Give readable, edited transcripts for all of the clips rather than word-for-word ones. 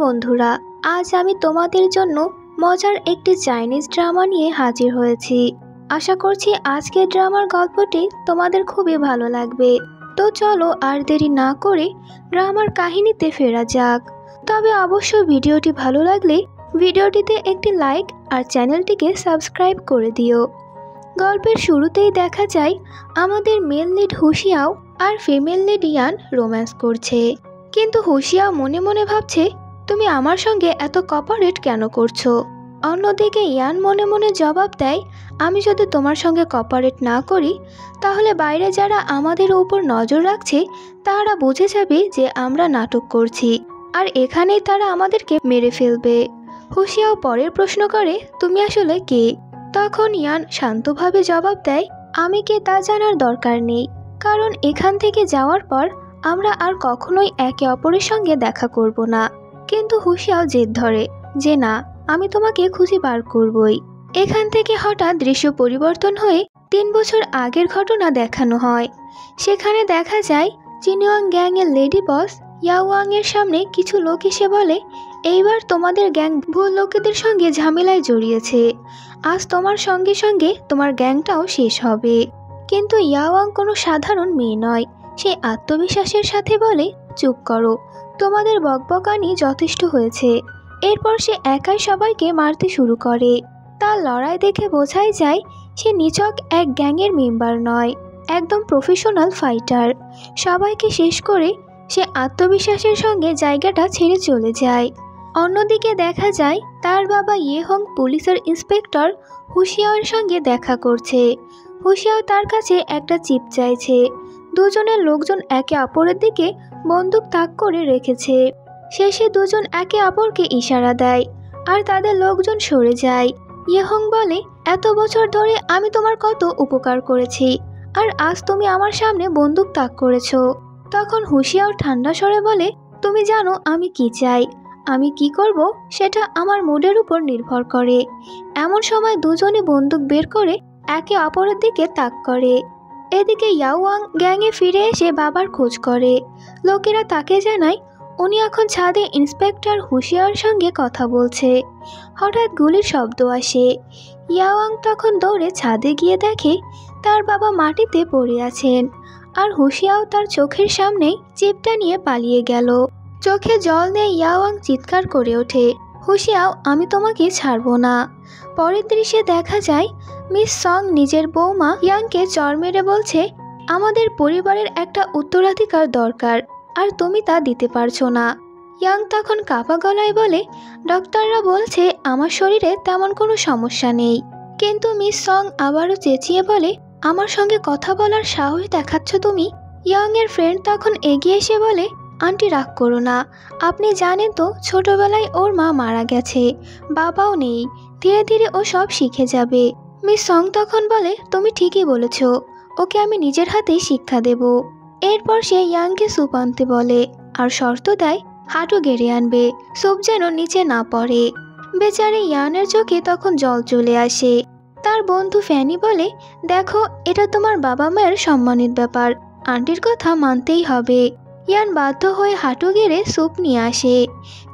বন্ধুরা, আজ আমি তোমাদের জন্য মজার একটি চাইনিজ ড্রামা নিয়ে হাজির হয়েছি। আশা করছি আজকের ড্রামার গল্পটি তোমাদের খুবই ভালো লাগবে। তো চলো আর দেরি না করে ড্রামার কাহিনীতে ফেরা যাক। তবে অবশ্যই ভিডিওটি ভালো লাগলে ভিডিওটিতে একটি লাইক আর চ্যানেলটিকে সাবস্ক্রাইব করে দিও। গল্পের শুরুতেই দেখা যায় আমাদের মেল লিড হুশিয়াও আর ফিমেল লিড ইয়ান রোম্যান্স করছে। কিন্তু হুশিয়াও মনে মনে ভাবছে, তুমি আমার সঙ্গে এত কপারেট কেন করছো? অন্যদিকে ইয়ান মনে মনে জবাব দেয়, আমি যদি তোমার সঙ্গে কপারেট না করি তাহলে বাইরে যারা আমাদের উপর নজর রাখছে তারা বুঝে যাবে যে আমরা নাটক করছি, আর এখানেই তারা আমাদেরকে মেরে ফেলবে। হুশিয়াও পরের প্রশ্ন করে, তুমি আসলে কে? তখন ইয়ান শান্তভাবে জবাব দেয়, আমি কে তা জানার দরকার নেই, কারণ এখান থেকে যাওয়ার পর আমরা আর কখনোই একে অপরের সঙ্গে দেখা করব না। কিন্তু হুশিয়াও জেদ ধরে যে না, আমি তোমাকে খুঁজে বার করবই। এখান থেকে হঠাৎ দৃশ্য পরিবর্তন হয়ে 3 বছর আগের ঘটনা দেখানো হয়। সেখানে দেখা যায় চিনিওয়াং গ্যাংয়ের লেডি বস ইয়াওয়াং এর সামনে কিছু লোক এসে বলে, এইবার তোমাদের গ্যাং ভুল লোকেদের সঙ্গে ঝামেলায় জড়িয়েছে, আজ তোমার সঙ্গে সঙ্গে তোমার গ্যাংটাও শেষ হবে। কিন্তু ইয়াওয়াং কোনো সাধারণ মেয়ে নয়, সে আত্মবিশ্বাসের সাথে বলে, চুপ করো, তোমাদের বকবকানি যথেষ্ট হয়েছে। এরপর সে একাই সবাইকে মারতে শুরু করে। তার লড়াই দেখে বোঝাই যায় সে নিছক এক গ্যাংয়ের মেম্বার নয়, একদম প্রফেশনাল ফাইটার। সবাইকে শেষ করে সে আত্মবিশ্বাসের সঙ্গে জায়গাটা ছেড়ে চলে যায়। অন্যদিকে দেখা যায় তার বাবা ইয়েহং পুলিশের ইন্সপেক্টর হুশিয়াওর সঙ্গে দেখা করছে। হুশিয়াও তার কাছে একটা চিপ চাইছে। দুজনের লোকজন একে অপরের দিকে বন্দুক তাক করে রেখেছে। শেষে দুজন একে অপরকে ইশারা দেয় আর তাদের লোকজন সরে যায়। ইয়েহং বলে, এত বছর ধরে আমি তোমার কত উপকার করেছি, আর আজ তুমি আমার সামনে বন্দুক তাক করেছো। তখন হুশিয়াও ঠান্ডা স্বরে বলে, তুমি জানো আমি কি চাই, আমি কি করব সেটা আমার মুডের উপর নির্ভর করে। এমন সময় দুজনে বন্দুক বের করে একে অপরের দিকে তাক করে। এদিকে ইয়াওয়াং গ্যাংয়ে ফিরে এসে বাবার খোঁজ করে। লোকেরা তাকে জানায় উনি এখন ছাদে ইন্সপেক্টর হুশিয়াওর সঙ্গে কথা বলছে। হঠাৎ গুলির শব্দ আসে। ইয়াওয়াং তখন দৌড়ে ছাদে গিয়ে দেখে তার বাবা মাটিতে পড়ে আছেন, আর হুশিয়াও তার চোখের সামনেই চিপটা নিয়ে পালিয়ে গেল। চোখে জল নিয়ে ইয়াওয়াং চিৎকার করে ওঠে, হুশিয়াও, আমি তোমাকে ছাড়বো না। পরের দৃশ্যে দেখা যায় মিস সং নিজের বৌমা ইয়াংকে চর মেরে বলছে, আমাদের পরিবারের একটা উত্তরাধিকার দরকার, আর তুমি তা দিতে পারছো না। ইয়াং তখন কাঁপা গলায় বলে, ডক্টররা বলছে আমার শরীরে তেমন কোনো সমস্যা নেই। কিন্তু মিস সং আবারও চেঁচিয়ে বলে, আমার সঙ্গে কথা বলার সাহস দেখাচ্ছ তুমি? ইয়াং এর ফ্রেন্ড তখন এগিয়ে এসে বলে, আন্টি রাগ করো না, আপনি জানেন তো ছোটবেলায় ওর মা মারা গেছে, বাবাও নেই, ধীরে ধীরে ও সব শিখে যাবে। মিস সং তখন বলে, তুমি ঠিকই বলেছ, ওকে আমি নিজের হাতেই শিক্ষা দেব। এরপর সে ইয়াংকে স্যুপ আনতে বলে আর শর্ত দেয় হাঁটু গেড়ে আনবে, স্যুপ যেন নিচে না পড়ে। বেচারে ইয়ানের চোখে তখন জল চলে আসে। তার বন্ধু ফ্যানি বলে, দেখো, এটা তোমার বাবা মায়ের সম্মানের ব্যাপার, আন্টির কথা মানতেই হবে। ইয়ান বাধ্য হয়ে হাঁটু গেড়ে স্যুপ নিয়ে আসে,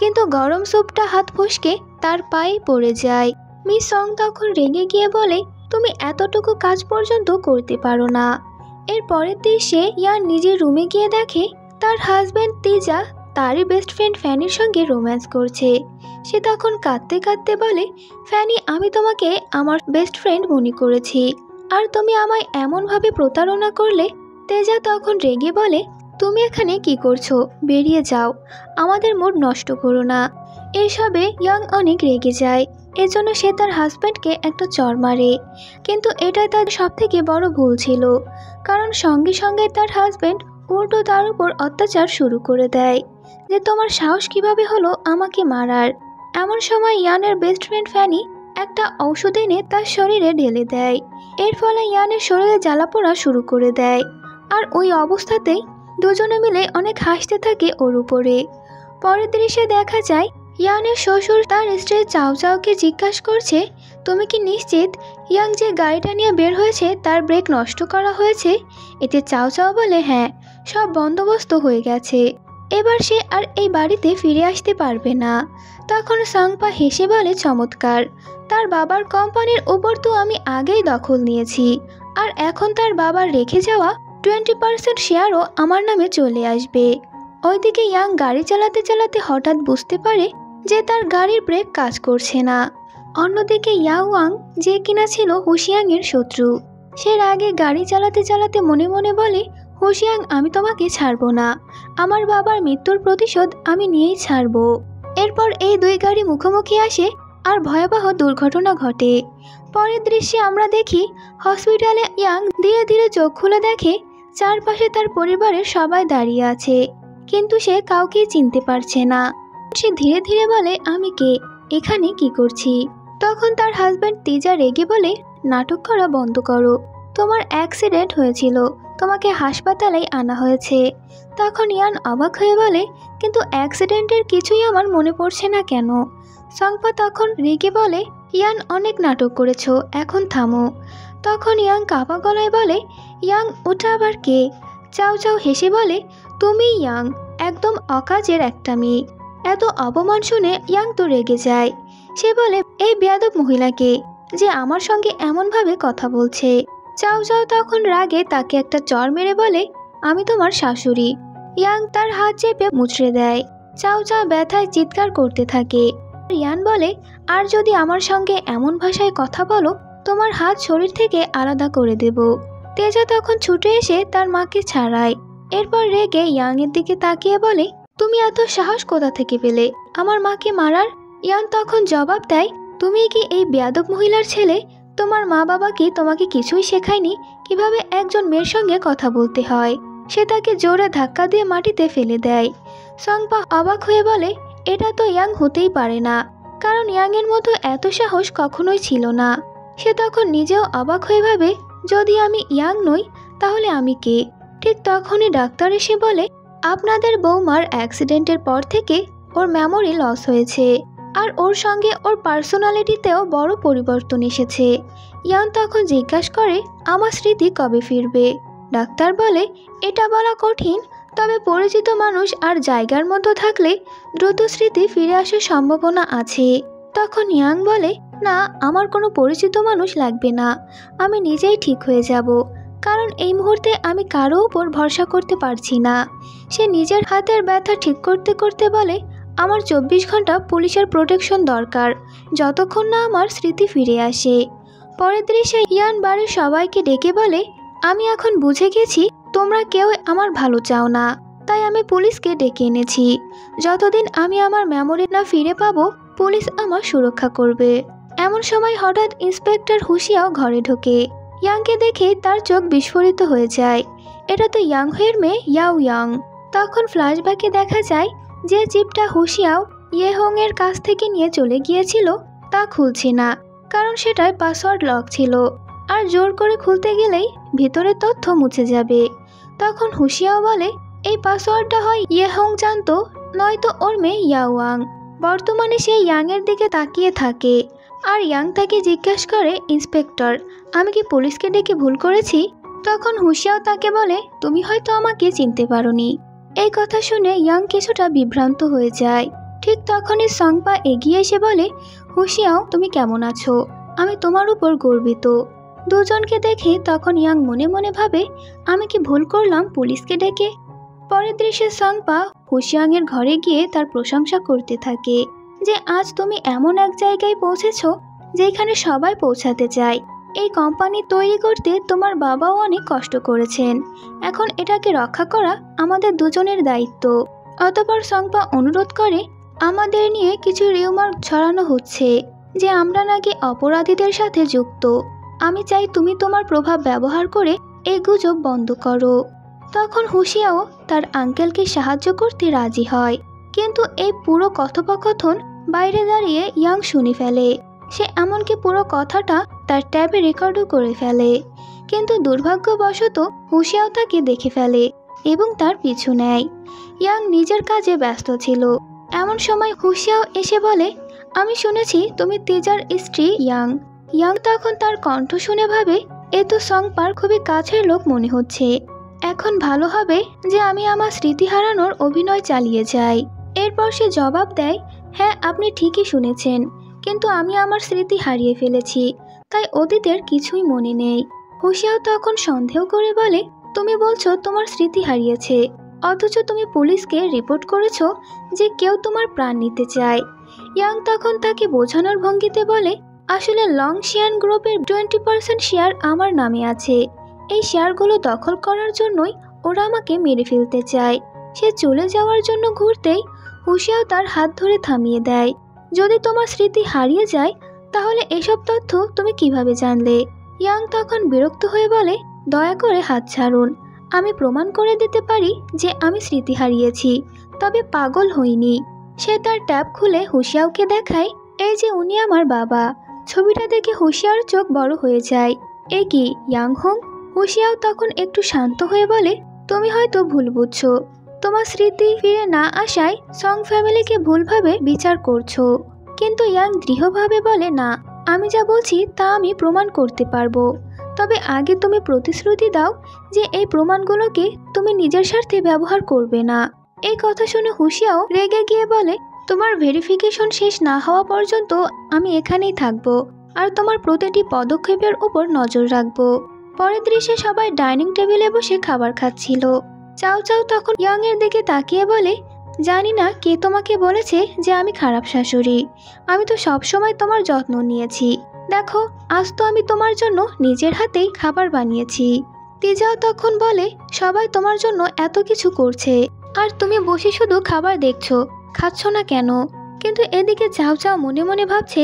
কিন্তু গরম স্যুপটা হাত ফসকে তার পায়ে পড়ে যায়। মিস সং তখন রেগে গিয়ে বলে, তুমি এতটুকু কাজ পর্যন্ত করতে পারো না। এর পরের দৃশ্যে ইয়ান নিজের রুমে গিয়ে দেখে তার হাজব্যান্ড তিজা তারই বেস্ট ফ্রেন্ড ফ্যানির সঙ্গে রোম্যান্স করছে। সে তখন কাঁদতে কাঁদতে বলে, ফ্যানি, আমি তোমাকে আমার বেস্ট ফ্রেন্ড মনে করেছি, আর তুমি আমায় এমনভাবে প্রতারণা করলে। তেজা তখন রেগে বলে, তুমি এখানে কি করছো, বেরিয়ে যাও, আমাদের মুড নষ্ট করো না। এসবে ইয়াং অনেক রেগে যায়, এজন্য সে তার হাজব্যান্ডকে একটা চর মারে। কিন্তু এটাই তার সবথেকে বড় ভুল ছিল, কারণ সঙ্গে সঙ্গে তার হাজব্যান্ড উল্টো তার উপর অত্যাচার শুরু করে দেয় যে তোমার সাহস কিভাবে হলো আমাকে মারার। এমন সময় ইয়ানের বেস্ট ফ্রেন্ড ফ্যানি একটা ঔষধ এনে তার শরীরে ঢেলে দেয়। এর ফলে ইয়ানের শরীরে জ্বালা পোড়া শুরু করে দেয়, আর ওই অবস্থাতেই দুজনে মিলে অনেক হাসতে থাকে ওর উপরে। পরের দৃশ্যে দেখা যায় ইয়ানের শ্বশুর তার স্ত্রী চাও চাওকে জিজ্ঞাসা করছে, তুমি কি নিশ্চিত ইয়াং যে গাড়িটা নিয়ে বের হয়েছে তার ব্রেক নষ্ট করা হয়েছে? এতে চাও চাও বলে, হ্যাঁ, সব বন্দোবস্ত হয়ে গেছে। এবার সে আর এই বাড়িতে ফিরে আসতে পারবে না। তখন সাংপা হেসে বলে, চমৎকার, তার বাবার কোম্পানির উপর তো আমি আগেই দখল নিয়েছি, আর এখন তার বাবার রেখে যাওয়া 20% শেয়ারও আমার নামে চলে আসবে। ওইদিকে ইয়াং গাড়ি চালাতে চালাতে হঠাৎ বুঝতে পারে যে তার গাড়ির ব্রেক কাজ করছে না। অন্যদিকে ইয়াওয়াং, যে কিনা ছিল হুশিয়াংয়ের শত্রু, সে রাগে গাড়ি চালাতে চালাতে মনে মনে বলে, হুশিয়াং, আমি তোমাকে ছাড়বো না, আমার বাবার মৃত্যুর প্রতিশোধ আমি নিয়েই ছাড়বো। এরপর এই দুই গাড়ি মুখোমুখি আসে আর ভয়াবহ দুর্ঘটনা ঘটে। পরের দৃশ্যে আমরা দেখি হসপিটালে ইয়াং ধীরে ধীরে চোখ খুলে দেখে চারপাশে তার পরিবারের সবাই দাঁড়িয়ে আছে, কিন্তু সে কাউকেই চিনতে পারছে না। সে ধীরে ধীরে বলে, আমি কে, এখানে কি করছি? তখন তার হাজব্যান্ড তিজা রেগে বলে, নাটক করা বন্ধ করো, তোমার অ্যাক্সিডেন্ট হয়েছিল, তোমাকে হাসপাতালে আনা হয়েছে। তখন ইয়ান অবাক হয়ে বলে, কিন্তু অ্যাক্সিডেন্টের কিছুই আমার মনে পড়ছে না কেন? সংপা তখন রেগে বলে, ইয়ান, অনেক নাটক করেছো, এখন থামো। তখন ইয়াং কাঁপা গলায় বলে, ইয়াং, ওটা আবার কে? চাও চাও হেসে বলে, তুমি ইয়াং, একদম অকাজের একটা মেয়ে। এত অপমান শুনে ইয়াং তো রেগে যায়। সে বলে, এই বেয়াদব মহিলাকে, যে আমার সঙ্গে এমনভাবে কথা বলছে। চাও চাও তখন রাগে তাকে একটা চড় মেরে বলে, আমি তোমার শাশুড়ি। ইয়াং তার হাত চেপে মুচড়ে দেয়। চাও চাও ব্যথায় চিৎকার করতে থাকে। ইয়ান বলে, আর যদি আমার সঙ্গে এমন ভাষায় কথা বলো, তোমার হাত শরীর থেকে আলাদা করে দেব। তেজা তখন ছুটে এসে তার মাকে ছাড়ায়। এরপর রেগে ইয়াং এর দিকে তাকিয়ে বলে, তুমি এত সাহস কোথা থেকে পেলে আমার মাকে মারার? ইয়ান তখন জবাব দেয়, তুমি কি এই বেয়াদব মহিলার ছেলে? তোমার মা বাবা কি তোমাকে কিছুই শেখায়নি কিভাবে একজন মেয়ের সঙ্গে কথা বলতে হয়? সে তাকে জোরে ধাক্কা দিয়ে মাটিতে ফেলে দেয়। সংপা অবাক হয়ে বলে, এটা তো ইয়াং হতেই পারে না, কারণ ইয়াং এর মতো এত সাহস কখনোই ছিল না। সে তখন নিজেও অবাক হয়ে ভাবে, যদি আমি ইয়াং নই তাহলে আমি কে? ঠিক তখনই ডাক্তার এসে বলে, আপনাদের বৌমার অ্যাক্সিডেন্টের পর থেকে ওর মেমোরি লস হয়েছে, আর ওর সঙ্গে ওর পার্সোনালিটিতেও বড় পরিবর্তন এসেছে। ইয়াং তখন জিজ্ঞাসা করে, আমার স্মৃতি কবে ফিরবে? ডাক্তার বলে, এটা বলা কঠিন, তবে পরিচিত মানুষ আর জায়গার মধ্যে থাকলে দ্রুত স্মৃতি ফিরে আসার সম্ভাবনা আছে। তখন ইয়াং বলে, না, আমার কোনো পরিচিত মানুষ লাগবে না, আমি নিজেই ঠিক হয়ে যাব, কারণ এই মুহূর্তে আমি কারো উপর ভরসা করতে পারছি না। সে নিজের হাতের ব্যথা ঠিক করতে করতে বলে, আমার 24 ঘন্টা পুলিশের প্রোটেকশন দরকার, যতক্ষণ না আমার স্মৃতি ফিরে আসে। পরের দৃশ্যে ইয়ান বাড়ির সবাইকে ডেকে বলে, আমি এখন বুঝে গেছি তোমরা কেউ আমার ভালো চাও না, তাই আমি পুলিশকে ডেকে এনেছি। যতদিন আমি আমার মেমোরি না ফিরে পাবো, পুলিশ আমার সুরক্ষা করবে। এমন সময় হঠাৎ ইন্সপেক্টর হুশিয়াও ঘরে ঢোকে। ইয়াংকে দেখে তার চোখ বিস্ফোরিত হয়ে যায়। এটা তো ইয়াং হের মেয়ে ইয়াও ইয়াং। তখন ফ্ল্যাশব্যাকে দেখা যায় যে চিপটা হুশিয়াও ইয়েহং এর কাছ থেকে নিয়ে চলে গিয়েছিল তা খুলছে না, কারণ সেটায় পাসওয়ার্ড লক ছিল, আর জোর করে খুলতে গেলেই ভিতরের তথ্য মুছে যাবে। তখন হুশিয়াও বলে, এই পাসওয়ার্ডটা হয় ইয়েহং জানতো, নয়তো ওর মেয়ে ইয়াওয়াং। বর্তমানে সে ইয়াং এর দিকে তাকিয়ে থাকে, আর ইয়াং তাকে জিজ্ঞাসা করে, ইন্সপেক্টর, আমি কি পুলিশকে ডেকে ভুল করেছি? তখন হুশিয়াও তাকে বলে, তুমি হয়তো আমাকে চিনতে পারোনি। এই কথা শুনে ইয়াং কিছুটা বিভ্রান্ত হয়ে যায়। ঠিক তখনই সংপা এগিয়ে এসে বলে, হুশিয়াও, তুমি কেমন আছো? আমি তোমার উপর গর্বিত। দুজনকে দেখে তখন ইয়াং মনে মনে ভাবে, আমি কি ভুল করলাম পুলিশকে ডেকে? পরের দৃশ্যে সংপা হুশিয়াং এর ঘরে গিয়ে তার প্রশংসা করতে থাকে যে আজ তুমি এমন এক জায়গায় পৌঁছেছো যেখানে সবাই পৌঁছাতে চায়। এই কোম্পানি তৈরি করতে তোমার বাবাও অনেক কষ্ট করেছেন, এখন এটাকে রক্ষা করা আমাদের দুজনের দায়িত্ব। অতঃপর সংপা অনুরোধ করে, আমাদের নিয়ে কিছু রিউমার ছড়ানো হচ্ছে যে আমরা নাকি অপরাধীদের সাথে যুক্ত। আমি চাই তুমি তোমার প্রভাব ব্যবহার করে এই গুজব বন্ধ করো। তখন হুশিয়াও তার আঙ্কেলকে সাহায্য করতে রাজি হয়, কিন্তু এই পুরো কথোপকথন বাইরে দাঁড়িয়ে ইয়াং শুনে ফেলে। সে এমনকি পুরো কথাটা তার ট্যাবে রেকর্ডও করে ফেলে, কিন্তু দুর্ভাগ্যবশত হুশিয়াও তাকে দেখে ফেলে এবং তার পিছু নেয়। ইয়াং নিজের কাজে ব্যস্ত ছিল। এমন সময় হুশিয়াও এসে বলে, আমি শুনেছি তুমি তেজার স্ত্রী ইয়াং। ইয়াং তখন তার কণ্ঠ শুনে ভাবে, এ তো সংপার খুবই কাছের লোক মনে হচ্ছে। এখন ভালো হবে যে আমি আমার স্মৃতি হারানোর অভিনয় চালিয়ে যাই। এরপর সে জবাব দেয়, হ্যাঁ আপনি ঠিকই শুনেছেন, কিন্তু আমি আমার স্মৃতি হারিয়ে ফেলেছি, তাই অতীতের কিছুই মনে নেই। হুশিয়াও তখন সন্দেহ করে বলে, তুমি বলছো তোমার স্মৃতি হারিয়েছে, অথচ তুমি পুলিশকে রিপোর্ট করেছো যে কেউ তোমার প্রাণ নিতে চায়। ইয়াং তখন তাকে বোঝানোর ভঙ্গিতে বলে, আসলে লং শিয়ান গ্রুপের 20% শেয়ার আমার নামে আছে। এই শেয়ারগুলো দখল করার জন্যই ওরা আমাকে মেরে ফেলতে চায়। সে চলে যাওয়ার জন্য ঘুরতেই হুশিয়াও তার হাত ধরে থামিয়ে দেয়। যদি তোমার স্মৃতি হারিয়ে যায় তাহলে এসব তথ্য তুমি কিভাবে জানলে? ইয়াং তখন বিরক্ত হয়ে বলে, দয়া করে হাত ছাড়ুন, আমি প্রমাণ করে দিতে পারি যে আমি স্মৃতি হারিয়েছি, তবে পাগল হইনি। সে তার ট্যাব খুলে হুশিয়াওকে দেখায়, এই যে উনি আমার বাবা। ছবিটা দেখে হুশিয়ার চোখ বড় হয়ে যায়। এ কি ইয়াং হোং? হুশিয়াও তখন একটু শান্ত হয়ে বলে, তুমি হয়তো ভুল বুঝছো, তোমার স্মৃতি ফিরে না আসায় সং ফ্যামিলিকে ভুলভাবে বিচার করছো। কিন্তু ইয়াং দৃঢ়ভাবে বলে, না, আমি যা বলছি তা আমি প্রমাণ করতে পারবো, তবে আগে তুমি প্রতিশ্রুতি দাও যে এই প্রমাণগুলোকে তুমি নিজের স্বার্থে ব্যবহার করবে না। এই কথা শুনে হুশিয়াও রেগে গিয়ে বলে, তোমার ভেরিফিকেশন শেষ না হওয়া পর্যন্ত আমি এখানেই থাকবো আর তোমার প্রতিটি পদক্ষেপের উপর নজর রাখবো। পরের দৃশ্যে সবাই ডাইনিং টেবিলে বসে খাবার খাচ্ছিল। চাও চাও তখন ইয়াং এর দিকে তাকিয়ে বলে, জানি না কে তোমাকে বলেছে যে আমি খারাপ শাশুড়ি, আমি তো সবসময় তোমার যত্ন নিয়েছি। দেখো, আজ তো আমি তোমার জন্য নিজের হাতেই খাবার বানিয়েছি। তিজাও তখন বলে, সবাই তোমার জন্য এত কিছু করছে আর তুমি বসে শুধু খাবার দেখছো, খাচ্ছ না কেন? কিন্তু এদিকে চাও চাও মনে মনে ভাবছে,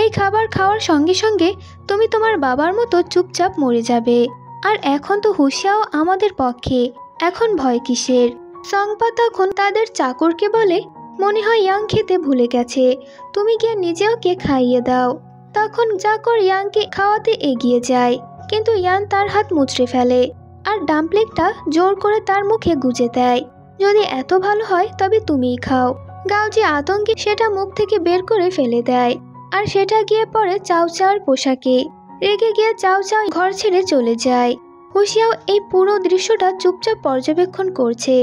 এই খাবার খাওয়ার সঙ্গে সঙ্গে তুমি তোমার বাবার মতো চুপচাপ মরে যাবে। আর এখন তো হুশিয়াও আমাদের পক্ষে, এখন ভয় কিসের? সংপা তখন তাদের চাকরকে বলে, মনে হয় ইয়াং খেতে ভুলে গেছে, তুমি গিয়ে নিজে ওকে খাইয়ে দাও। তখন চাকর ইয়াংকে খাওয়াতে এগিয়ে যায়, কিন্তু ইয়াং তার হাত মুচড়ে ফেলে আর ডাম্পলিংটা জোর করে তার মুখে গুজে দেয়। যদি এত ভালো হয় তবে তুমিই খাও। গাওজি আতঙ্কে সেটা মুখ থেকে বের করে ফেলে দেয় আর সেটা গিয়ে পড়ে চাও চাওয়ার পোশাকে। রেগে গিয়ে চাও চাও ঘর ছেড়ে চলে যায়। হুশিয়াও এই পুরো দৃশ্যটা চুপচাপ পর্যবেক্ষণ করছে,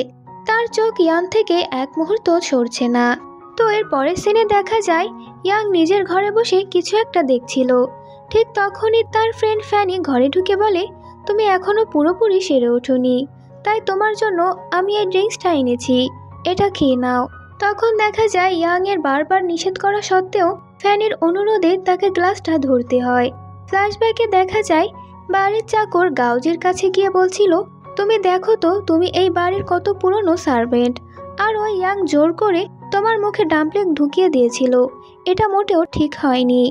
তার চোখ ইয়াং থেকে এক মুহূর্ত সরছে না। তো এর পরের সিনে দেখা যায় ইয়াং নিজের ঘরে বসে কিছু একটা দেখছিল। ঠিক তখনই তার ফ্রেন্ড ফ্যানি ঘরে ঢুকে বলে, তুমি এখনো পুরোপুরি সেরে ওঠোনি, তাই তোমার জন্য আমি এই ড্রিঙ্কসটা এনেছি, এটা খেয়ে নাও। তখন দেখা যায় ইয়াং এর বারবার নিষেধ করা সত্ত্বেও ফ্যানির অনুরোধে তাকে গ্লাসটা ধরতে হয়। ফ্ল্যাশব্যাকে দেখা যায় বাড়ির চাকর গাউজির কাছে গিয়ে বলছিল, তুমি দেখো তো তুমি এই বাড়ির কত পুরনো সার্ভেন্ট, আর ওই ইয়াং জোর করে তোমার মুখে ডাম্পলিং ঢুকিয়ে দিয়েছিল, এটা মোটেও ঠিক হয়নি।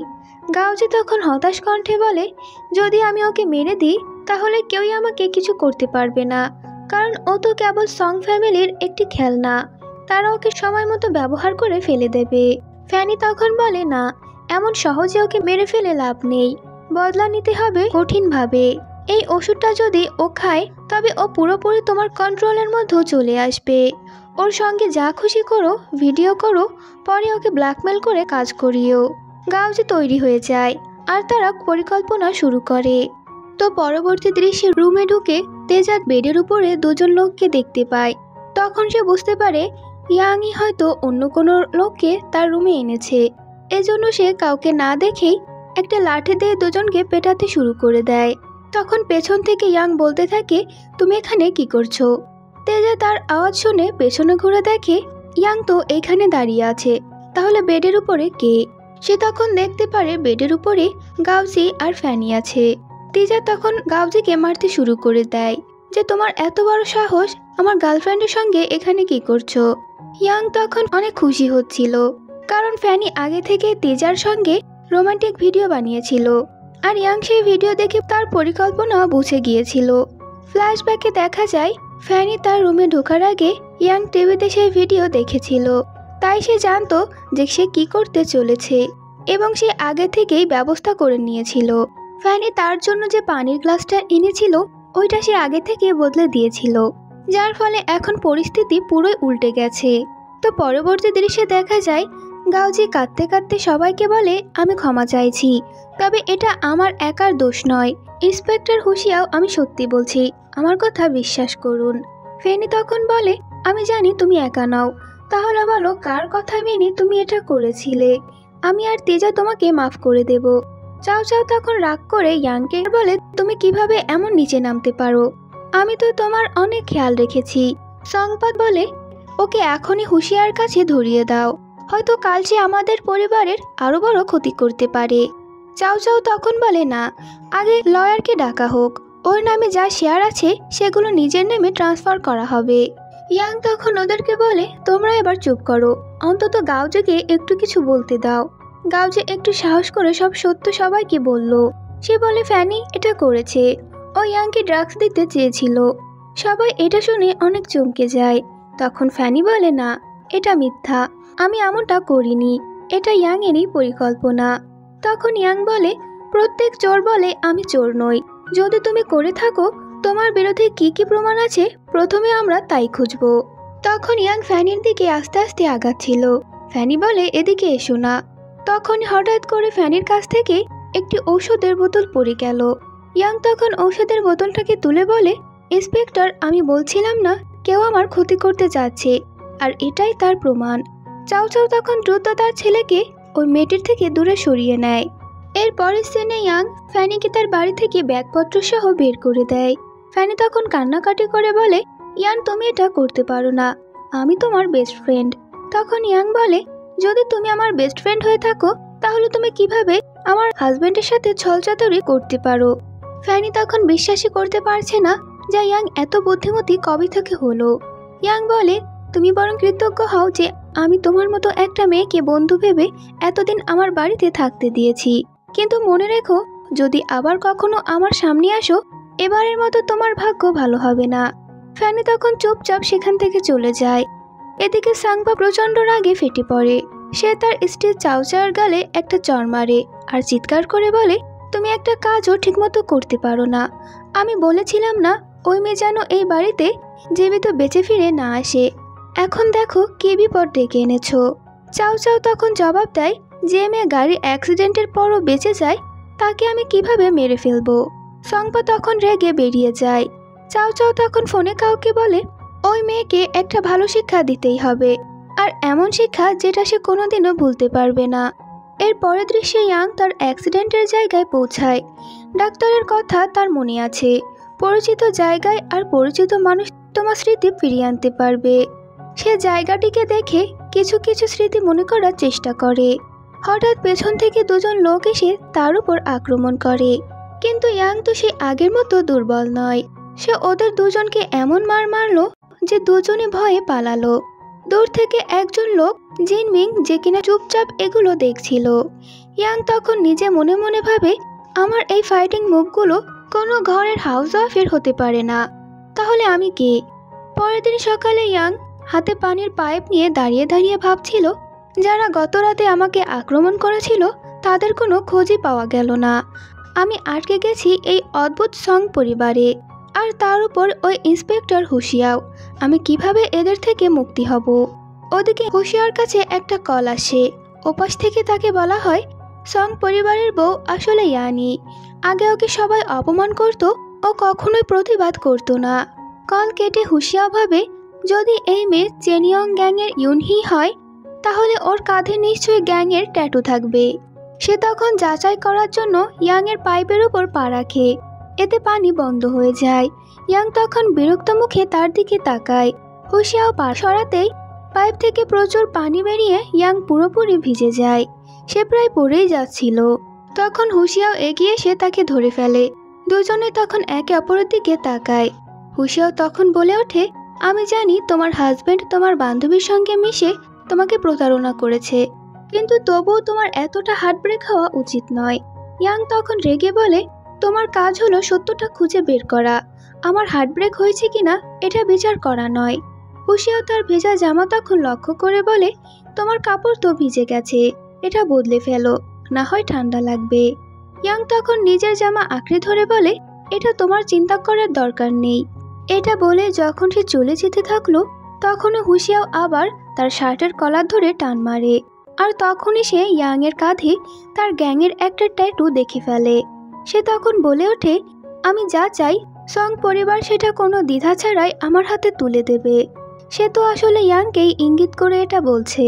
গাউজি তখন হতাশ কণ্ঠে বলে, যদি আমি ওকে মেরে দিই তাহলে কেউই আমাকে কিছু করতে পারবে না, কারণ ও তো কেবল সং ফ্যামিলির একটি খেলনা, তারা ওকে সময় মতো ব্যবহার করে ফেলে দেবে। ফ্যানি তখন বলে, না, এমন সহজে ওকে মেরে ফেলে লাভ নেই, বদলা নিতে হবে কঠিনভাবে। এই ওষুধটা যদি ও খায় তবে ও পুরোপুরি তোমার কন্ট্রোলের মধ্যে চলে আসবে। ওর সঙ্গে যা খুশি করো, ভিডিও করো, পরে ওকে ব্ল্যাকমেল করে কাজ করিও। গাউজি তৈরি হয়ে যায় আর তারা পরিকল্পনা শুরু করে। তো পরবর্তী দৃশ্যে রুমে ঢুকে তেজাত বেডের উপরে দুজন লোককে দেখতে পায়। তখন সে বুঝতে পারে ইয়াংই হয়তো অন্য কোনো লোককে তার রুমে এনেছে, এজন্য সে কাউকে না দেখেই একটা লাঠি দিয়ে দুজনকে পেটাতে শুরু করে দেয়। তখন পেছন থেকে ইয়াং বলতে থাকে, তুমি এখানে কি করছো? তেজা তার আওয়াজ শুনে পেছনে ঘুরে দেখে ইয়াং তো এখানে দাঁড়িয়ে আছে, তাহলে বেডের উপরে কে? সে তখন দেখতে পারে বেডের উপরে গাউজি আর ফ্যানি আছে। তেজা তখন গাউজিকে মারতে শুরু করে দেয় যে, তোমার এত বড় সাহস, আমার গার্লফ্রেন্ডের সঙ্গে এখানে কি করছো? ইয়াং তখন অনেক খুশি হচ্ছিল, কারণ ফ্যানি আগে থেকে তেজার সঙ্গে রোমান্টিক ভিডিও বানিয়েছিল আর ইয়াং সেই ভিডিও দেখে তার পরিকল্পনা বুঝে গিয়েছিল। ফ্ল্যাশব্যাকে দেখা যায় ফ্যানি তার রুমে ঢোকার আগে ইয়াং টিভিতে সেই ভিডিও দেখেছিল, তাই সে জানতো যে সে কি করতে চলেছে এবং সে আগে থেকেই ব্যবস্থা করে নিয়েছিল। ফ্যানি তার জন্য যে পানির গ্লাসটা এনেছিল ওইটা সে আগে থেকে বদলে দিয়েছিল, যার ফলে এখন পরিস্থিতি পুরোই উল্টে গেছে। তো পরবর্তী দৃশ্যে দেখা যায় গাওজি কাঁদতে কাঁদতে সবাইকে বলে, আমি ক্ষমা চাইছি, তবে এটা আমার একার দোষ নয়। ইন্সপেক্টর হুশিয়াও, আমি সত্যি বলছি, আমার কথা বিশ্বাস করুন। ফেনি তখন বলে, আমি জানি তুমি একা নাও, তাহলে বলো কার কথা মেনে তুমি এটা করেছিলে। আমি আর তেজা তোমাকে মাফ করে দেব। চাও চাও তখন রাগ করে ইয়াংকে বলে, তুমি কিভাবে এমন নিচে নামতে পারো? আমি তো তোমার অনেক খেয়াল রেখেছি। সংবাদ বলে, ওকে এখনই হুশিয়ার কাছে ধরিয়ে দাও, হয়তো কাল সে আমাদের পরিবারের আরো বড় ক্ষতি করতে পারে। চাও চাও তখন বলে, না, আগে লয়ারকে ডাকা হোক, ওর নামে যা শেয়ার আছে সেগুলো নিজের নামে ট্রান্সফার করা হবে। ইয়াং তখন ওদেরকে বলে, তোমরা এবার চুপ করো, অন্তত গাওজেকে একটু কিছু বলতে দাও। গাওজে একটু সাহস করে সব সত্য সবাইকে বলল। সে বলে, ফ্যানি এটা করেছে, ও ইয়াংকে ড্রাগস দিতে চেয়েছিল। সবাই এটা শুনে অনেক চমকে যায়। তখন ফ্যানি বলে, না, এটা মিথ্যা, আমি এমনটা করিনি, এটা ইয়াং এরই পরিকল্পনা। তখন ইয়াং বলে, প্রত্যেক চোর বলে আমি চোর নই, যদি তুমি করে থাকো তোমার বিরুদ্ধে কি কি প্রমাণ আছে প্রথমে আমরা তাই খুঁজব। তখন ইয়াং ফ্যানির দিকে আস্তে আস্তে আগাচ্ছিল। ফ্যানি বলে, এদিকে এসো না। তখন হঠাৎ করে ফ্যানির কাছ থেকে একটি ঔষধের বোতল পড়ে গেল। ইয়াং তখন ঔষধের বোতলটাকে তুলে বলে, ইন্সপেক্টর, আমি বলছিলাম না কেউ আমার ক্ষতি করতে যাচ্ছে, আর এটাই তার প্রমাণ। চাও চাও তখন দ্রুত তার ছেলেকে ওই মেয়েটির থেকে দূরে সরিয়ে নেয়। এরপরের সিনে ইয়াং ফ্যানিকে তার বাড়ি থেকে ব্যাগপত্র সহ বের করে দেয়। ফ্যানি তখন কান্নাকাটি করে বলে, ইয়ান তুমি এটা করতে পারো না, আমি তোমার বেস্ট ফ্রেন্ড। তখন ইয়াং বলে, যদি তুমি আমার বেস্ট ফ্রেন্ড হয়ে থাকো তাহলে তুমি কিভাবে আমার হাজবেন্ডের সাথে ছলচাতুরি করতে পারো? ফ্যানি তখন বিশ্বাসই করতে পারছে না যে ইয়াং এত বুদ্ধিমতী কবে থেকে হলো। ইয়াং বলে, তুমি বরং কৃতজ্ঞ হও যে আমি তোমার মতো একটা মেয়েকে বন্ধু ভেবে এতদিন আমার বাড়িতে থাকতে দিয়েছি, কিন্তু মনে রেখো যদি আবার কখনো আমার সামনে আসো এবারের মতো তোমার ভাগ্য ভালো হবে না। ফ্যানি তখন চুপচাপ সেখান থেকে চলে যায়। এদিকে সাংবা প্রচন্ড রাগে ফেটে পড়ে। সে তার স্ত্রী চাওচাওর গালে একটা চড় মারে আর চিৎকার করে বলে, তুমি একটা কাজও ঠিকমতো করতে পারো না, আমি বলেছিলাম না ওই মেয়ে যেন এই বাড়িতে জীবিত বেঁচে ফিরে না আসে, এখন দেখো কি বিপদ ডেকে এনেছো। চাও চাও তখন জবাব দেয়, যে মেয়ে গাড়ির অ্যাক্সিডেন্টের পরও বেঁচে যায় তাকে আমি কিভাবে মেরে ফেলবো। সংপা তখন রেগে বেরিয়ে যায়। চাও চাও তখন ফোনে কাউকে বলে, ওই মেয়েকে একটা ভালো শিক্ষা দিতেই হবে, আর এমন শিক্ষা যেটা সে কোনোদিনও ভুলতে পারবে না। এর পরের দৃশ্যে ইয়াং তার অ্যাক্সিডেন্টের জায়গায় পৌঁছায়। ডাক্তারের কথা তার মনে আছে, পরিচিত জায়গায় আর পরিচিত মানুষ তোমার স্মৃতি ফিরিয়ে আনতে পারবে। সে জায়গাটিকে দেখে কিছু কিছু স্মৃতি মনে করার চেষ্টা করে। হঠাৎ পেছন থেকে দুজন লোক এসে তার উপর আক্রমণ করে, কিন্তু ইয়াং তো সে আগের মতো দুর্বল নয়। সে ওদের দুজনকে এমন মার মারলো যে দুজনে ভয়ে পালালো। দূর থেকে একজন লোক জিনমিং, যে কিনা চুপচাপ এগুলো দেখছিল। ইয়াং তখন নিজে মনে মনে ভাবে, আমার এই ফাইটিং মুভগুলো কোনো ঘরের হাউস ওয়াইফের হতে পারে না, তাহলে আমি কে? পরের দিন সকালে ইয়াং হাতে পানির পাইপ নিয়ে দাঁড়িয়ে দাঁড়িয়ে ভাবছিল, যারা গত রাতে আমাকে আক্রমণ করেছিল তাদের কোনো খোঁজই পাওয়া গেল না। আমি আটকে গেছি এই অদ্ভুত সং পরিবারে, আর তার উপর ওই ইন্সপেক্টর হুশিয়াও, আমি কিভাবে এদের থেকে মুক্তি হব? ওদিকে হুশিয়ার কাছে একটা কল আসে। ওপাশ থেকে তাকে বলা হয়, সং পরিবারের বউ আসলে ইয়ানি, আগে ওকে সবাই অপমান করত, ও কখনোই প্রতিবাদ করত না। কল কেটে হুশিয়াও ভাবে, যদি এই মেয়ে চেনিয়ং গ্যাংয়ের ইউনহি হয় তাহলে ওর কাঁধে নিশ্চয়ই গ্যাংয়ের ট্যাটু থাকবে। সে তখন যাচাই করার জন্য ইয়াংয়ের পাইপের উপর পা রাখে, এতে পানি বন্ধ হয়ে যায়। ইয়াং তখন বিরক্ত মুখে তার দিকে তাকায়। হুশিয়াও পা সরাতেই পাইপ থেকে প্রচুর পানি বেরিয়ে ইয়াং পুরোপুরি ভিজে যায়। সে প্রায় পড়েই যাচ্ছিল। তখন হুশিয়াও এগিয়ে এসে তাকে ধরে ফেলে। দুজনে তখন একে অপরের দিকে তাকায়। হুশিয়াও তখন বলে ওঠে, আমি জানি তোমার হাজবেন্ড তোমার বান্ধবীর সঙ্গে মিশে তোমাকে প্রতারণা করেছে, কিন্তু তবুও তোমার এতটা হার্টব্রেক হওয়া উচিত নয়। ইয়াং তখন রেগে বলে, তোমার কাজ হলো সত্যটা খুঁজে বের করা, আমার হার্টব্রেক হয়েছে কিনা এটা বিচার করা নয়। হুশিয়াও তার ভেজা জামা তখন লক্ষ্য করে বলে, তোমার কাপড় তো ভিজে গেছে, এটা বদলে ফেলো, না হয় ঠান্ডা লাগবে। ইয়াং তখন নিজের জামা আঁকড়ে ধরে বলে, এটা তোমার চিন্তা করার দরকার নেই। এটা বলে যখন সে চলে যেতে থাকলো তখনও হুশিয়াও আবার তার শার্টের কলার ধরে টান মারে। আর তখনই সে ইয়াং এর কাঁধে তার গ্যাংয়ের একটা ট্যাটু দেখে ফেলে। সে তখন বলে ওঠে, আমি যা চাই সং পরিবার সেটা কোনো দ্বিধা ছাড়াই আমার হাতে তুলে দেবে। সে তো আসলে ইয়াংকেই ইঙ্গিত করে এটা বলছে।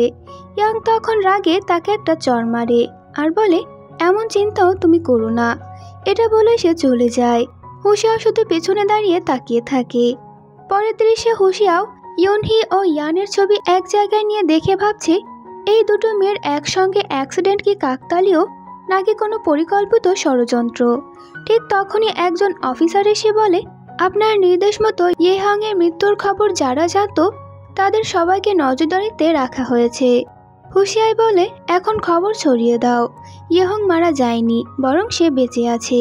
ইয়াং তখন রাগে তাকে একটা চড় মারে আর বলে, এমন চিন্তাও তুমি করো না। এটা বলে সে চলে যায়। হুশিয়াও শুধু পেছনে দাঁড়িয়ে তাকিয়ে থাকে। পরের দৃশ্যে হুশিয়াও ইয়নহি ও ইয়ানের ছবি এক জায়গায় নিয়ে দেখে ভাবছে, এই দুটো মেয়ের একসঙ্গে অ্যাক্সিডেন্ট কি কাকতালীয় নাকি কোনো পরিকল্পিত ষড়যন্ত্র। ঠিক তখনই একজন অফিসার এসে বলে, আপনার নির্দেশ মতো ইয়েহাং এর মৃত্যুর খবর যারা জানতো তাদের সবাইকে নজরদারিতে রাখা হয়েছে। হুশিয়াই বলে, এখন খবর ছড়িয়ে দাও, ইয়েহং মারা যায়নি, বরং সে বেঁচে আছে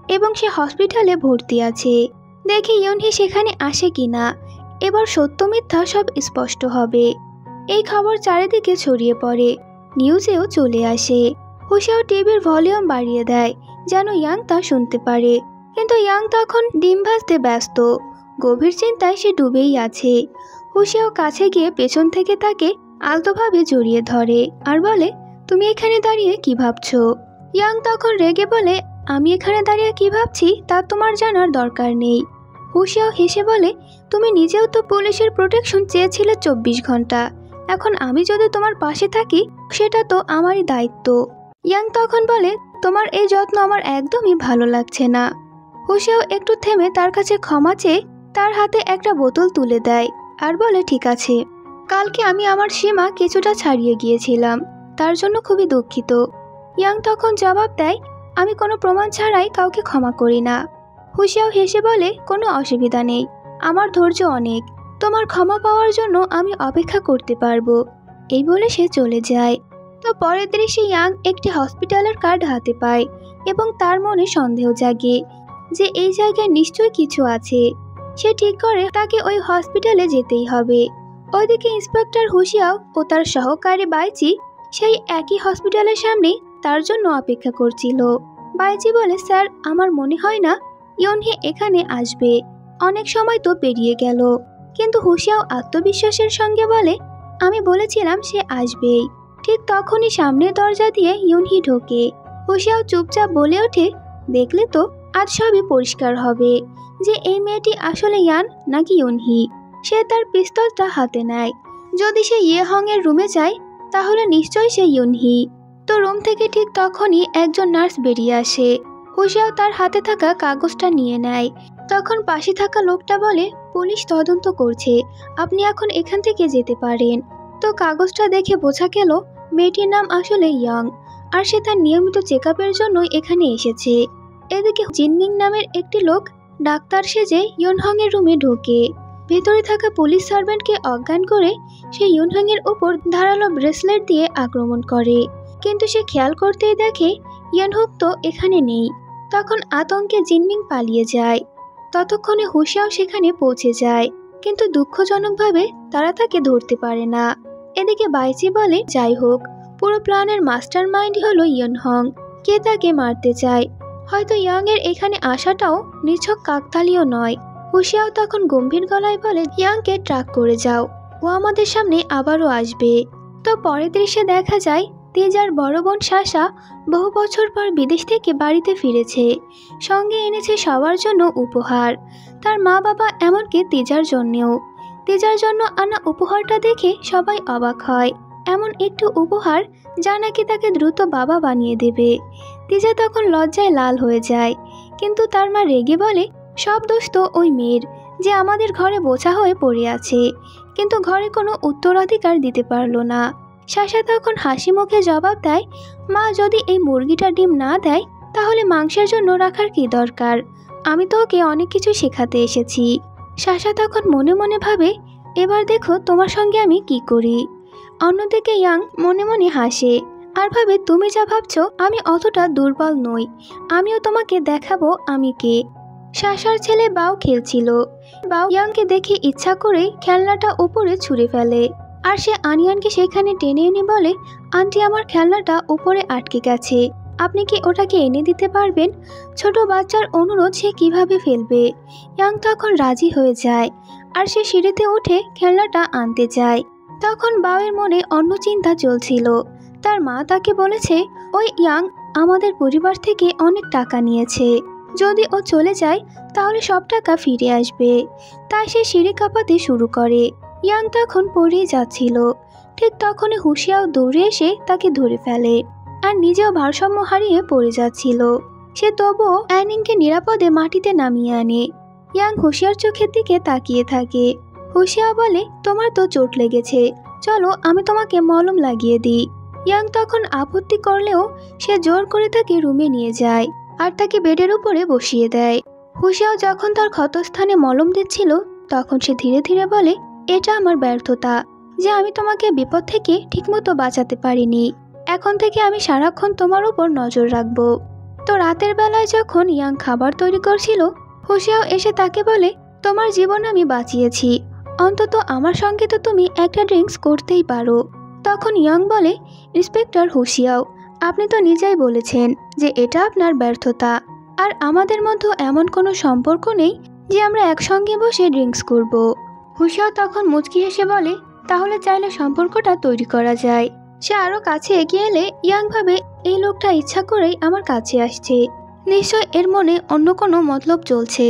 এবং সে হসপিটালে ভর্তি আছে। দেখি ইয়নহি সেখানে আসে কিনা। এবার সত্য মিথ্যা সব স্পষ্ট হবে। এই খবর চারিদিকে ছড়িয়ে পড়ে, নিউজেও চলে আসে। হুশিয়াও টিভির ভলিউম বাড়িয়ে দেয় যেন ইয়াং তা শুনতে পারে, কিন্তু ইয়াং তখন ডিম ভাজতে ব্যস্ত। গভীর চিন্তায় সে ডুবেই আছে। হুশিয়াও কাছে গিয়ে পেছন থেকে তাকে আলতোভাবে জড়িয়ে ধরে আর বলে, তুমি এখানে দাঁড়িয়ে কি ভাবছো? ইয়াং তখন রেগে বলে, আমি এখানে দাঁড়িয়ে কি ভাবছি তা তোমার জানার দরকার নেই। হুশিয়াও হেসে বলে, তুমি নিজেও তো পুলিশের প্রোটেকশন চেয়েছিলে 24 ঘন্টা। এখন আমি যদি তোমার পাশে থাকি সেটা তো আমারই দায়িত্ব। ইয়াং তখন বলে, তোমার এই যত্ন আমার একদমই ভালো লাগছে না। হুশিয়াও একটু থেমে তার কাছে ক্ষমা চেয়ে তার হাতে একটা বোতল তুলে দেয় আর বলে, ঠিক আছে, কালকে আমি আমার সীমা কিছুটা ছাড়িয়ে গিয়েছিলাম, তার জন্য খুবই দুঃখিত। ইয়াং তখন জবাব দেয়, আমি কোনো প্রমাণ ছাড়াই কাউকে ক্ষমা করি না। হুশিয়াও হেসে বলে, কোনো অসুবিধা নেই, আমার ধৈর্য অনেক, তোমার ক্ষমা পাওয়ার জন্য আমি অপেক্ষা করতে পারবো। এই বলে সে চলে যায়। তো পরের দৃশ্যে ইয়াং একটি হসপিটালের কার্ড হাতে পায় এবং তার মনে সন্দেহ জাগে যে এই জায়গায় নিশ্চয়ই কিছু আছে। সে ঠিক করে তাকে ওই হসপিটালে যেতেই হবে। ওইদিকে ইন্সপেক্টর হুশিয়াও ও তার সহকারী বাইচি সেই একই হসপিটালের সামনে তার জন্য অপেক্ষা করছিল। বাইচি বলে, স্যার, আমার মনে হয় না ইয়নহি এখানে আসবে, অনেক সময় তো পেরিয়ে গেল। কিন্তু হুশিয়াও আত্মবিশ্বাসের সঙ্গে বলে, আমি বলেছিলাম সে আসবেই। ঠিক তখনই সামনের দরজা দিয়ে ইয়নহি ঢোকে। হুশিয়াও চুপচাপ বলে ওঠে, দেখলে তো, আজ সবই পরিষ্কার হবে যে এই মেয়েটি আসলে ইয়ান নাকি ইয়নহি। সে তার পিস্তলটা হাতে নেয়। যদি সে ইয়েহং এর রুমে যায় তাহলে নিশ্চয়ই সে ইয়নহি। তো রুম থেকে ঠিক তখনই একজন নার্স বেরিয়ে আসে। হুশিয়াও তার হাতে থাকা কাগজটা নিয়ে নেয়। তখন পাশে থাকা লোকটা বলে, পুলিশ তদন্ত করছে, আপনি এখন এখান থেকে যেতে পারেন। তো কাগজটা দেখে বোঝা গেল মেয়েটির নাম আসলে ইয়াং, আর সে তার নিয়মিত চেকআপের জন্য এখানে এসেছে। এদিকে জিনমিং নামের একটি লোক ডাক্তার সেজে ইয়নহং এর রুমে ঢোকে। ভেতরে থাকা পুলিশ সার্ভেন্টকে অজ্ঞান করে সে ইয়নহং এর উপর ধারালো ব্রেসলেট দিয়ে আক্রমণ করে, কিন্তু সে খেয়াল করতেই দেখে ইয়নহং তো এখানে নেই। তখন আতঙ্কে জিনমিং পালিয়ে যায়। ততক্ষণে হুশিয়াও সেখানে পৌঁছে যায়, কিন্তু দুঃখজনকভাবে তারা তাকে ধরতে পারে না। এদিকে বাইচি বলে, যাই হোক, পুরো প্ল্যানের মাস্টার মাইন্ড হলো ইয়নহং। কে তাকে মারতে চায়? হয়তো ইয়াং এর এখানে আসাটাও নিছক কাকতালীয় নয়। হুশিয়াও তখন গম্ভীর গলায় বলে, ইয়াংকে ট্র্যাক করে যাও, ও আমাদের সামনে আবারও আসবে। তো পরের দৃশ্যে দেখা যায় তেজার বড় বোন শাসা বহু বছর পর বিদেশ থেকে বাড়িতে ফিরেছে। সঙ্গে এনেছে সবার জন্য উপহার, তার মা বাবা, এমনকি তেজার জন্যও। তেজার জন্য আনা উপহারটা দেখে সবাই অবাক হয়। এমন একটু উপহার যা নাকি তাকে দ্রুত বাবা বানিয়ে দেবে। তেজা তখন লজ্জায় লাল হয়ে যায়, কিন্তু তার মা রেগে বলে, সব দোষ তো ওই মেয়ের, যে আমাদের ঘরে বোঝা হয়ে পড়ে আছে, কিন্তু ঘরে কোনো উত্তরাধিকার দিতে পারলো না। শাসা তখন হাসি মুখে জবাব দেয়, মা, যদি এই মুরগিটা ডিম না দেয় তাহলে মাংসের জন্য রাখার কি দরকার? আমি তো ওকে অনেক কিছু শেখাতে এসেছি। শাসা তখন মনে মনে ভাবে, এবার দেখো তোমার সঙ্গে আমি কি করি। অন্যদিকে ইয়াং মনে মনে হাসে আর ভাবে, তুমি যা ভাবছো আমি অতটা দুর্বল নই, আমিও তোমাকে দেখাবো আমি কে। শাসার ছেলে বাও খেলছিল। বাও ইয়াংকে দেখে ইচ্ছা করে খেলনাটা উপরে ছুঁড়ে ফেলে, আর সে আনিয়ানকে সেখানে টেনে এনে বলে, আন্টি, আমার খেলনাটা উপরে আটকে গেছে, আপনি কি ওটাকে এনে দিতে পারবেন? ছোট বাচ্চার অনুরোধ সে কিভাবে ফেলবে। ইয়াং তখন রাজি হয়ে যায় আর সে সিঁড়িতে উঠে খেলনাটা আনতে যায়। তখন বাওয়ের মনে অন্য চিন্তা চলছিল। তার মা তাকে বলেছে ওই ইয়াং আমাদের পরিবার থেকে অনেক টাকা নিয়েছে, যদি ও চলে যায় তাহলে সব টাকা ফিরে আসবে। তাই সে সিঁড়ি কাঁপাতে শুরু করে। ইয়াং তখন পড়েই যাচ্ছিল। ঠিক তখনই হুশিয়াও দৌড়ে এসে তাকে ধরে ফেলে আর নিজেও ভারসাম্য হারিয়ে পড়ে যাচ্ছিল। সে তবুও অ্যানিংকে নিরাপদে মাটিতে নামিয়ে আনে। ইয়াং হুশিয়ার চোখের দিকে তাকিয়ে থাকে। হুশিয়া বলে, তোমার তো চোট লেগেছে, চলো আমি তোমাকে মলম লাগিয়ে দিই। ইয়াং তখন আপত্তি করলেও সে জোর করে তাকে রুমে নিয়ে যায় আর তাকে বেডের উপরে বসিয়ে দেয়। হুশিয়াও যখন তার ক্ষতস্থানে মলম দিচ্ছিল তখন সে ধীরে ধীরে বলে, এটা আমার ব্যর্থতা যে আমি তোমাকে বিপদ থেকে ঠিকমতো বাঁচাতে পারিনি। এখন থেকে আমি সারাক্ষণ তোমার উপর নজর রাখবো। তো রাতের বেলায় যখন ইয়াং খাবার তৈরি করছিল, হুশিয়াও এসে তাকে বলে, তোমার জীবন আমি বাঁচিয়েছি, অন্তত আমার সঙ্গে তো তুমি একটা ড্রিঙ্কস করতেই পারো। তখন ইয়াং বলে, ইন্সপেক্টর হুশিয়াও, আপনি তো নিজেই বলেছেন যে এটা আপনার ব্যর্থতা, আর আমাদের মধ্যে এমন কোনো সম্পর্ক নেই যে আমরা একসঙ্গে বসে ড্রিঙ্কস করব। হুশিয়াও তখন মুচকি হেসে বলে, তাহলে চাইলে সম্পর্কটা তৈরি করা যায়। সে আরো কাছে এগিয়ে এলে ইয়াং ভাবে এই লোকটা ইচ্ছা করেই আমার কাছে আসছে, নিশ্চয় এর মনে অন্য কোনো মতলব চলছে।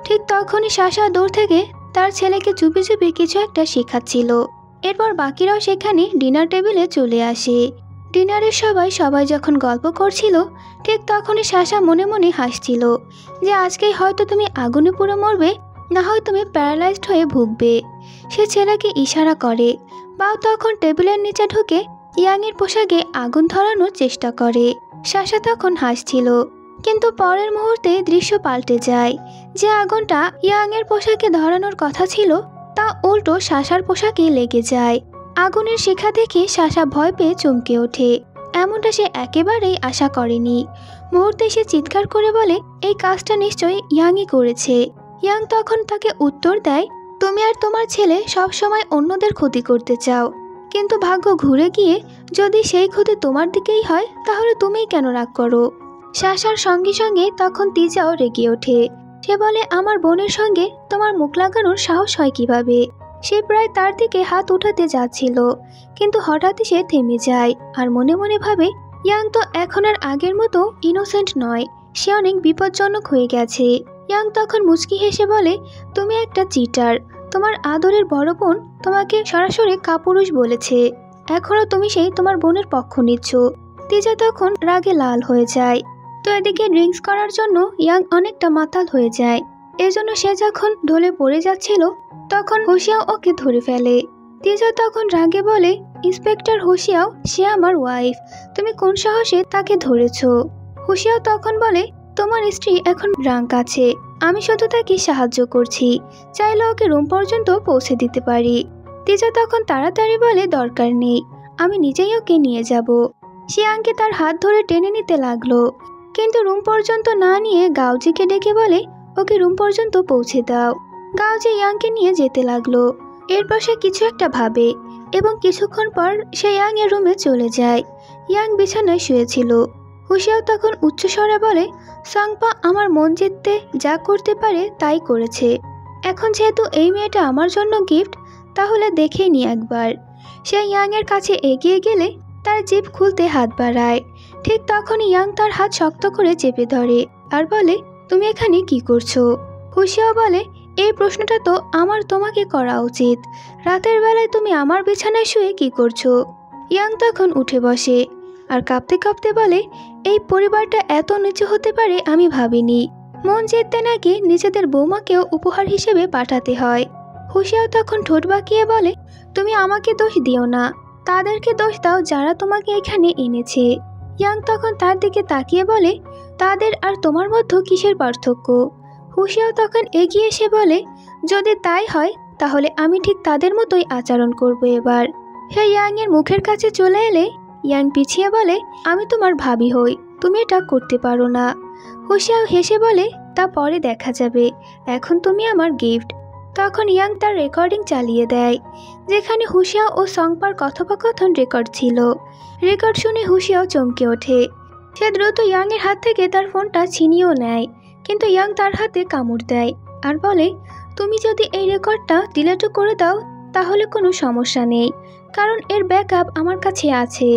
ঠিক তখনই সাশা দূর থেকে তার ছেলেকে চুপি চুপি কিছু একটা শেখাচ্ছিল। এরপর বাকিরাও সেখানে ডিনার টেবিলে চলে আসে। ডিনারে সবাই যখন গল্প করছিল ঠিক তখনই সাশা মনে মনে হাসছিল যে আজকেই হয়তো তুমি আগুনে পুড়ে মরবে, না হয় তুমি প্যারালাইজড হয়ে ভুগবে। সে ছেলেকে ইশারা করে। বাও তখন টেবিলের নিচে ঢুকে ইয়াংয়ের পোশাকে আগুন ধরানোর চেষ্টা করে। সাশা তখন হাসছিল, কিন্তু পরের মুহূর্তে দৃশ্য পাল্টে যায়। যে আগুনটা ইয়াংয়ের পোশাকে ধরানোর কথা ছিল তা উল্টো সাশার পোশাকে লেগে যায়। আগুনের শিখা দেখে সাশা ভয় পেয়ে চমকে ওঠে। এমনটা সে একেবারেই আশা করেনি। মুহূর্তে সে চিৎকার করে বলে, এই কাজটা নিশ্চয়ই ইয়াংই করেছে। ইয়াং তখন তাকে উত্তর দেয়, তুমি আর তোমার ছেলে সব সময় অন্যদের ক্ষতি করতে চাও, কিন্তু ভাগ্য ঘুরে গিয়ে যদি সেই ক্ষতি তোমার দিকেই হয় তাহলে তুমিই কেন রাগ করো। সাশার সঙ্গে সঙ্গে তখন তিজাও রেগে ওঠে। সে বলে, আমার বোনের সঙ্গে তোমার মুখ লাগানোর সাহস হয় কিভাবে? সে প্রায় তার দিকে হাত উঠাতে যাচ্ছিল, কিন্তু হঠাৎই সে থেমে যায় আর মনে মনে ভাবে, ইয়াং তো এখন আর আগের মতো ইনোসেন্ট নয়, সে অনেক বিপজ্জনক হয়ে গেছে। ইয়াং তখন মুচকি হেসে বলে, তুমি একটা চিটার, তোমার আদরের বড় বোন তোমাকে সরাসরি কাপুরুষ বলেছে, এখনো তুমি সেই তোমার বোনের পক্ষ নিচ্ছ। তিজা তখন রাগে লাল হয়ে যায়। তো এদিকে ড্রিঙ্কস করার জন্য ইয়াং অনেকটা মাতাল হয়ে যায়। এজন্য সে যখন ঢলে পড়ে যাচ্ছিল তখন হুশিয়াও ওকে ধরে ফেলে। তিজা তখন রাগে বলে, ইন্সপেক্টর হুশিয়াও, সে আমার ওয়াইফ, তুমি কোন সাহসে তাকে ধরেছ? হুশিয়াও তখন বলে, তোমার স্ত্রী এখন ড্রাঙ্ক আছে, আমি শুধু তাকে সাহায্য করছি, চাইলে ওকে রুম পর্যন্ত পৌঁছে দিতে পারি। তিজা তখন তাড়াতাড়ি বলে, দরকার নেই, আমি নিজেই ওকে নিয়ে যাব। সে ইয়াংকে তার হাত ধরে টেনে নিতে লাগলো, কিন্তু রুম পর্যন্ত না নিয়ে গাওজিকে ডেকে বলে, ওকে রুম পর্যন্ত পৌঁছে দাও। গাওজি ইয়াংকে নিয়ে যেতে লাগলো। এরপর সে কিছু একটা ভাবে এবং কিছুক্ষণ পর সে ইয়াং এর রুমে চলে যায়। ইয়াং বিছানায় শুয়েছিল। হুশিয়াও তখন উচ্চস্বরে বলে, সাংপা আমার মন জিততে যা করতে পারে তাই করেছে, এখন যেহেতু এই মেয়েটা আমার জন্য গিফট, তাহলে দেখেই নি একবার। সে ইয়াং এর কাছে এগিয়ে গেলে তার জিভ খুলতে হাত বাড়ায়। ঠিক তখন ইয়াং তার হাত শক্ত করে চেপে ধরে আর বলে, তুমি এখানে কি করছো? হুশিয়াও বলে, এই প্রশ্নটা তো আমার তোমাকে করা উচিত, রাতের বেলায় তুমি আমার বিছানায় শুয়ে কি করছো? ইয়াং তখন উঠে বসে আর কাঁপতে কাঁপতে বলে, এই পরিবারটা এত নিচু হতে পারে আমি ভাবিনি, মন জিততে নাকি নিজেদের বৌমাকেও উপহার হিসেবে পাঠাতে হয়। হুশিয়াও তখন ঠোঁট বাঁকিয়ে বলে, তুমি আমাকে দোষ দিও না, তাদেরকে দোষ দাও যারা তোমাকে এখানে এনেছে। ইয়াং তখন তার দিকে তাকিয়ে বলে, তাদের আর তোমার মধ্যে কিসের পার্থক্য? হুশিয়াও তখন এগিয়ে এসে বলে, যদি তাই হয় তাহলে আমি ঠিক তাদের মতোই আচরণ করব এবার। সে ইয়াং এর মুখের কাছে চলে এলে ইয়াং পিছিয়ে বলে, আমি তোমার ভাবি হই, তুমি এটা করতে পারো না। হুশিয়াও হেসে বলে, তা পরে দেখা যাবে, এখন তুমি আমার গিফট। তখন ইয়াং তার রেকর্ডিং চালিয়ে দেয়, যেখানে হুশিয়াও ও সংপার কথোপকথন রেকর্ড ছিল। রেকর্ড শুনে হুশিয়াও চমকে ওঠে। সে দ্রুত ইয়াং এর হাত থেকে তার ফোনটা ছিনিয়েও নেয়, কিন্তু ইয়াং তার হাতে কামড় দেয় আর বলে, তুমি যদি এই রেকর্ডটা ডিলিটও করে দাও তাহলে কোনো সমস্যা নেই, কারণ এর ব্যাকআপ আমার কাছে আছে।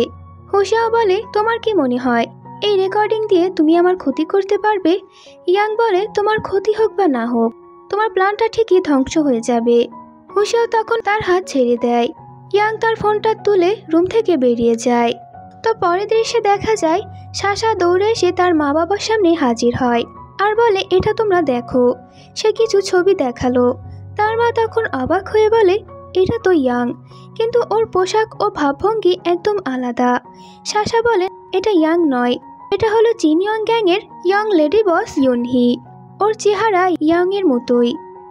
হুশিয়াও বলে, তোমার কি মনে হয় এই রেকর্ডিং দিয়ে তুমি আমার ক্ষতি করতে পারবে? ইয়াং বলে, তোমার ক্ষতি হোক বা না হোক, তোমার প্ল্যানটা ঠিকই ধ্বংস হয়ে যাবে। হুশিয়াও তখন তার হাত ছেড়ে দেয়। ইয়াং তার ফোনটা তুলে রুম থেকে বেরিয়ে যায়। তো পরের দৃশ্যে দেখা যায় সাশা দৌড়ে এসে তার মা বাবার সামনে হাজির হয় আর বলে, এটা তোমরা দেখো। সে কিছু ছবি দেখালো। তার মা তখন অবাক হয়ে বলে, এটা তো ইয়াং, কিন্তু ওর পোশাক ও ভাবভঙ্গি একদম আলাদা। সাশা বলে, এটা ইয়াং নয়, এটা হলো চিনিয়ং গ্যাংয়ের ইয়ং লেডি বস ইউনহি। ওর চেহারা ইয়াং এর মতোই।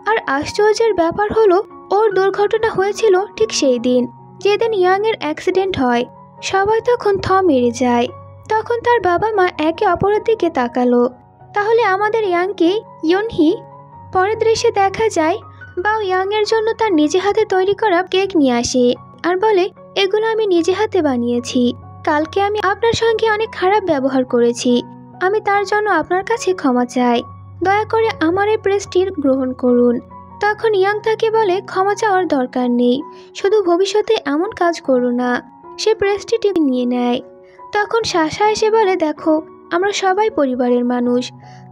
আর আশ্চর্যের ব্যাপার হলো, ওর দুর্ঘটনা হয়েছিল ঠিক সেই দিন যেদিন ইয়াং এর অ্যাক্সিডেন্ট হয়। সবাই তখন মেরে যায়। তখন তার বাবা মা একে অপরের দিকে তাকালো। তাহলে আমাদের ইয়াংকে ইউনহি? পরের দৃশ্যে দেখা যায় বাও ইয়াং এর জন্য তার নিজে হাতে তৈরি করা কেক নিয়ে আসে আর বলে, এগুলো আমি নিজে হাতে বানিয়েছি। কালকে আমি আপনার সঙ্গে অনেক খারাপ ব্যবহার করেছি, আমি তার জন্য আপনার কাছে ক্ষমা চাই। দয়া করে আমার এই প্রেস্টিজ গ্রহণ করুন। তখন ইয়াং তাকে বলে, ক্ষমা চাওয়ার দরকার নেই, শুধু ভবিষ্যতে এমন কাজ করো না। সে প্রেস্টিজটি নিয়ে নেয়। তখন সাশা এসে বলে, দেখো আমরা সবাই পরিবারের মানুষ,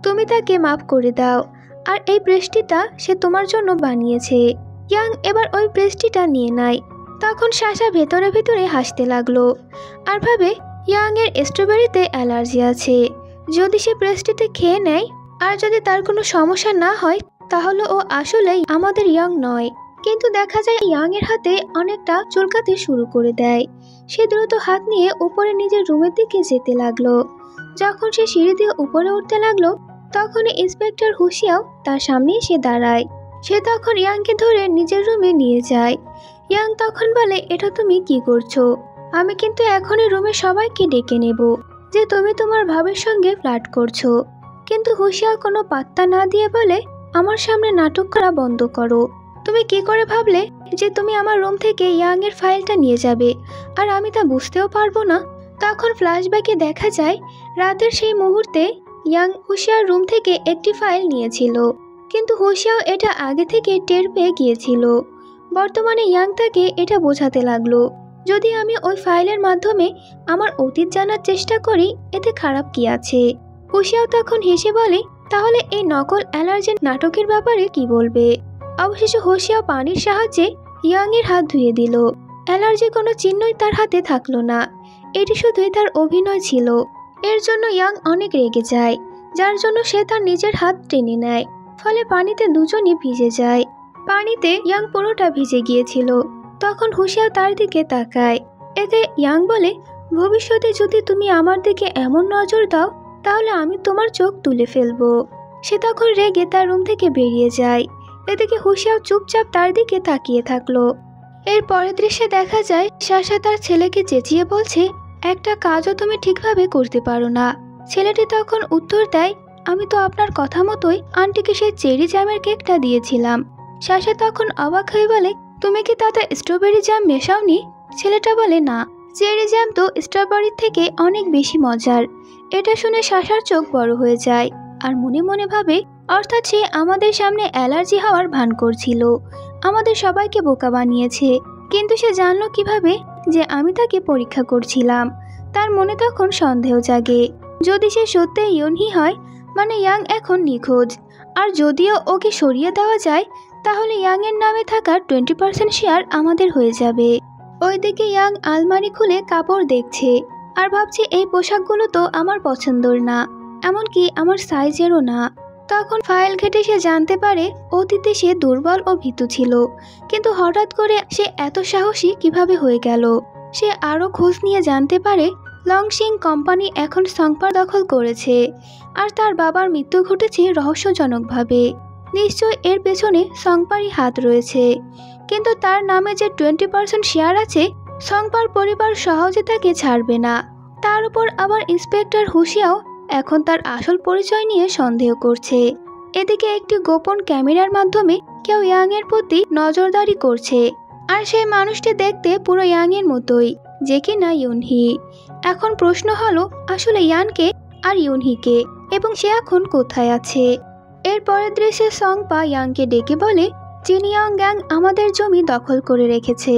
তুমি তাকে মাফ করে দাও। আর এই প্রেস্টিজটা সে তোমার জন্য বানিয়েছে। ইয়াং এবার ওই প্রেস্টিজটা নিয়ে নেয়। তখন সাশা ভেতরে ভেতরে হাসতে লাগলো আর ভাবে, ইয়াং এর স্ট্রবেরিতে অ্যালার্জি আছে। যদি সে প্রেস্টিজটা খেয়ে নেয় আর যদি তার কোনো সমস্যা না হয়, তাহলে ও আসলেই আমাদের ইয়াং নয়। কিন্তু দেখা যায় ইয়াং এর হাতে অনেকটা চুলকাতে শুরু করে দেয়। সে দ্রুত হাত নিয়ে উপরে নিজের রুমের দিকে যেতে লাগলো। যখন সে সিঁড়ি দিয়ে উপরে উঠতে লাগলো, তখনই ইন্সপেক্টর হুশিয়াও তার সামনে এসে দাঁড়ায়। সে তখন ইয়াংকে ধরে নিজের রুমে নিয়ে যায়। ইয়াং তখন বলে, এটা তুমি কি করছো? আমি কিন্তু এখনই রুমে সবাইকে ডেকে নেব যে তুমি তোমার ভাবের সঙ্গে ফ্লার্ট করছো। কিন্তু হুশিয়াও কোনো পাত্তা না দিয়ে বলে, আমার সামনে নাটক করা বন্ধ করো। তুমি কি করে ভাবলে যে তুমি আমার রুম থেকে ইয়াং এর ফাইলটা নিয়ে যাবে আর আমি তা বুঝতেও পারবো না? তখন ফ্ল্যাশব্যাকে দেখা যায় রাতের সেই মুহূর্তে ইয়াং হুশিয়ার রুম থেকে একটি ফাইল নিয়েছিল, কিন্তু হুশিয়াও এটা আগে থেকে টের পেয়ে গিয়েছিল। বর্তমানে ইয়াং তাকে এটা বোঝাতে লাগলো, যদি আমি ওই ফাইলের মাধ্যমে আমার অতীত জানার চেষ্টা করি, এতে খারাপ কি আছে? হুশিয়াও তখন হেসে বলে, তাহলে এই নকল অ্যালার্জেন নাটকের ব্যাপারে কি বলবে? অবশেষে হুশিয়াও পানির সাহায্যে ইয়াং এর হাত ধুয়ে দিল। অ্যালার্জি কোনো চিহ্নই তার হাতে থাকলো না, এটি শুধুই তার অভিনয় ছিল। এর জন্য ইয়াং অনেক রেগে যায়, যার জন্য সে তার নিজের হাত টেনে নেয়। ফলে পানিতে দুজনই ভিজে যায়। পানিতে ইয়াং পুরোটা ভিজে গিয়েছিল। তখন হুশিয়াও তার দিকে তাকায়। এতে ইয়াং বলে, ভবিষ্যতে যদি তুমি আমার দিকে এমন নজর দাও, তাহলে আমি তোমার চোখ তুলে ফেলবো। সে তখন রেগে তার রুম থেকে বেরিয়ে যায়। এদিকে হুশিয়াও চুপচাপ তার দিকে তাকিয়ে থাকলো। এর পরের দৃশ্যে দেখা যায় সাশা তার ছেলেকে চেঁচিয়ে বলছে, একটা কাজও তুমি ঠিকভাবে করতে পারো না। ছেলেটি তখন উত্তর দেয়, আমি তো আপনার কথা মতোই আন্টিকে সেই চেরি জ্যামের কেকটা দিয়েছিলাম। সাশা তখন অবাক হয়ে বলে, তুমি কি তাতে স্ট্রবেরি জ্যাম মেশাওনি? ছেলেটা বলে, না, চেরি জ্যাম তো স্ট্রবেরির থেকে অনেক বেশি মজার। এটা শুনে সাশার চোখ বড় হয়ে যায় আর মনে মনে ভাবে, অর্থাৎ সে আমাদের সামনে অ্যালার্জি হওয়ার ভান করছিল, আমাদের সবাইকে বোকা বানিয়েছে। কিন্তু সে জানলো কিভাবে যে আমি তাকে পরীক্ষা করছিলাম? তার মনে তখন সন্দেহ জাগে, যদি সে সত্যিই ইউনহি হয়, মানে ইয়াং এখন নিখোঁজ। আর যদিও ওকে সরিয়ে দেওয়া যায়, তাহলে ইয়াং এর নামে থাকা 20% শেয়ার আমাদের হয়ে যাবে। ওইদিকে ইয়াং আলমারি খুলে কাপড় দেখছে আর ভাবছে, এই পোশাকগুলো তো আমার পছন্দর না, এমনকি আমার সাইজেরও না। তখন ফাইল ঘেটে সে জানতে পারে অতীতে সে দুর্বল ও ভীতু ছিল, কিন্তু হঠাৎ করে সে এত সাহসী কিভাবে হয়ে গেল। সে আরও খোঁজ নিয়ে জানতে পারে লংশিং কোম্পানি এখন সংপার দখল করেছে আর তার বাবার মৃত্যু ঘটেছে রহস্যজনকভাবে। নিশ্চয় এর পেছনে সংপারই হাত রয়েছে, কিন্তু তার নামে যে 20% শেয়ার আছে, সংপার পরিবার সহজে তাকে ছাড়বে না। তার উপর আবার ইন্সপেক্টর হুশিয়াও এখন তার আসল পরিচয় নিয়ে সন্দেহ করছে। এদিকে একটি গোপন ক্যামেরার মাধ্যমে কেউ ইয়াং এর প্রতি নজরদারি করছে, আর সেই মানুষটি দেখতে পুরো ইয়াং এর মতোই, যে কিনা ইউনহি। এখন প্রশ্ন হলো, আসলে ইয়ানকে আর ইউনহিকে, এবং সে এখন কোথায় আছে? এর পরের দৃশ্যে সংপা ইয়াংকে ডেকে বলে, চিনিয়ং গ্যাং আমাদের জমি দখল করে রেখেছে।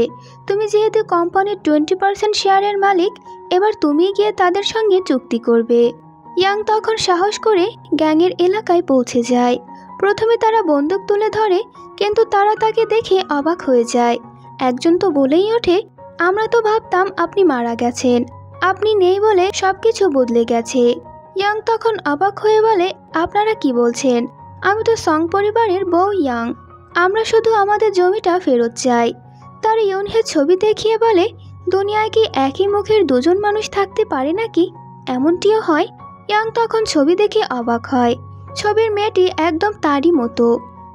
তুমি যেহেতু কোম্পানির 20% শেয়ারের মালিক, এবার তুমি গিয়ে তাদের সঙ্গে চুক্তি করবে। ইয়াং তখন সাহস করে গ্যাংয়ের এলাকায় পৌঁছে যায়। প্রথমে তারা বন্দুক তুলে ধরে, কিন্তু তারা তাকে দেখে অবাক হয়ে যায়। একজন তো বলেই ওঠে, আমরা তো ভাবতাম আপনি মারা গেছেন, আপনি নেই বলে সবকিছু বদলে গেছে। ইয়াং তখন অবাক হয়ে বলে, আপনারা কি বলছেন? আমি তো সং পরিবারের বউ ইয়াং, আমরা শুধু আমাদের জমিটা ফেরত চাই। তার ইউনহের ছবি দেখিয়ে বলে, দুনিয়ায় কি একই মুখের দুজন মানুষ থাকতে পারে নাকি? এমনটিও হয়। ইয়াং তখন ছবি দেখে অবাক হয়। ছবির মেয়েটি একদম তারই মতো।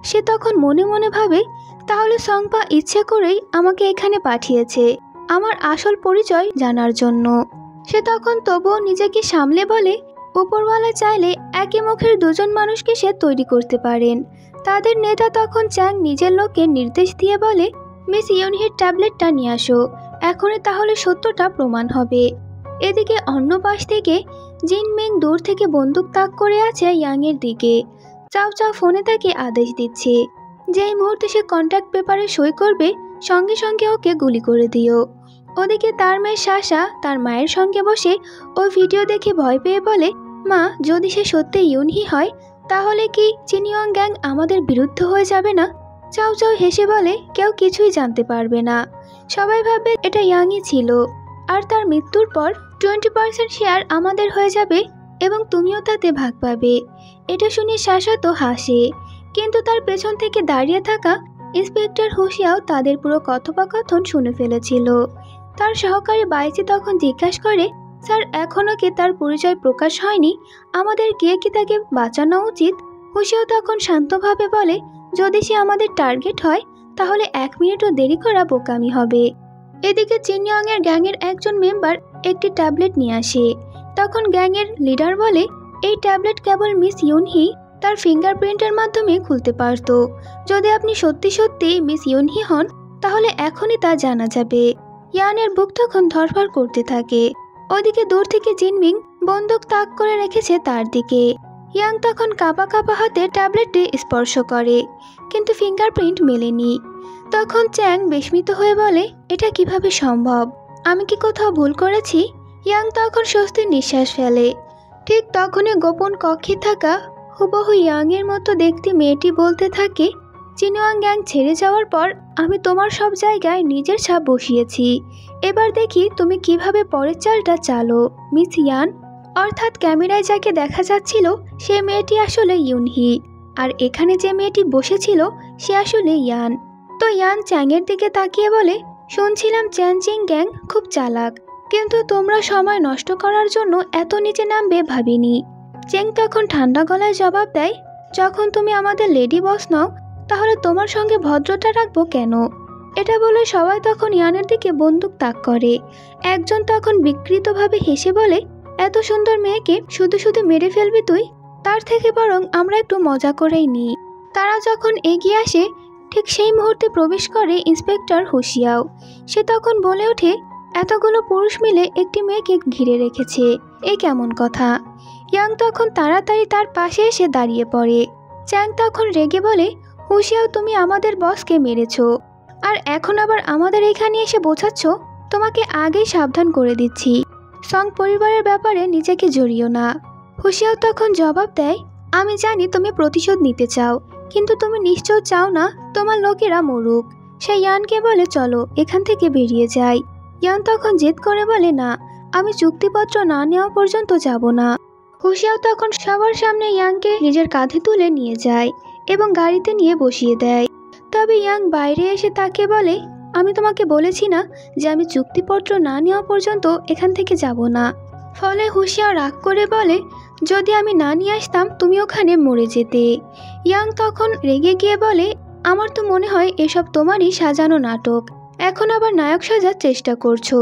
সে তখন মনে মনে ভাবে, তাহলে সংপা ইচ্ছে করেই আমাকে এখানে পাঠিয়েছে আমার আসল পরিচয় জানার জন্য। সে তখন তবুও নিজেকে সামলে বলে, উপরওয়ালা চাইলে একই মুখের দুজন মানুষকে সে তৈরি করতে পারেন। তাদের নেতা তখন চ্যাং নিজের লোককে নির্দেশ দিয়ে বলে, মিস ইউনহির ট্যাবলেটটা নিয়ে আসো, এখনই তাহলে সত্যটা প্রমাণ হবে। এদিকে অন্য পাশ থেকে জিনমিং দূর থেকে বন্দুক তাক করে আছে ইয়াংয়ের দিকে। চাও চাও ফোনে তাকে আদেশ দিচ্ছে, যেই মুহূর্তে সে কন্ট্যাক্ট পেপারে সই করবে সঙ্গে সঙ্গে ওকে গুলি করে দিও। ওদিকে তার মেয়ে শাসা তার মায়ের সঙ্গে বসে ওই ভিডিও দেখে ভয় পেয়ে বলে, মা, যদি সে সত্যি ইউনহি হয় তাহলে কি চিনিয়ং গ্যাং আমাদের বিরুদ্ধে হয়ে যাবে না? চাও চাও হেসে বলে, কেউ কিছুই জানতে পারবে না, সবাই ভাববে এটা ইয়াংই ছিল, আর তার মৃত্যুর পর 20% শেয়ার আমাদের হয়ে যাবে এবং তুমিও তাতে ভাগ পাবে। এটা শুনে শাসা তো হাসে, কিন্তু তার পেছন থেকে দাঁড়িয়ে থাকা ইন্সপেক্টর হুশিয়াও তাদের পুরো কথোপকথন শুনে ফেলেছিল। তার সহকারী বাইচি তখন জিজ্ঞাসা করে, স্যার, এখনো কি তার পরিচয় প্রকাশ হয়নি? আমাদের গিয়ে কি তাকে বাঁচানো উচিত? হুশিয়াও তখন শান্তভাবে বলে, যদি সে আমাদের টার্গেট হয় তাহলে 1 মিনিটও দেরি করা বোকামি হবে। এদিকে চিনিয়ং এর গ্যাংয়ের একজন মেম্বার একটি ট্যাবলেট নিয়ে আসে। তখন গ্যাংয়ের লিডার বলে, এই ট্যাবলেট কেবল মিস ইউনহি তার ফিঙ্গারপ্রিন্টের মাধ্যমে খুলতে পারত। যদি আপনি সত্যি সত্যি মিস ইউনহি হন তাহলে এখনই তা জানা যাবে। ইয়ানের বুক তখন ধরফর করতে থাকে। ওদিকে দূর থেকে জিনমিং বন্দুক তাক করে রেখেছে তার দিকে। ইয়াং তখন কাঁপা কাঁপা হাতে ট্যাবলেটটি স্পর্শ করে, কিন্তু ফিঙ্গারপ্রিন্ট মেলেনি। তখন চ্যাং বিস্মিত হয়ে বলে, এটা কিভাবে সম্ভব? আমি কি কোথাও ভুল করেছি? ইয়াং তখন স্বস্তির নিঃশ্বাস ফেলে। ঠিক তখনই গোপন কক্ষে থাকা হুবহু ইয়াংয়ের মতো দেখতে মেয়েটি বলতে থাকে, চিনিয়ং গ্যাং ছেড়ে যাওয়ার পর আমি তোমার সব জায়গায় নিজের ছাপ বসিয়েছি। এবার দেখি তুমি কিভাবে পরের চালটা চালো, মিস ইয়ান। অর্থাৎ ক্যামেরায় যাকে দেখা যাচ্ছিল সে মেয়েটি আসলে ইউনহি, আর এখানে যে মেয়েটি বসেছিল সে আসলে ইয়ান। তো ইয়ান চ্যাংয়ের দিকে তাকিয়ে বলে, শুনছিলাম চ্যানচিং গ্যাং খুব চালাক, কিন্তু তোমরা সময় নষ্ট করার জন্য এত নিচে নামবে ভাবিনি। চেং তখন ঠান্ডা গলায় জবাব দেয়, যখন তুমি আমাদের লেডি বস নাও তাহলে তোমার সঙ্গে ভদ্রতা রাখবো কেন? এটা বলে সবাই তখন ইয়ানের দিকে বন্দুক তাক করে। একজন তখন বিকৃতভাবে হেসে বলে, এত সুন্দর মেয়েকে শুধু শুধু মেরে ফেলবি তুই? তার থেকে বরং আমরা একটু মজা করেই নিই। তারা যখন এগিয়ে আসে ঠিক সেই মুহূর্তে প্রবেশ করে ইন্সপেক্টর হুশিয়াও। সে তখন বলে ওঠে, এতগুলো পুরুষ মিলে একটি মেয়েকে ঘিরে রেখেছে, এ কেমন কথা? ইয়াং তখন তাড়াতাড়ি তার পাশে এসে দাঁড়িয়ে পড়ে। চ্যাং তখন রেগে বলে, হুশিয়াও, তুমি আমাদের বসকে মেরেছ, আর এখন আবার আমাদের এখানে এসে বোঝাচ্ছ? তোমাকে আগেই সাবধান করে দিচ্ছি, সং পরিবারের ব্যাপারে নিজেকে জড়িও না। হুশিয়াও তখন জবাব দেয়, আমি জানি তুমি প্রতিশোধ নিতে চাও, কিন্তু তুমি নিশ্চয় চাও না তোমার লোকেরা মরুক। সে ইয়ানকে বলে, চলো এখান থেকে বেরিয়ে যাই। ইয়ান তখন জেদ করে বলে, না, আমি চুক্তিপত্র না নেওয়া পর্যন্ত যাব না। হুশিয়াও তখন সবার সামনে ইয়াংকে নিজের কাঁধে তুলে নিয়ে যায় এবং গাড়িতে নিয়ে বসিয়ে দেয়। তবে ইয়াং বাইরে এসে তাকে বলে, আমি তোমাকে বলেছি না যে আমি চুক্তিপত্র না নেওয়া পর্যন্ত এখান থেকে যাব না। ফলে হুশিয়াও রাগ করে বলে, যদি আমি না নিয়ে আসতাম তুমি ওখানে মরে যেতে। ইয়াং তখন রেগে গিয়ে বলে, আমার তো মনে হয় এসব তোমারই সাজানো নাটক, এখন আবার নায়ক সাজার চেষ্টা করছো।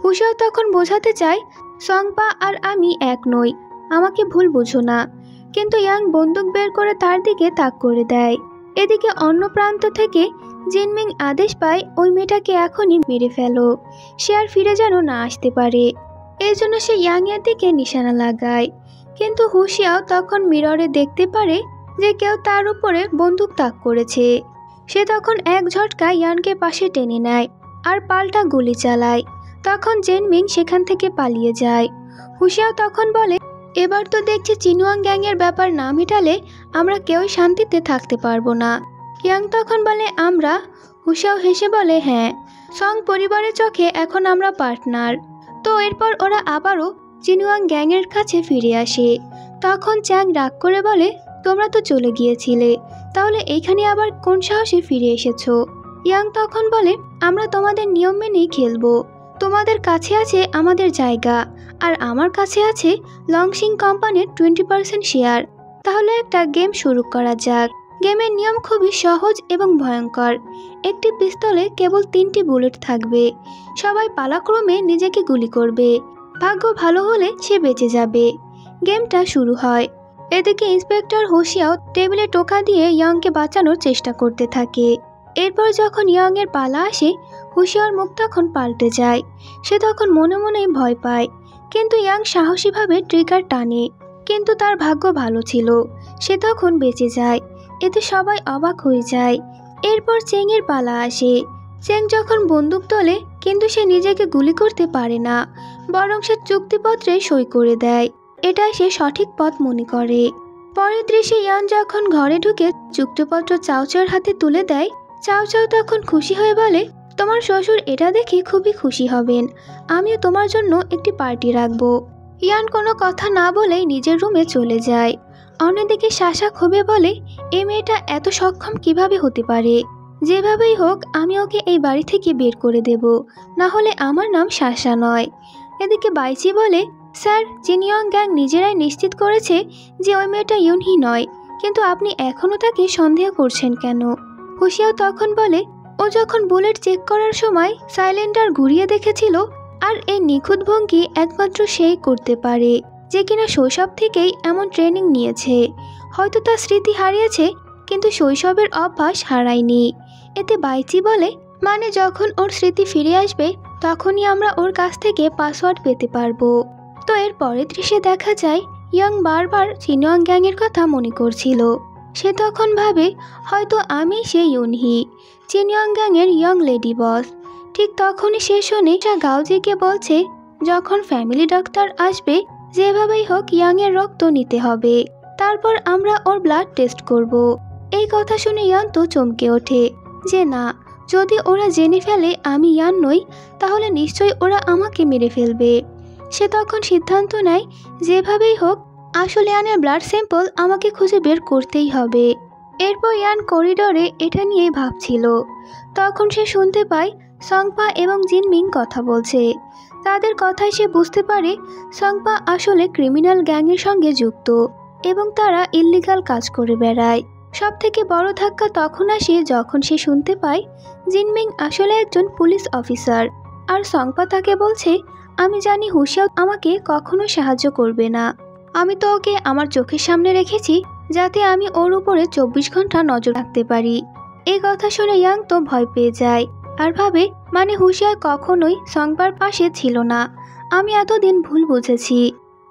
হুশিয়াও তখন বোঝাতে চায়, সংপা আর আমি এক নই, আমাকে ভুল বুঝো না। কিন্তু ইয়াং বন্দুক বের করে তার দিকে তাক করে দেয়। এদিকে অন্য প্রান্ত থেকে জিনমিং আদেশ পায়, ওই মেয়েটাকে এখনই মেরে ফেলো, সে আর ফিরে যেন না আসতে পারে। এই জন্য সে ইয়াং এর দিকে নিশানা লাগায়। কিন্তু হুশিয়াও তখন মিররে দেখতে পারে যে কেউ তার উপরে বন্দুক তাক করেছে। সে তখন এক ঝটকায় ইয়ানকে পাশে টেনে নেয় আর পাল্টা গুলি চালায়। তখন জিনমিং সেখান থেকে পালিয়ে যায়। হুশিয়াও তখন বলে, এবার তো দেখছি চিনুয়াং গ্যাংয়ের ব্যাপার না মেটালে আমরা কেউই শান্তিতে থাকতে পারবো না। ইয়াং তখন বলে, আমরা? হুশিয়াও হেসে বলে, হ্যাঁ, সং পরিবারের চোখে এখন আমরা পার্টনার। তো এরপর ওরা আবারও চিনুয়াং গ্যাংয়ের কাছে ফিরে আসে। তখন চ্যাং রাগ করে বলে, তোমরা তো চলে গিয়েছিলে, তাহলে এইখানে আবার কোন সাহসে ফিরে এসেছো? ইয়াং তখন বলে, আমরা তোমাদের নিয়ম মেনেই খেলবো। তোমাদের কাছে আছে আমাদের জায়গা, আর আমার কাছে আছে লংসিং কোম্পানির 20% শেয়ার। তাহলে একটা গেম শুরু করা যাক। গেমের নিয়ম খুবই সহজ এবং ভয়ঙ্কর। একটি পিস্তলে কেবল 3টি বুলেট থাকবে। সবাই পালাক্রমে নিজেকে গুলি করবে। ভাগ্য ভালো হলে সে বেঁচে যাবে। গেমটা শুরু হয়। এদিকে ইন্সপেক্টর হুশিয়াও টেবিলে টোকা দিয়ে ইয়াংকে বাঁচানোর চেষ্টা করতে থাকে। এরপর যখন ইয়াংয়ের পালা আসে, হুশিয়ার মুখ তখন পাল্টে যায়। সে তখন মনে মনেই ভয় পায়, কিন্তু ইয়াং সাহসীভাবে ট্রিগার টানে। কিন্তু তার ভাগ্য ভালো ছিল, সে তখন বেঁচে যায়। এতে সবাই অবাক হয়ে যায়। এরপর চেংয়ের পালা আসে। চেং যখন বন্দুক তোলে, কিন্তু সে নিজেকে গুলি করতে পারে না, বরং সে চুক্তিপত্রে সই করে দেয়। এটাই সে সঠিক পথ মনে করে। পরের দৃশ্যে ইয়ান যখন ঘরে ঢুকে চুক্তিপত্র চাওচাওর হাতে তুলে দেয়, চাওচাও তখন খুশি হয়ে বলে, তোমার শ্বশুর এটা দেখে খুবই খুশি হবেন। আমিও তোমার জন্য একটি পার্টি রাখবো। ইয়ান কোনো কথা না বলেই নিজের রুমে চলে যায়। অন্যদিকে সাশা ক্ষোভে বলে, এই মেয়েটা এত সক্ষম কিভাবে হতে পারে? যেভাবেই হোক আমি ওকে এই বাড়ি থেকে বের করে দেব, না হলে আমার নাম সাশা নয়। এদিকে বাইচি বলে, স্যার, চিনিয়ং গ্যাং নিজেরাই নিশ্চিত করেছে যে ওই মেয়েটা ইউনহি নয়, কিন্তু আপনি এখনও তাকে সন্দেহ করছেন কেন? হুশিয়াও তখন বলে, ও যখন বুলেট চেক করার সময় সাইলেন্ডার ঘুরিয়ে দেখেছিল, আর এই নিখুঁত ভঙ্গি একমাত্র সেই করতে পারে, যে কিনা শৈশব থেকেই এমন ট্রেনিং নিয়েছে। হয়তো তার স্মৃতি হারিয়েছে, কিন্তু শৈশবের অভ্যাস হারায়নি। এতে বাইচি বলে, মানে যখন ওর স্মৃতি ফিরে আসবে তখনই আমরা ওর কাছ থেকে পাসওয়ার্ড পেতে পারবো। তো এর পরের দৃশ্যে দেখা যায় ইয়াং বারবার চিনিয়ং গ্যাংয়ের কথা মনে করছিল। সে তখন ভাবে, হয়তো আমি সেই ইউনহি, চিনিয়ং গ্যাংয়ের ইয়ং লেডি বস। ঠিক তখনই সে শোনে গাওজিকে বলছে, যখন ফ্যামিলি ডাক্তার আসবে যেভাবেই হোক ইয়াংয়ের রক্ত নিতে হবে, তারপর আমরা ওর ব্লাড টেস্ট করব। এই কথা শুনে ইয়ান তো চমকে ওঠে যে না, যদি ওরা জেনে ফেলে আমি ইয়ান নই, তাহলে নিশ্চয়ই ওরা আমাকে মেরে ফেলবে। সে তখন সিদ্ধান্ত নেয়, যেভাবেই হোক আসলে ইয়ানের ব্লাড স্যাম্পল আমাকে খুঁজে বের করতেই হবে। এরপর ইয়ান করিডোরে এটা নিয়ে ভাবছিল। তখন সে শুনতে পায় সংপা এবং জিনমিং কথা বলছে। তাদের কথায় সে বুঝতে পারে সংপা আসলে ক্রিমিনাল গ্যাংয়ের সঙ্গে যুক্ত এবং তারা ইল্লিগাল কাজ করে বেড়ায়। সব থেকে বড় ধাক্কা তখন আসে যখন সে শুনতে পায় জিনমিং আসলে একজন পুলিশ অফিসার, আর সংপা তাকে বলছে, আমি জানি হুশিয়াও আমাকে কখনো সাহায্য করবে না। আমি তো ওকে আমার চোখের সামনে রেখেছি যাতে আমি ওর উপরে 24 ঘন্টা নজর রাখতে পারি। এই কথা শুনে ইয়াং তো ভয় পেয়ে যায় আর ভাবে, মানে হুশিয়ার কখনোই সংপার পাশে ছিল না। আমি এতদিন ভুল বুঝেছি।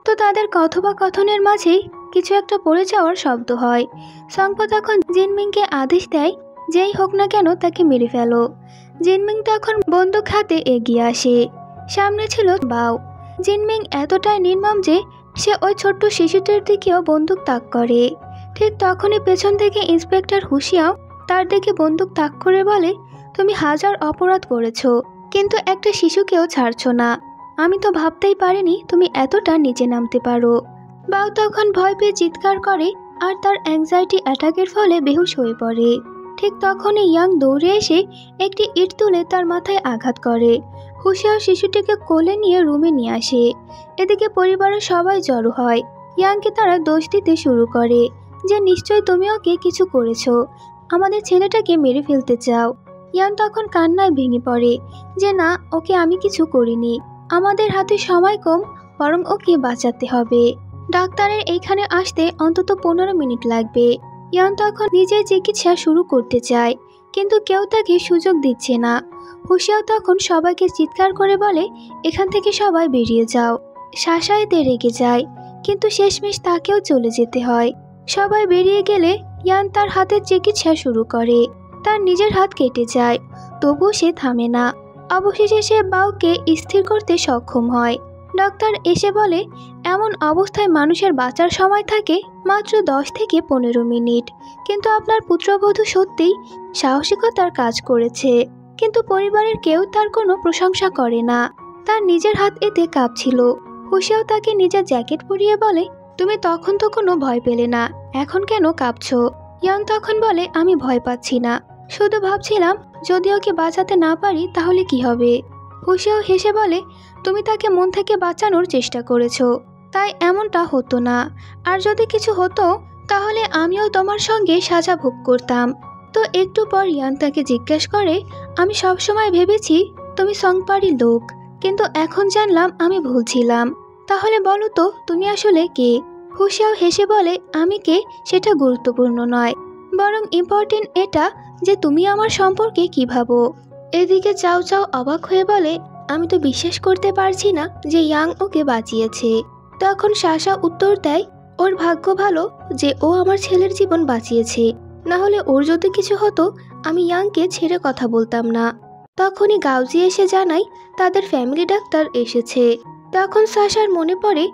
তো তাদের কথোপকথনের মাঝেই কিছু একটা পড়ে যাওয়ার শব্দ হয়। সংপা তখন জিনমিংকে আদেশ দেয়, যেই হোক না কেন তাকে মেরে ফেলো। জিনমিং তখন বন্দুক হাতে এগিয়ে আসে। সামনে ছিল বাও। জিনমিং এতটাই নির্মম যে সে ওই ছোট্ট শিশুটির দিকেও বন্দুক তাক করে। ঠিক তখনই পেছন থেকে ইন্সপেক্টর হুশিয়াও তার দিকে বন্দুক তাক করে বলে, তুমি হাজার অপরাধ করেছ, কিন্তু একটা শিশুকেও ছাড়ছ না। আমি তো ভাবতেই পারিনি তুমি এতটা নিচে নামতে পারো। বাও তখন ভয় পেয়ে চিৎকার করে আর তার অ্যাংজাইটি অ্যাটাকের ফলে বেহুশ হয়ে পড়ে। ঠিক তখনই ইয়াং দৌড়ে এসে একটি ইট তুলে তার মাথায় আঘাত করে। হুশিয়াও শিশুটিকে কোলে নিয়ে রুমে নিয়ে আসে। এদিকে পরিবারের সবাই জড়ো হয়। ইয়াংকে তারা দোষ দিতে শুরু করে যে নিশ্চয় তুমি ওকে কিছু করেছো, আমাদের ছেলেটাকে মেরে ফেলতে চাও। ইয়াং তখন কান্নায় ভেঙে পড়ে যে না, ওকে আমি কিছু করিনি, আমাদের হাতে সময় কম, বরং ওকে বাঁচাতে হবে। ডাক্তারের এইখানে আসতে অন্তত 15 মিনিট লাগবে। ইয়াং তখন নিজের চিকিৎসা শুরু করতে চায়, কিন্তু কেউ তাকে সুযোগ দিচ্ছে না। হুশিয়াও তখন সবাইকে চিৎকার করে বলে, এখান থেকে সবাই বেরিয়ে যাও। সাশা এতে রেগে যায়, কিন্তু শেষমেশ তাকেও চলে যেতে হয়। সবাই বেরিয়ে গেলে ইয়ান তার হাতের চিকিৎসা শুরু করে। তার নিজের হাত কেটে যায়, তবুও সে থামে না। অবশেষে সে বাউকে স্থির করতে সক্ষম হয়। ডাক্তার এসে বলে, এমন অবস্থায় মানুষের বাঁচার সময় থাকে মাত্র 10 থেকে 15 মিনিট, কিন্তু আপনার পুত্রবধূ সত্যিই সাহসিকতার কাজ করেছে। কিন্তু পরিবারের কেউ তার কোনো প্রশংসা করে না। তার নিজের হাত এতে কাঁপছিল। হুশিয়াও তাকে নিজের জ্যাকেট পরিয়ে বলে, তুমি তখন তো কোনো ভয় পেলে না, এখন কেন কাঁপছো? ইয়াং তখন বলে, আমি ভয় পাচ্ছি না, শুধু ভাবছিলাম যদি ওকে বাঁচাতে না পারি তাহলে কি হবে। হুশিয়াও হেসে বলে, তুমি তাকে মন থেকে বাঁচানোর চেষ্টা করেছো, তাই এমনটা হতো না। আর যদি কিছু হতো তাহলে আমিও তোমার সঙ্গে সাজা ভোগ করতাম। তো একটু পর ইয়ান তাকে জিজ্ঞেস করে, আমি সবসময় ভেবেছি তুমি সংপারি লোক, কিন্তু এখন জানলাম আমি ভুল ছিলাম। তাহলে বলো তো তুমি আসলে কে? হুশিয়াও হেসে বলে, আমি কে সেটা গুরুত্বপূর্ণ নয়, বরং ইম্পর্টেন্ট এটা যে তুমি আমার সম্পর্কে কি ভাবো। এদিকে চাও চাও অবাক হয়ে বলে, আমি তো বিশ্বাস করতে পারছি না যে ইয়াং ওকে বাঁচিয়েছে। তখন সাশা উত্তর দেয়, ওর ভাগ্য ভালো যে ও আমার ছেলের জীবন বাঁচিয়েছে, না হলে ওর যদি কিছু হতো আমি ইয়াংকে ছেড়ে কথা বলতাম না। তখনই গাউজি এসে জানায় তাদের ফ্যামিলি ডাক্তার এসেছে। তখন সাশার মনে পড়ে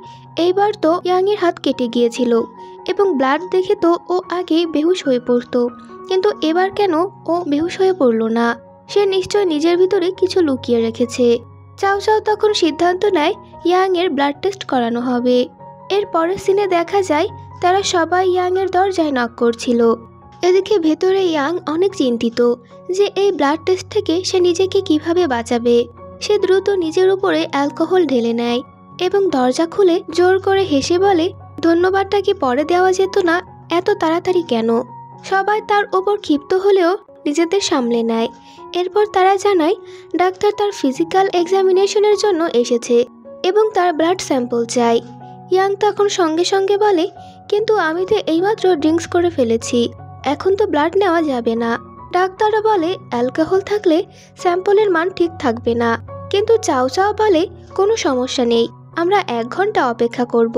এইবার তো ইয়াংয়ের হাত কেটে গিয়েছিল এবং ব্লাড দেখে তো ও আগে বেহুশ হয়ে পড়তো, কিন্তু এবার কেন ও বেহুশ হয়ে পড়ল না? সে নিশ্চয় নিজের ভিতরে কিছু লুকিয়ে রেখেছে। চাও চাও তখন সিদ্ধান্ত নেয় ইয়াংয়ের ব্লাড টেস্ট করানো হবে। এর পরের সিনে দেখা যায় তারা সবাই ইয়াংয়ের দরজায় নক করছিল। এদিকে ভেতরে ইয়াং অনেক চিন্তিত যে এই ব্লাড টেস্ট থেকে সে নিজেকে কিভাবে বাঁচাবে। সে দ্রুত নিজের উপরে অ্যালকোহল ঢেলে নেয় এবং দরজা খুলে জোর করে হেসে বলে, ধন্যবাদটা কি পরে দেওয়া যেত না, এত তাড়াতাড়ি কেন? সবাই তার ওপর ক্ষিপ্ত হলেও নিজেদের সামলে নেয়। এরপর তারা জানায় ডাক্তার তার ফিজিক্যাল এক্সামিনেশনের জন্য এসেছে এবং তার ব্লাড স্যাম্পল চাই। ইয়াং তখন সঙ্গে সঙ্গে বলে, কিন্তু আমি তো এইমাত্র ড্রিঙ্কস করে ফেলেছি, এখন তো ব্লাড নেওয়া যাবে না। ডাক্তারও বলে অ্যালকোহল থাকলে স্যাম্পলের মান ঠিক থাকবে না, কিন্তু চাও চাও বলে কোনো সমস্যা নেই, আমরা 1 ঘন্টা অপেক্ষা করব,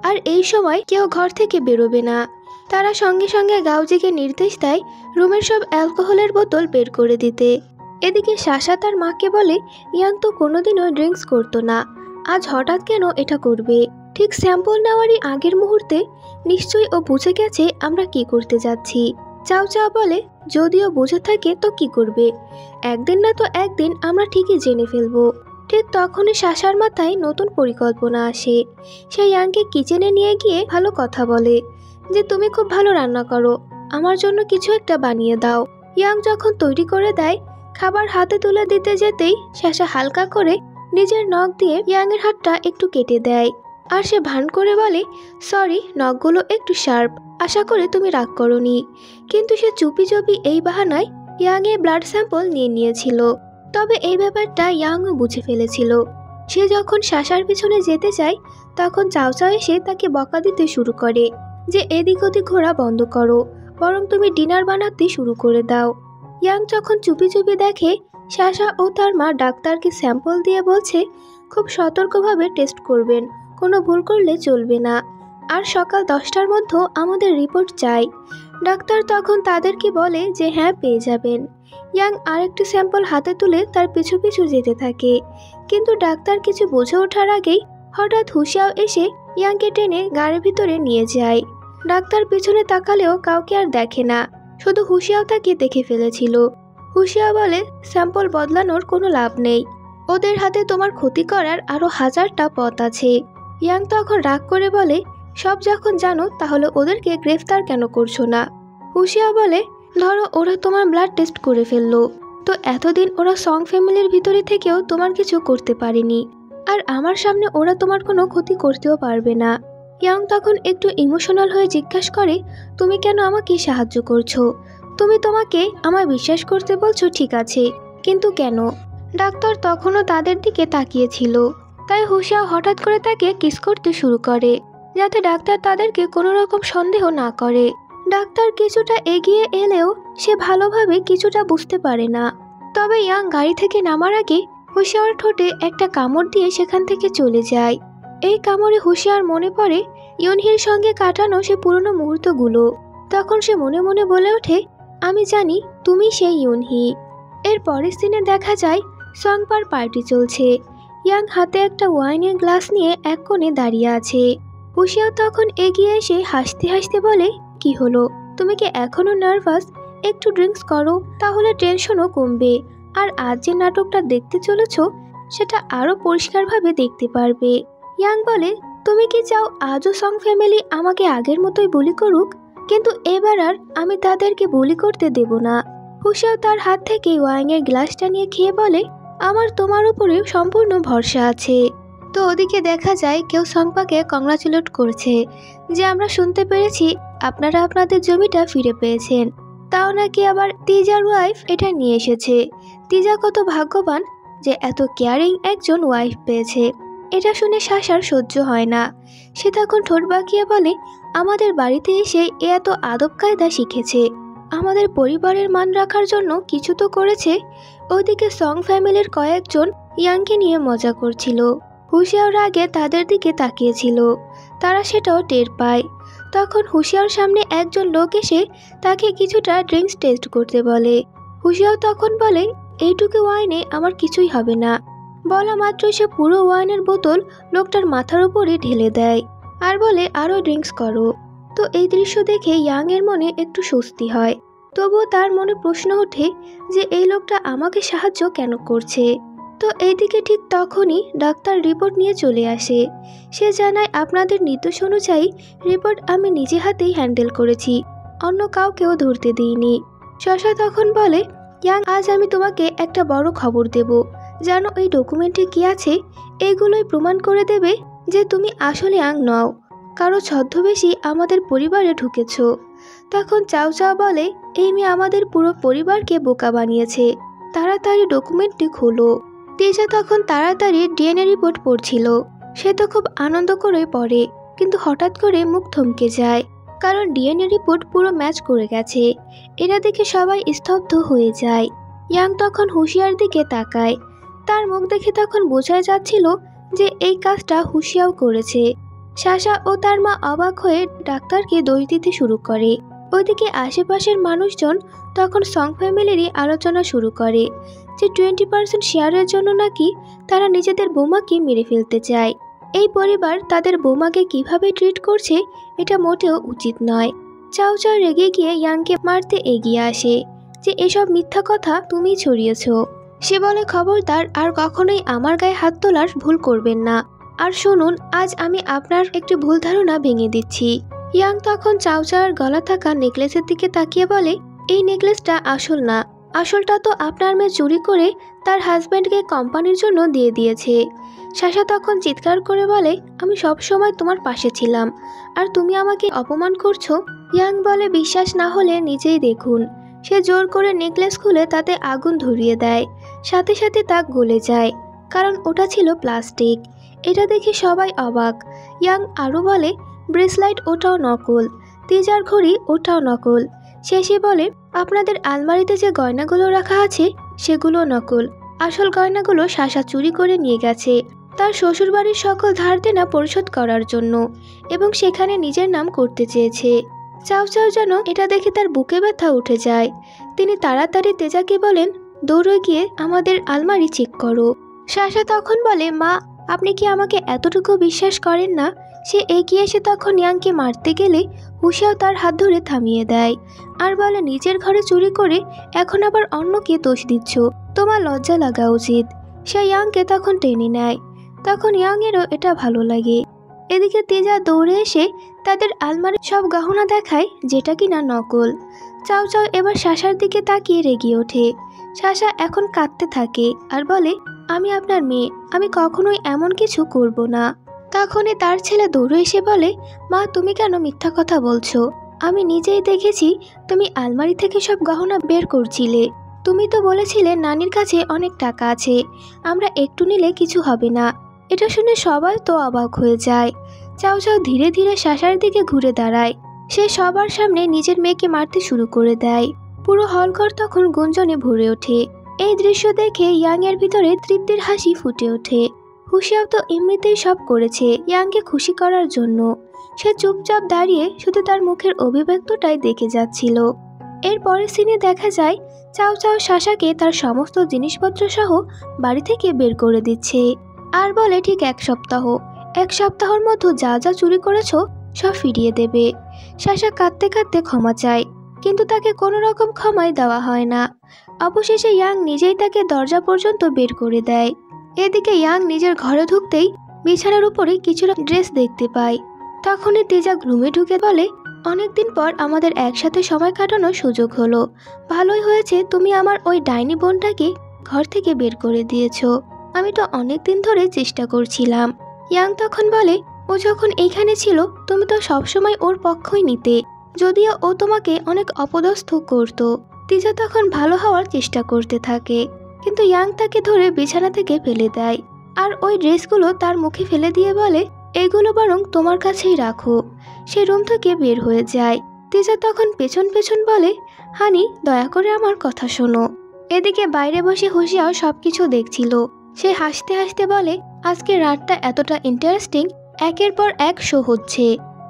আর এই সময় কেউ ঘর থেকে বেরোবে না। তারা সঙ্গে সঙ্গে গাউজিকে নির্দেশ দেয় রুমের সব অ্যালকোহলের বোতল বের করে দিতে। এদিকে সাশা তার মাকে বলে, ইয়াং তো কোনোদিনও ড্রিঙ্কস করতো না, আজ হঠাৎ কেন এটা করবে? ঠিক স্যাম্পল নেওয়ারই আগের মুহূর্তে নিশ্চয়ই ও বুঝে গেছে আমরা কি করতে যাচ্ছি। চাও চাও বলে, যদিও বুঝে থাকে তো কি করবে, একদিন না তো একদিন আমরা ঠিকই জেনে ফেলবো। ঠিক তখনই সাশার মাথায় নতুন পরিকল্পনা আসে। সে ইয়াংকে কিচেনে নিয়ে গিয়ে ভালো কথা বলে যে তুমি খুব ভালো রান্না করো, আমার জন্য কিছু একটা বানিয়ে দাও। ইয়াং যখন তৈরি করে দেয়, খাবার হাতে তুলে দিতে যেতেই সাশা হালকা করে নিজের নখ দিয়ে ইয়াংয়ের হাতটা একটু কেটে দেয়, আর সে ভান করে বলে, সরি, নখগুলো একটু শার্প, আশা করে তুমি রাগ করোনি। কিন্তু সে চুপি চুপি এই বাহানায় ইয়াংয়ের ব্লাড স্যাম্পল নিয়ে নিয়েছিল। তবে এই ব্যাপারটা ইয়াংও বুঝে ফেলেছিল। সে যখন সাশার পিছনে যেতে চায় তখন চাও চাও এসে তাকে বকা দিতে শুরু করে যে এদিক ওদিক ঘোরা বন্ধ করো, বরং তুমি ডিনার বানাতে শুরু করে দাও। ইয়াং যখন চুপি চুপি দেখে সাশা ও তার মা ডাক্তারকে স্যাম্পল দিয়ে বলছে খুব সতর্কভাবে টেস্ট করবেন, কোনো ভুল করলে চলবে না, আর সকাল 10টার মধ্যে আমাদের রিপোর্ট চাই। ডাক্তার তখন তাদেরকে বলে যে হ্যাঁ পেয়ে যাবেন। ইয়াং আরেকটি স্যাম্পল হাতে তুলে তার পিছু পিছু যেতে থাকে, কিন্তু ডাক্তার কিছু বুঝে ওঠার আগেই হঠাৎ হুশিয়াও এসে ইয়াংকে টেনে গাড়ির ভিতরে নিয়ে যায়। ডাক্তার পিছনে তাকালেও কাউকে আর দেখে না, শুধু হুশিয়াও তাকে দেখে ফেলেছিল। হুশিয়াও বলে, স্যাম্পল বদলানোর কোনো লাভ নেই, ওদের হাতে তোমার ক্ষতি করার আরো 1000টা পথ আছে। ইয়াং তখন রাগ করে বলে, সব যখন জানো তাহলে ওদেরকে গ্রেফতার কেন করছো না? হুশিয়াও বলে, ধরো ওরা তোমার ব্লাড টেস্ট করে ফেললো, তো এতদিন ওরা সং ফ্যামিলির ভিতরে থেকেও তোমার কিছু করতে পারেনি, আর আমার সামনে ওরা তোমার কোনো ক্ষতি করতেও পারবে না। ইয়াং তখন একটু ইমোশনাল হয়ে জিজ্ঞাসা করে, তুমি কেন আমাকে সাহায্য করছো? তুমি তোমাকে আমায় বিশ্বাস করতে বলছো ঠিক আছে, কিন্তু কেন? ডাক্তার তখনও তাদের দিকে তাকিয়েছিল, তাই হুশিয়াও হঠাৎ করে তাকে কিস করতে শুরু করে যাতে ডাক্তার তাদেরকে কোনো রকম সন্দেহ না করে। ডাক্তার কিছুটা এগিয়ে এলেও সে ভালোভাবে কিছুটা বুঝতে পারে না। তবে ইয়াং গাড়ি থেকে নামার আগে হুশিয়ার ঠোঁটে একটা কামড় দিয়ে সেখান থেকে চলে যায়। এই কামড়ে হুশিয়ার মনে পড়ে ইউনহির সঙ্গে কাটানো সে পুরনো মুহূর্তগুলো। তখন সে মনে মনে বলে ওঠে, আমি জানি তুমি সেই ইউনহি। এর পরের সিনে দেখা যায় সংপার পার্টি চলছে। ইয়াং হাতে একটা ওয়াইনের গ্লাস নিয়ে এক কোণে দাঁড়িয়ে আছে। হুশিয়াও তখন এগিয়ে এসে হাসতে হাসতে বলে, কি হলো, তুমি কি এখনো নার্ভাস? একটু ড্রিঙ্কস করো, তাহলে টেনশনও কমবে। আর আজ যে নাটকটা দেখতে চলেছ সেটা আরো পরিষ্কারভাবে দেখতে পারবে। ইয়াং বলে, তুমি কি চাও আজও সং ফ্যামিলি আমাকে আগের মতোই বুলি করুক? কিন্তু এবার আর আমি তাদেরকে বুলি করতে দেব না। হুশিয়াও তার হাত থেকে ওয়াইনের গ্লাসটা নিয়ে খেয়ে বলে, আমার তোমার উপরে সম্পূর্ণ ভরসা আছে। তো ওদিকে দেখা যায় কেউ সংপাকে কংগ্রাচুলেট করছে যে আমরা শুনতে পেরেছি আপনারা আপনাদের জমিটা ফিরে পেয়েছেন। তাও নাকি আবার তিজার ওয়াইফ এটা নিয়ে এসেছে। তিজা কত ভাগ্যবান যে এত কেয়ারিং একজন ওয়াইফ পেয়েছে। এটা শুনে শাসার সহ্য হয় না। সে তখন ঠোঁট বাঁকিয়ে বলে, আমাদের বাড়িতে এসে এ এত আদব কায়দা শিখেছে, আমাদের পরিবারের মান রাখার জন্য কিছু তো করেছে। ওইদিকে সং ফ্যামিলির কয়েকজন ইয়াংকে নিয়ে মজা করছিল। হুশিয়ার আগে তাদের দিকে তাকিয়েছিল, তারা সেটাও টের পায়। তখন হুশিয়ার সামনে একজন লোক এসে তাকে কিছুটা ড্রিঙ্কস টেস্ট করতে বলে। হুশিয়ার তখন বলে, এইটুকু ওয়াইনে আমার কিছুই হবে না। বলা মাত্র সে পুরো ওয়াইনের বোতল লোকটার মাথার উপরে ঢেলে দেয় আর বলে, আরও ড্রিঙ্কস করো। তো এই দৃশ্য দেখে ইয়াং এর মনে একটু স্বস্তি হয়। তবুও তার মনে প্রশ্ন ওঠে যে এই লোকটা আমাকে সাহায্য কেন করছে। তো এইদিকে ঠিক তখনই ডাক্তার রিপোর্ট নিয়ে চলে আসে। সে জানায়, আপনাদের নির্দেশ অনুযায়ী রিপোর্ট আমি নিজে হাতেই হ্যান্ডেল করেছি, অন্য কাউকেও ধরতে দিইনি। শশা তখন বলে, ইয়াং, আজ আমি তোমাকে একটা বড় খবর দেব। জানো এই ডকুমেন্টে কি আছে? এইগুলোই প্রমাণ করে দেবে যে তুমি আসলে ইয়াং নও, কারো ছদ্মবেশী আমাদের পরিবারে ঢুকেছ। তখন চাও চাও বলে, এই মেয়ে আমাদের পুরো পরিবারকে বোকা বানিয়েছে, তাড়াতাড়ি ডকুমেন্টটি খোলো। তিজা তখন তাড়াতাড়ি ডিএনএ রিপোর্ট পড়ছিল। সে তো খুব আনন্দ করে পড়ে, কিন্তু হঠাৎ করে মুখ থমকে যায়, কারণ ডিএনএ রিপোর্ট পুরো ম্যাচ করে গেছে। এটা দেখে সবাই স্তব্ধ হয়ে যায়। ইয়াং তখন হুশিয়ার দিকে তাকায়। তার মুখ দেখে তখন বোঝাই যাচ্ছিল যে এই কাজটা হুশিয়াও করেছে। শাসা ও তার মা অবাক হয়ে ডাক্তারকে দোষ দিতে শুরু করে। ওইদিকে আশেপাশের মানুষজন তখন সং ফ্যামিলিরই আলোচনা শুরু করে যে 20% শেয়ারের জন্য নাকি তারা নিজেদের বোমাকে মেরে ফেলতে চায়। এই পরিবার তাদের বোমাকে কিভাবে ট্রিট করছে এটা মোটেও উচিত নয়। চাও চাও রেগে গিয়ে ইয়াংকে মারতে এগিয়ে আসে যে এসব মিথ্যা কথা তুমি ছড়িয়েছ। সে বলে, খবরদার আর কখনোই আমার গায়ে হাত তোলার ভুল করবেন না। আর শুনুন, আজ আমি আপনার একটি ভুল ধারণা ভেঙে দিচ্ছি। ইয়াং তখন চাও চাওয়ার গলা থাকা নেকলেসের দিকে তাকিয়ে বলে, এই নেকলেসটা আসল না, আসলটা তো আপনার মেয়ে চুরি করে তার হাজব্যান্ডকে কোম্পানির জন্য দিয়ে দিয়েছে। শাসা তখন চিৎকার করে বলে, আমি সব সময় তোমার পাশে ছিলাম, আর তুমি আমাকে অপমান করছো। ইয়াং বলে, বিশ্বাস না হলে নিজেই দেখুন। সে জোর করে নেকলেস খুলে তাতে আগুন ধরিয়ে দেয়, সাথে সাথে তা গলে যায়, কারণ ওটা ছিল প্লাস্টিক। এটা দেখে সবাই অবাক। ইয়াং আরও বলে, ব্রেসলাইট ওটাও নকল, তিজার ঘড়ি ওটাও নকল। শেষে বলে, আপনাদের আলমারিতে যে গয়নাগুলো রাখা আছে সেগুলো নকল, আসল গয়নাগুলো শাসা চুরি করে নিয়ে গেছে তার শ্বশুরবাড়ির সকল ধার দেনা পরিশোধ করার জন্য, এবং সেখানে নিজের নাম করতে চেয়েছে। চাও চাও যেন এটা দেখে তার বুকে ব্যথা উঠে যায়। তিনি তাড়াতাড়ি তেজাকে বলেন, দৌড়ে গিয়ে আমাদের আলমারি চেক করো। শাসা তখন বলে, মা, আপনি কি আমাকে এতটুকু বিশ্বাস করেন না? সে এগিয়ে এসে তখন ইয়াংকে মারতে গেলে হুশিয়াও তার হাত ধরে থামিয়ে দেয় আর বলে, নিজের ঘরে চুরি করে এখন আবার অন্যকে দোষ দিচ্ছ, তোমার লজ্জা লাগা উচিত। সে ইয়াংকে তখন টেনে নেয়। তখন ইয়াংয়েরও এটা ভালো লাগে। এদিকে তেজা দৌড়ে এসে তাদের আলমারির সব গহনা দেখায়, যেটা কিনা নকল। চাও চাও এবার শাসার দিকে তাকিয়ে রেগে ওঠে। শাসা এখন কাঁদতে থাকে আর বলে, আমি আপনার মেয়ে, আমি কখনোই এমন কিছু করব না। তখনই তার ছেলে দৌড়ে এসে বলে, মা, তুমি কেন মিথ্যা কথা বলছো? আমি নিজেই দেখেছি তুমি আলমারি থেকে সব গহনা বের করছিলে। তুমি তো বলেছিলে নানির কাছে অনেক টাকা আছে, আমরা একটু নিলে কিছু হবে না। এটা শুনে সবাই তো অবাক হয়ে যায়। চাও চাও ধীরে ধীরে শাসার দিকে ঘুরে দাঁড়ায়। সে সবার সামনে নিজের মেয়েকে মারতে শুরু করে দেয়। পুরো হলঘর তখন গুঞ্জনে ভরে ওঠে। এই দৃশ্য দেখে ইয়াং এর ভিতরে তৃপ্তির হাসি ফুটে ওঠে। হুশিয়াও তো এমনিতেই সব করেছে ইয়াংকে খুশি করার জন্য। সে চুপচাপ দাঁড়িয়ে শুধু তার মুখের অভিব্যক্তটাই দেখে যাচ্ছিল। এর পরের সিনে দেখা যায় চাও চাও সাশাকে তার সমস্ত জিনিসপত্র সহ বাড়ি থেকে বের করে দিচ্ছে আর বলে ঠিক এক সপ্তাহের মধ্যে যা যা চুরি করেছো সব ফিরিয়ে দেবে। সাশা কাঁদতে কাঁদতে ক্ষমা চায়, কিন্তু তাকে কোনো রকম ক্ষমাই দেওয়া হয় না। অবশেষে ইয়াং নিজেই তাকে দরজা পর্যন্ত বের করে দেয়। এদিকে ইয়াং নিজের ঘরে ঢুকতেই বিছানার উপরে কিছু ড্রেস দেখতে পায়। তখনই তেজা রুমে ঢুকে বলে, অনেকদিন পর আমাদের একসাথে সময় কাটানোর সুযোগ হলো। ভালোই হয়েছে তুমি আমার ওই ডাইনি বোনটাকে ঘর থেকে বের করে দিয়েছো। আমি তো অনেকদিন ধরে চেষ্টা করছিলাম। ইয়াং তখন বলে, ও যখন এইখানে ছিল তুমি তো সবসময় ওর পক্ষই নিতে, যদিও ও তোমাকে অনেক অপদস্থ করত। তিজা তখন ভালো হওয়ার চেষ্টা করতে থাকে, কিন্তু ইয়াং তাকে ধরে বিছানা থেকে ফেলে দেয় আর ওই ড্রেসগুলো তার মুখে ফেলে দিয়ে বলে, এগুলো বরং তোমার কাছেই রাখো। সে রুম থেকে বের হয়ে যায়। তিজা তখন পেছন পেছন বলে, হানি দয়া করে আমার কথা শোনো। এদিকে বাইরে বসে হুশিয়াও সবকিছু দেখছিল। সে হাসতে হাসতে বলে, আজকে রাতটা এতটা ইন্টারেস্টিং, একের পর এক শো হচ্ছে।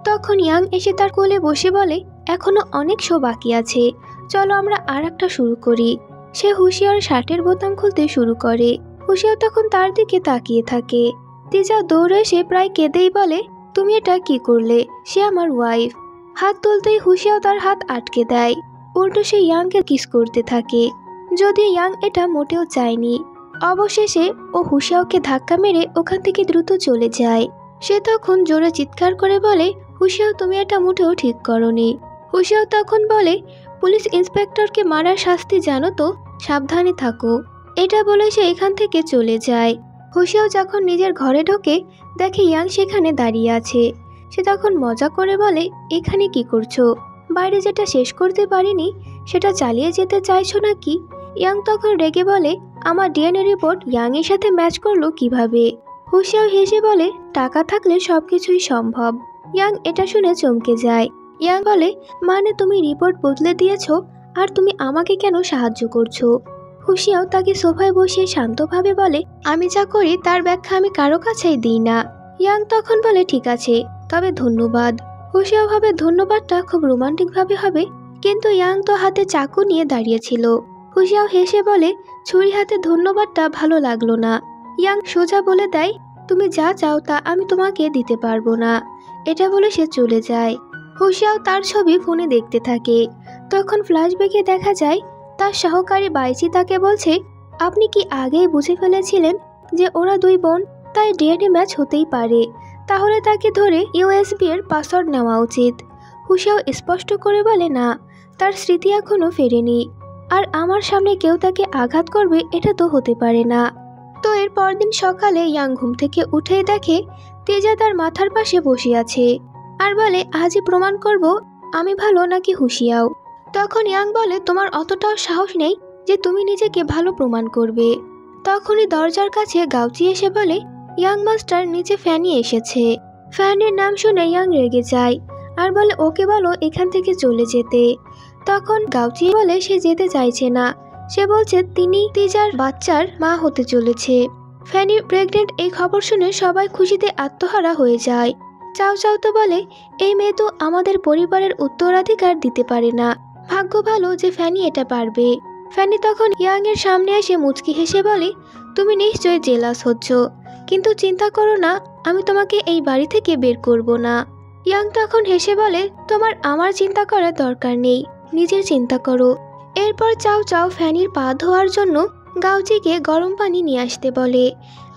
তখন ইয়াং এসে তার কোলে বসে বলে, এখনো অনেক শো বাকি আছে, চলো আমরা আর একটা শুরু করি। সে হুশিয়ার শার্টের বোতাম খুলতে শুরু করে। হুশিয়াও তখন তার দিকে তাকিয়ে থাকে। তিজা দৌড়ে এসে প্রায় কেঁদেই বলে, তুমি এটা কি করলে? সে আমার ওয়াইফ। হাত তুলতেই হুশিয়াও তার হাত আটকে দেয়। উল্টো সে ইয়াংকে কিস করতে থাকে, যদি ইয়াং এটা মোটেও চায়নি। অবশেষে ও হুশিয়াওকে ধাক্কা মেরে ওখান থেকে দ্রুত চলে যায়। সে তখন জোরে চিৎকার করে বলে, হুশিয়াও তুমি এটা মোটেও ঠিক করনি। হুশিয়াও তখন বলে, পুলিশ ইন্সপেক্টরকে মারার শাস্তি জানো তো, সাবধানে থাকো। এটা বলে সে এখান থেকে চলে যায়। হুশিয়াও যখন নিজের ঘরে ঢোকে দেখে ইয়াং সেখানে দাঁড়িয়ে আছে। সে তখন মজা করে বলে, এখানে কি করছো? বাইরে যেটা শেষ করতে পারিনি সেটা চালিয়ে যেতে চাইছো নাকি? ইয়াং তখন রেগে বলে, আমার ডিএনএ রিপোর্ট ইয়াং এর সাথে ম্যাচ করলো কিভাবে? হুশিয়াও হেসে বলে, টাকা থাকলে সবকিছুই সম্ভব। ইয়াং এটা শুনে চমকে যায়। ইয়াং বলে, মানে তুমি রিপোর্ট বদলে দিয়েছো আর তুমি আমাকে কেন সাহায্য করছো? হুশিয়াও তাকে সোফায় বসিয়ে শান্তভাবে বলে, আমি যা করি তার ব্যাখ্যা আমি কারো কাছেই দিই না। ইয়াং তখন বলে, ঠিক আছে, তবে ধন্যবাদ। হুশিয়াও ভাবে ধন্যবাদটা খুব রোমান্টিক ভাবে হবে, কিন্তু ইয়াং তো হাতে চাকু নিয়ে দাঁড়িয়েছিল। হুশিয়াও হেসে বলে, ছুরি হাতে ধন্যবাদটা ভালো লাগলো না। ইয়াং সোজা বলে দেয়, তুমি যা চাও তা আমি তোমাকে দিতে পারবো না। এটা বলে সে চলে যায়। হুশিয়াও তার ছবি ফোনে দেখতে থাকে। তখন ফ্ল্যাশব্যাকে দেখা যায় তার সহকারী বাইচি তাকে বলছে, আপনি কি আগেই বুঝে ফেলেছিলেন যে ওরা দুই বোন, তাই ডিএনএ ম্যাচ হতেই পারে। তাহলে তাকে ধরে ইউএসবি এর পাসওয়ার্ড নেওয়া উচিত। হুশিয়াও স্পষ্ট করে বলে, না, তার স্মৃতি এখনো ফেরেনি, আর আমার সামনে কেউ তাকে আঘাত করবে এটা তো হতে পারে না। তো এর পরদিন সকালে ইয়াং ঘুম থেকে উঠেই দেখে তেজা তার মাথার পাশে বসে আছে আর বলে, আজই প্রমাণ করব আমি ভালো নাকি হুশিয়াও। তখন ইয়াং বলে, তোমার অতটাও সাহস নেই যে তুমি নিজেকে ভালো প্রমাণ করবে। তখনই দরজার কাছে গাউচি এসে বলে, ইয়াং মাস্টার, নিচে ফ্যানি এসেছে। ফ্যানির নাম শুনে ইয়াং রেগে যায় আর বলে, ওকে বলো এখান থেকে চলে যেতে। তখন গাউচি বলে সে যেতে চাইছে না, সে বলছে তিনি তিজার বাচ্চার মা হতে চলেছে। ফ্যানি প্রেগনেন্ট এই খবর শুনে সবাই খুশিতে আত্মহারা হয়ে যায়। চাও চাও তো বলে, এই মেয়ে তো আমাদের পরিবারের উত্তরাধিকার দিতে পারে না, ভাগ্য ভালো যে ফ্যানি এটা পারবে। ফ্যানি তখন ইয়াং এর সামনে এসে মুচকি হেসে বলে, তুমি নিশ্চয়ই জেলাস হচ্ছ, কিন্তু চিন্তা করো না, আমি তোমাকে এই বাড়ি থেকে বের করব না। ইয়াং তখন হেসে বলে, তোমার আমার চিন্তা করার দরকার নেই, নিজের চিন্তা করো। এরপর চাও চাও ফ্যানির পা ধোয়ার জন্য গাউচিকে গরম পানি নিয়ে আসতে বলে,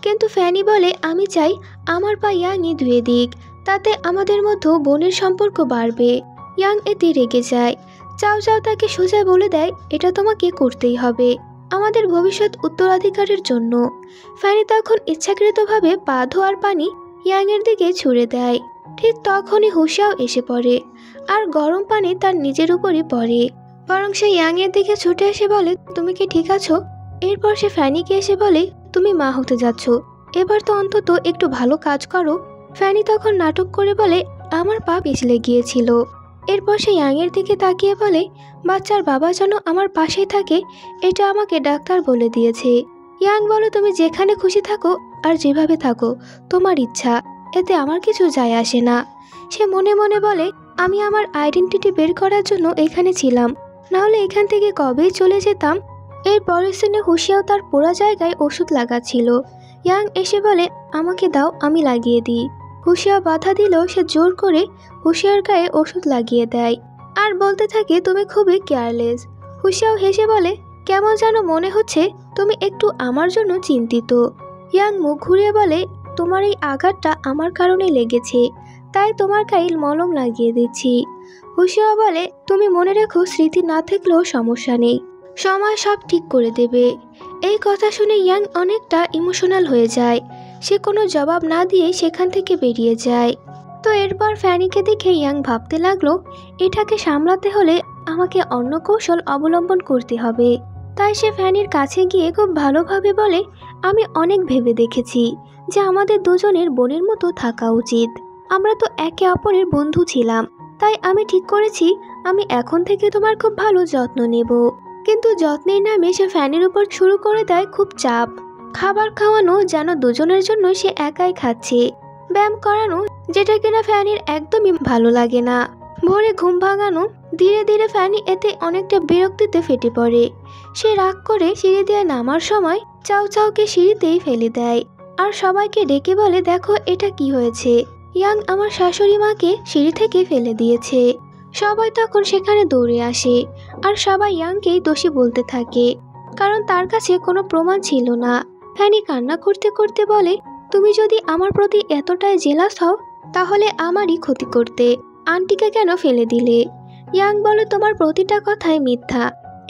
কিন্তু ফ্যানি বলে, আমি চাই আমার পা ইয়াংই ধুয়ে দিক, তাতে আমাদের মধ্যে বোনের সম্পর্ক বাড়বে। ইয়াং এতে রেগে যায়। চাও চাও তাকে সোজা বলে দেয়, এটা তোমাকে করতেই হবে, আমাদের ভবিষ্যৎ উত্তরাধিকারের জন্য। ফ্যানি তখন ইচ্ছাকৃতভাবে পা ধোয়ার পানি ইয়াং এর দিকে ছুঁড়ে দেয়। ঠিক তখনই হুশিয়াও এসে পড়ে আর গরম পানি তার নিজের উপরই পড়ে। বরং সে ইয়াং এর দিকে ছুটে এসে বলে, তুমি কি ঠিক আছো? এরপর সে ফ্যানিকে এসে বলে, তুমি মা হতে যাচ্ছ, এবার তো অন্তত একটু ভালো কাজ করো। ফ্যানি তখন নাটক করে বলে, আমার পা পিছলে গিয়েছিল। এরপর সে ইয়াং এর দিকে তাকিয়ে বলে, বাচ্চার বাবা যেন আমার পাশেই থাকে এটা আমাকে ডাক্তার বলে দিয়েছে। ইয়াং বলে, তুমি যেখানে খুশি থাকো আর যেভাবে থাকো, তোমার ইচ্ছা, এতে আমার কিছু যায় আসে না। সে মনে মনে বলে, আমি আমার আইডেন্টিটি বের করার জন্য এখানে ছিলাম, নাহলে এখান থেকে কবেই চলে যেতাম। এর পরের সিনে হুশিয়াও তার পোড়া জায়গায় ওষুধ লাগাচ্ছিল। ইয়াং এসে বলে, আমাকে দাও, আমি লাগিয়ে দিই। হুশিয়া বাধা দিলেও সে জোর করে হুশিয়ার গায়ে ওষুধ লাগিয়ে দেয় আর বলতে থাকে, তুমি খুবই কেয়ারলেস। হুশিয়াও হেসে বলে, কেমন যেন মনে হচ্ছে তুমি একটু আমার জন্য চিন্তিত। ইয়াং মুখ ঘুরিয়ে বলে, তোমার এই আঘাতটা আমার কারণে লেগেছে, তাই তোমার গায়ে মলম লাগিয়ে দিচ্ছি। হুশিয়া বলে, তুমি মনে রেখো, স্মৃতি না থাকলেও সমস্যা নেই, সময় সব ঠিক করে দেবে। এই কথা শুনে ইয়াং অনেকটা ইমোশনাল হয়ে যায়। সে কোনো জবাব না দিয়ে সেখান থেকে বেরিয়ে যায়। তো এরপর ফ্যানিকে দেখে ইয়াং ভাবতে লাগলো, এটাকে সামলাতে হলে আমাকে অন্য কৌশল অবলম্বন করতে হবে। তাই সে ফ্যানির কাছে গিয়ে খুব ভালোভাবে বলে, আমি অনেক ভেবে দেখেছি যে আমাদের দুজনের বোনের মতো থাকা উচিত। আমরা তো একে অপরের বন্ধু ছিলাম, তাই আমি ঠিক করেছি আমি এখন থেকে তোমার খুব ভালো যত্ন নেব। কিন্তু যত্নের নামে সে ফ্যানের উপর শুরু করে দেয় খুব চাপ। খাবার খাওয়ানো যেন দুজনের জন্য সে একাই খাচ্ছে, ব্যায়াম করানো যেটা কিনা ফ্যানির একদমই ভালো লাগে না, ভোরে ঘুম ভাঙানো। ধীরে ধীরে ফ্যানি এতে অনেকটা বিরক্তিতে ফেটে পড়ে। সে রাগ করে সিঁড়ি দিয়ে নামার সময় চাও চাওকে সিঁড়িতেই ফেলে দেয় আর সবাইকে ডেকে বলে, দেখো এটা কি হয়েছে, ইয়াং আমার শাশুড়ি মাকে সিঁড়ি থেকে ফেলে দিয়েছে। সবাই তখন সেখানে দৌড়ে আসে আর সবাই ইয়াংকেই দোষী বলতে থাকে, কারণ তার কাছে কোনো প্রমাণ ছিল না। ফ্যানি কান্না করতে করতে বলে, তুমি যদি আমার প্রতি এতটাই জেলাস হও তাহলে আমারই ক্ষতি করতে আন্টিকে কেন ফেলে দিলে। ইয়াং বলে, তোমার প্রতিটা কথাই মিথ্যা।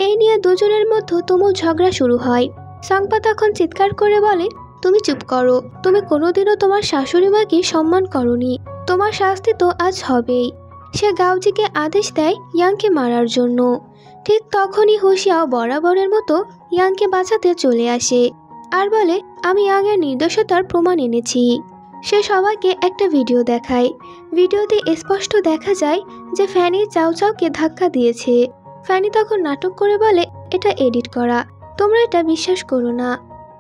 এই নিয়ে দুজনের মধ্যে তুমুল ঝগড়া শুরু হয়। সাংপা তখন চিৎকার করে বলে, তুমি চুপ করো, তুমি কোনোদিনও তোমার শাশুড়ি মাকে সম্মান করনি, তোমার শাস্তি তো আজ হবেই। সে গাউজিকে আদেশ দেয় ইয়াংকে মারার জন্য। ঠিক তখনই হুশিয়াও বরাবরের মতো ইয়াংকে বাঁচাতে চলে আসে আর বলে, আমি ইয়াংয়ের নির্দোষতার প্রমাণ এনেছি। সে সবাইকে একটা ভিডিও দেখায়। ভিডিওতে স্পষ্ট দেখা যায় যে ফ্যানি চাও চাওকে ধাক্কা দিয়েছে। ফ্যানি তখন নাটক করে বলে, এটা এডিট করা, তোমরা এটা বিশ্বাস করো না।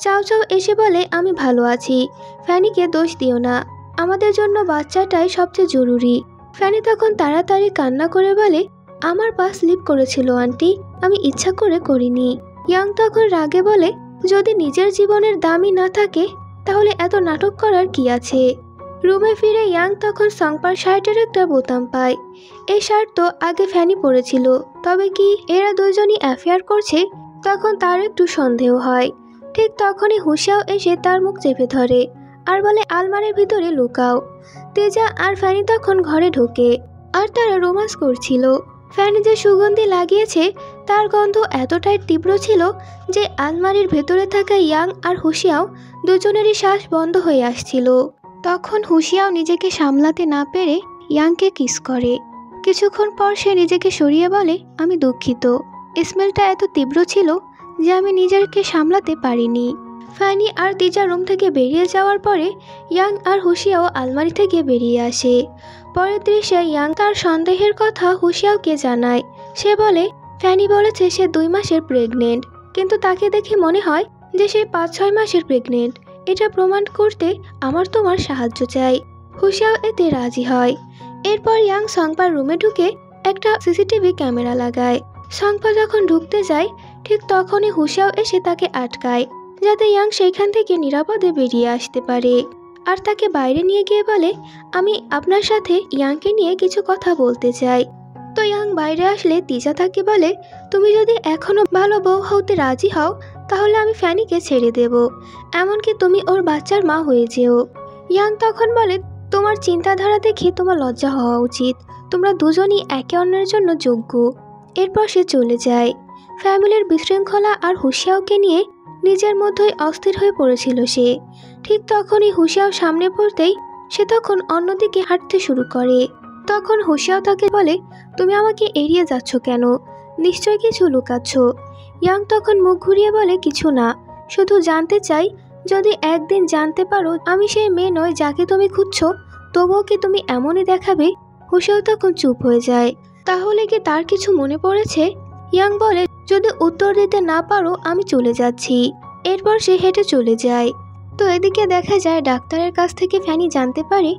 চাও চাও এসে বলে, আমি ভালো আছি, ফ্যানিকে দোষ দিও না, আমাদের জন্য বাচ্চাটাই সবচেয়ে জরুরি। ফ্যানি তখন তাড়াতাড়ি কান্না করে বলে, আমার পা স্লিপ করেছিল আন্টি, আমি ইচ্ছা করে করিনি। ইয়াং তখন রাগে বলে, যদি নিজের জীবনের দামই না থাকে তাহলে এত নাটক করার কি আছে। রুমে ফিরে ইয়াং তখন সংপার শার্টের একটা বোতাম পায়। এই শার্ট তো আগে ফ্যানি পরেছিল, তবে কি এরা দুজনই অ্যাফেয়ার করছে? তখন তার একটু সন্দেহ হয়। ঠিক তখনই হুশিয়াও এসে তার মুখ চেপে ধরে আর বলে, আলমারির ভিতরে লুকাও। তেজা আর ফ্যানি তখন ঘরে ঢোকে আর তারা রোমান্স করছিল। ফ্যানি যে সুগন্ধি লাগিয়েছে তার গন্ধ এতটাই তীব্র ছিল যে আলমারির ভেতরে থাকা ইয়াং আর হুশিয়াও দুজনেরই শ্বাস বন্ধ হয়ে আসছিল। তখন হুশিয়াও নিজেকে সামলাতে না পেরে ইয়াংকে কিস করে। কিছুক্ষণ পর সে নিজেকে সরিয়ে বলে, আমি দুঃখিত, স্মেলটা এত তীব্র ছিল যে আমি নিজেকে সামলাতে পারিনি। ফ্যানি আর তিজা রুম থেকে বেরিয়ে যাওয়ার পরে ইয়াং আর হুশিয়াও আলমারি থেকে বেরিয়ে আসে। পরের দৃশ্যে ইয়াং তার সন্দেহের কথা হুশিয়াওকে জানায়। সে বলে, ফ্যানি বলেছে সে 2 মাসের প্রেগনেন্ট, কিন্তু তাকে দেখে মনে হয় যে সে 5-6 মাসের প্রেগনেন্ট। এটা প্রমাণ করতে আমার তোমার সাহায্য চাই। হুশিয়াও এতে রাজি হয়। এরপর ইয়াং সংপার রুমে ঢুকে একটা সিসিটিভি ক্যামেরা লাগায়। সংপা যখন ঢুকতে যায় ঠিক তখনই হুশিয়াও এসে তাকে আটকায়, যাতে ইয়াং সেখান থেকে নিরাপদে বেরিয়ে আসতে পারে। আর তাকে বাইরে নিয়ে গিয়ে বলে, আমি আপনার সাথে ইয়াংকে নিয়ে কিছু কথা বলতে চাই। তো ইয়াং বাইরে আসলে তিজা তাকে বলে, তুমি যদি এখনো ভালো বউ হতে রাজি হও তাহলে আমি ফ্যানিকে ছেড়ে দেব, এমনকি তুমি ওর বাচ্চার মা হয়ে যেও। ইয়াং তখন বলে, তোমার চিন্তাধারা দেখে তোমার লজ্জা হওয়া উচিত, তোমরা দুজনই একে অন্যের জন্য যোগ্য। এরপর সে চলে যায়। ফ্যামিলির বিশৃঙ্খলা আর হুশিয়াওকে নিয়ে নিজের মধ্যেই অস্থির হয়ে পড়েছিল সে। ঠিক তখনই হুশিয়াও সামনে পড়তেই সে তখন অন্যদিকে হাঁটতে শুরু করে। তখন হুশিয়াও তাকে বলে, তুমি আমাকে এড়িয়ে যাচ্ছ কেন? নিশ্চয় কিছু লুকাচ্ছ। ইয়াং তখন মুখ ঘুরিয়ে বলে, কিছু না, শুধু জানতে চাই যদি একদিন জানতে পারো আমি সেই মেয়ে নই যাকে তুমি খুঁজছো, তবুও কি তুমি এমনই দেখাবে? হুশিয়াও তখন চুপ হয়ে যায়। তাহলে কি তার কিছু মনে পড়েছে? ইয়াং বলে, যদি উত্তর দিতে না পারো আমি চলে যাচ্ছি। এরপর সে হেঁটে চলে যায়। তো এদিকে দেখা যায় ডাক্তারের কাছ থেকে ফ্যানি জানতে পারে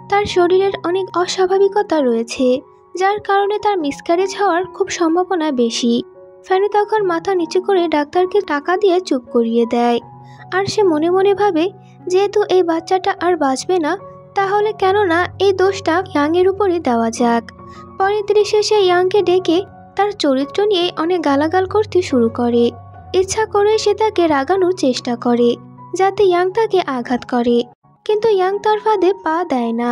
তার শরীরের অনেক অস্বাভাবিকতা রয়েছে, যার কারণে তার মিসক্যারেজ হওয়ার খুব সম্ভাবনা বেশি। ফ্যানি তখন মাথা নিচু করে ডাক্তারকে টাকা দিয়ে চুপ করিয়ে দেয়। আর সে মনে মনে ভাবে, যেহেতু এই বাচ্চাটা আর বাঁচবে না, তাহলে কেননা এই দোষটা ইয়াংয়ের উপরে দেওয়া যাক। পরের দৃশ্যে সে ইয়াংকে ডেকে তার চরিত্র নিয়ে অনেক গালাগাল করতে শুরু করে। ইচ্ছা করে সে তাকে রাগানোর চেষ্টা করে, যাতে ইয়াং তাকে আঘাত করে, কিন্তু ইয়াং তার ফাঁদে পা দেয় না।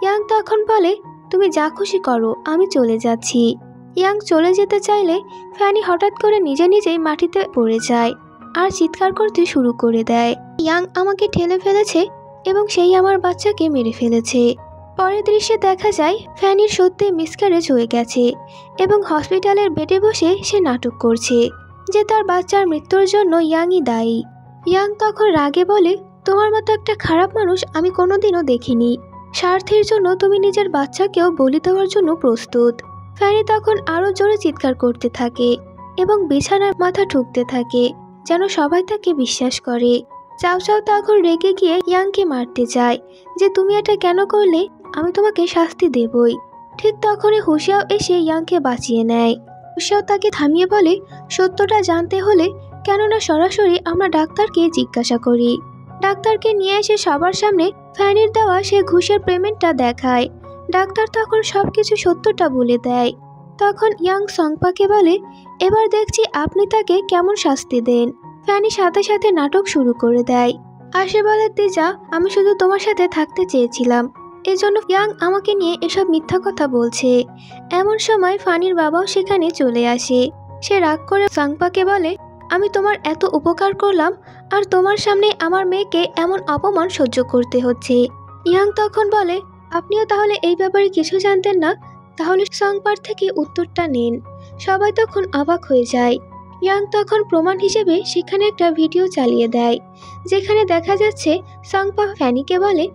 ইয়াং তখন বলে, তুমি যা খুশি করো, আমি চলে যাচ্ছি। ইয়াং চলে যেতে চাইলে ফ্যানি হঠাৎ করে নিজে নিজেই মাটিতে পড়ে যায় আর চিৎকার করতে শুরু করে দেয়, ইয়াং আমাকে ঠেলে ফেলেছে এবং সেই আমার বাচ্চাকে মেরে ফেলেছে। পরের দৃশ্যে দেখা যায় ফ্যানির সত্যি মিসক্যারেজ হয়ে গেছে এবং হসপিটালের বেডে বসে সে নাটক করছে যে তার বাচ্চার মৃত্যুর জন্য ইয়াংই দায়ী। ইয়াং তখন রাগে বলে, তোমার মতো একটা খারাপ মানুষ আমি কোনোদিনও দেখিনি। স্বার্থের জন্য তুমি নিজের বাচ্চাকেও বলি দেওয়ার জন্য প্রস্তুত। ফ্যানি তখন আরো জোরে চিৎকার করতে থাকে এবং বিছানায় মাথা ঠুকতে থাকে, যেন সবাই তাকে বিশ্বাস করে। চাও চাও তখন রেগে গিয়ে ইয়াংকে মারতে যায় যে তুমি এটা কেন করলে, আমি তোমাকে শাস্তি দেবই। ঠিক তখনই হুশিয়াও এসে ইয়াংকে বাঁচিয়ে নেয়। হুশিয়াও তাকে থামিয়ে বলে, সত্যটা জানতে হলে কেননা সরাসরি আমরা ডাক্তারকে জিজ্ঞাসা করি। ডাক্তারকে নিয়ে এসে সবার সামনে ফ্যানির দেওয়া সে ঘুষের পেমেন্টটা দেখায়। ডাক্তার তখন সবকিছু সত্যটা বলে দেয়। তখন ইয়াং সংপাকে বলে, এবার দেখছি আপনি তাকে কেমন শাস্তি দেন। ফ্যানি সাথে সাথে নাটক শুরু করে দেয় আর সে বলে, তেজা, আমি শুধু তোমার সাথে থাকতে চেয়েছিলাম, এজন্য ইয়াং আমাকে নিয়ে এসব মিথ্যা কথা বলছে। এমন সময় ফানির বাবাও সেখানে চলে আসে। সে রাগ করে সংপাকে বলে, আমি তোমার এত উপকার করলাম আর তোমার সামনে আমার মেয়েকে এমন অপমান সহ্য করতে হচ্ছে। ইয়াং তখন বলে, আপনিও তাহলে এই ব্যাপারে কিছু জানতেন না? তাহলে সংপার থেকে উত্তরটা নিন। সবাই তখন অবাক হয়ে যায়। ইয়াং তখন প্রমাণ হিসেবে সেখানে একটা ভিডিও চালিয়ে দেয়, যেখানে দেখা যাচ্ছে সংপা ফ্যানিকে বলে,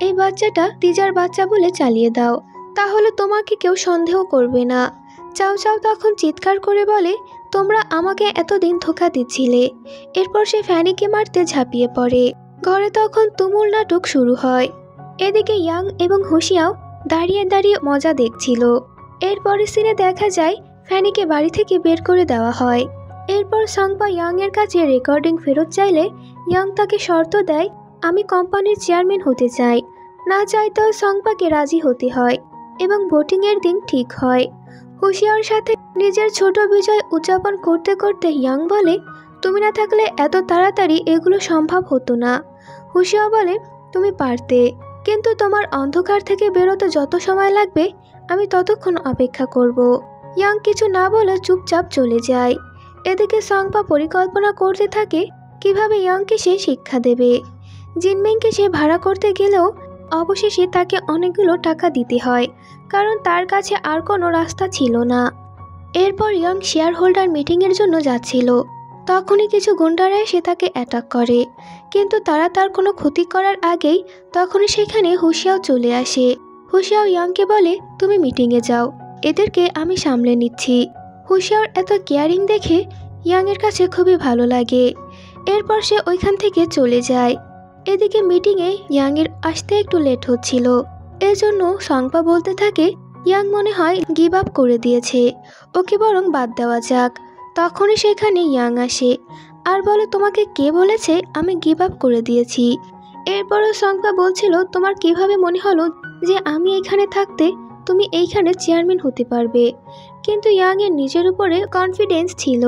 এই বাচ্চাটা তিজার বাচ্চা বলে চালিয়ে দাও, তাহলে তোমাকে কেউ সন্দেহ করবে না। চাও চাও তখন চিৎকার করে বলে, তোমরা আমাকে এতদিন ধোঁকা দিচ্ছিলে। এরপর সে ফ্যানিকে মারতে ঝাঁপিয়ে পড়ে। ঘরে তখন তুমুল নাটক শুরু হয়। এদিকে ইয়াং এবং হুশিয়াও দাঁড়িয়ে দাঁড়িয়ে মজা দেখছিল। এরপরে সিনে দেখা যায় ফ্যানিকে বাড়ি থেকে বের করে দেওয়া হয়। এরপর সংপা ইয়াং এর কাছে রেকর্ডিং ফেরত চাইলে ইয়াং তাকে শর্ত দেয়, আমি কোম্পানির চেয়ারম্যান হতে চাই। না চাইতেও সংপাকে রাজি হতে হয় এবং ভোটিং এর দিন ঠিক হয়। হুশিয়ার সাথে নিজের ছোট বিজয় উদযাপন করতে করতে ইয়াং বলে, তুমি না থাকলে এত তাড়াতাড়ি এগুলো সম্ভব হতো না। হুশিয়া বলে, তুমি পারতে, কিন্তু তোমার অন্ধকার থেকে বেরোতে যত সময় লাগবে আমি ততক্ষণ অপেক্ষা করব। ইয়াং কিছু না বলে চুপচাপ চলে যায়। এদিকে সংপা পরিকল্পনা করতে থাকে কিভাবে ইয়াংকে সে শিক্ষা দেবে। জিনমিংকে সে ভাড়া করতে গেলেও অবশেষে তাকে অনেকগুলো টাকা দিতে হয়, কারণ তার কাছে আর কোনো রাস্তা ছিল না। এরপর ইয়াং শেয়ার হোল্ডার মিটিংয়ের জন্য যাচ্ছিল, তখনই কিছু গুন্ডারা এসে তাকে অ্যাটাক করে, কিন্তু তারা তার কোনো ক্ষতি করার আগেই তখনই সেখানে হুশিয়াও চলে আসে। হুশিয়াও ইয়াংকে বলে, তুমি মিটিংয়ে যাও, এদেরকে আমি সামলে নিচ্ছি। হুশিয়ার এত কেয়ারিং দেখে ইয়াংয়ের কাছে খুবই ভালো লাগে। এরপর সে ওইখান থেকে চলে যায়। এদিকে মিটিংয়ে ইয়াংয়ের আসতে একটু লেট হচ্ছিল, এজন্য সংপা বলতে থাকে, ইয়াং মনে হয় গিভ আপ করে দিয়েছে, ওকে বরং বাদ দেওয়া যাক। তখনই সেখানে ইয়াং আসে আর বলে, তোমাকে কে বলেছে আমি গিভ আপ করে দিয়েছি? এরপরও সংপা বলছিল, তোমার কিভাবে মনে হলো যে আমি এখানে থাকতে তুমি এইখানে চেয়ারম্যান হতে পারবে? কিন্তু ইয়াং এর নিজের উপরে কনফিডেন্স ছিল।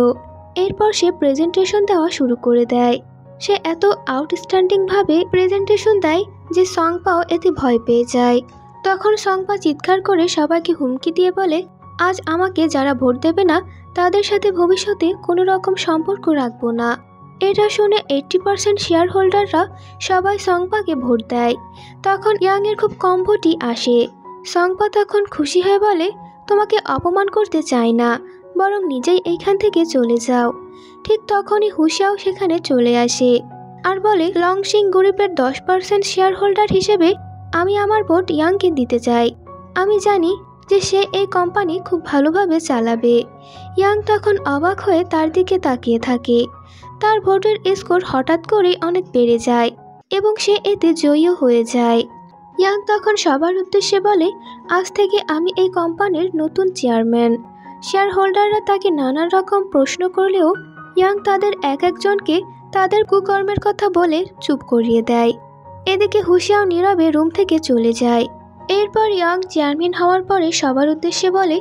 এরপর সে প্রেজেন্টেশন দেওয়া শুরু করে দেয়। সে এত আউটস্ট্যান্ডিং ভাবে প্রেজেন্টেশন দেয় যে সংপাও এতে ভয় পেয়ে যায়। তখন সংপা চিৎকার করে সবাইকে হুমকি দিয়ে বলে, আজ আমাকে যারা ভোট দেবে না তাদের সাথে ভবিষ্যতে কোনো রকম সম্পর্ক রাখবো না। এটা শুনে 80% শেয়ার হোল্ডাররা সবাই সংপাকে ভোট দেয়। তখন ইয়াং এর খুব কম ভোটই আসে। সংপা তখন খুশি হয়ে বলে, তোমাকে অপমান করতে চাই না, বরং নিজেই এইখান থেকে চলে যাও। ঠিক তখনই হুশিয়াও সেখানে চলে আসে আর বলে, লংশিং গ্রুপের 10% শেয়ার হোল্ডার হিসেবে আমি আমার ভোট ইয়াংকে দিতে চাই। আমি জানি যে সে এই কোম্পানি খুব ভালোভাবে চালাবে। ইয়াং তখন অবাক হয়ে তার দিকে তাকিয়ে থাকে। তার ভোটের স্কোর হঠাৎ করে অনেক বেড়ে যায় এবং সে এতে জয়ীও হয়ে যায়। ইয়াং তখন সবার উদ্দেশ্যে বলে, আজ থেকে আমি এই কোম্পানির নতুন চেয়ারম্যান। শেয়ার হোল্ডাররা তাকে নানান রকম প্রশ্ন করলেও ইয়াং তাদের এক একজনকে তাদের কুকর্মের কথা বলে চুপ করিয়ে দেয়। এদিকে হুশিয়াও নীরবে রুম থেকে চলে যায়। এরপর ইয়াং চেয়ারম্যান হওয়ার পরে সবার উদ্দেশ্যে বলে,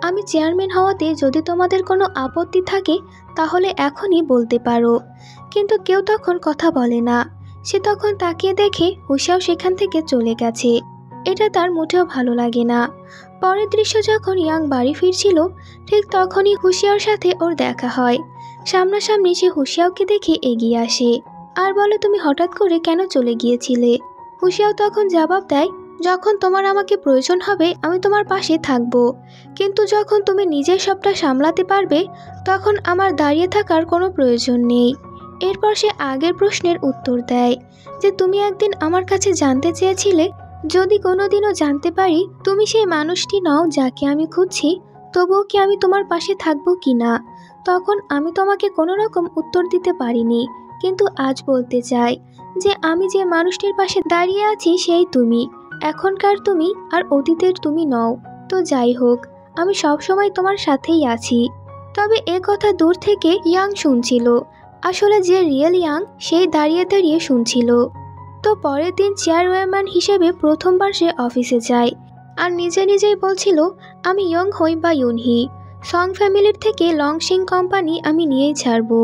আমি চেয়ারম্যান হওয়াতে যদি তোমাদের কোনো আপত্তি থাকে তাহলে এখনই বলতে পারো। কিন্তু কেউ তখন কথা বলে না। সে তখন তাকিয়ে দেখে হুশিয়াও সেখান থেকে চলে গেছে। এটা তার মোটেও ভালো লাগে না। পরের দৃশ্য যখন ইয়াং বাড়ি ফিরছিল ঠিক তখনই হুশিয়াওর সাথে ওর দেখা হয়। সামনাসামনি সে হুশিয়াওকে দেখে এগিয়ে আসে আর বলে, তুমি হঠাৎ করে কেন চলে গিয়েছিলে? হুশিয়াও তখন জবাব দেয়, যখন তোমার আমাকে প্রয়োজন হবে আমি তোমার পাশে থাকবো, কিন্তু যখন তুমি নিজে সবটা সামলাতে পারবে তখন আমার দাঁড়িয়ে থাকার কোনো প্রয়োজন নেই। এরপর সে আগের প্রশ্নের উত্তর দেয় যে, তুমি একদিন আমার কাছে জানতে চেয়েছিলে যদি কোনোদিনও জানতে পারি তুমি সেই মানুষটি নও যাকে আমি খুঁজছি, তবুও কি আমি তোমার পাশে থাকবো কি না? তখন আমি তোমাকে কোনো রকম উত্তর দিতে পারিনি, কিন্তু আজ বলতে চাই যে আমি যে মানুষটির পাশে দাঁড়িয়ে আছি সেই তুমি। এখনকার তুমি আর অতীতের তুমি নও। তো যাই হোক, আমি সবসময় তোমার সাথেই আছি। তবে এ কথা দূর থেকে ইয়াং শুনছিল। আসলে যে রিয়েল ইয়াং সেই দাঁড়িয়ে দাঁড়িয়ে শুনছিল। তো পরের দিন চেয়ারম্যান হিসেবে প্রথমবার সে অফিসে যায় আর নিজে নিজেই বলছিল, আমি ইয়ং হই বা ইউনহি, সং ফ্যামিলির থেকে লংশিং কোম্পানি আমি নিয়েই ছাড়বো।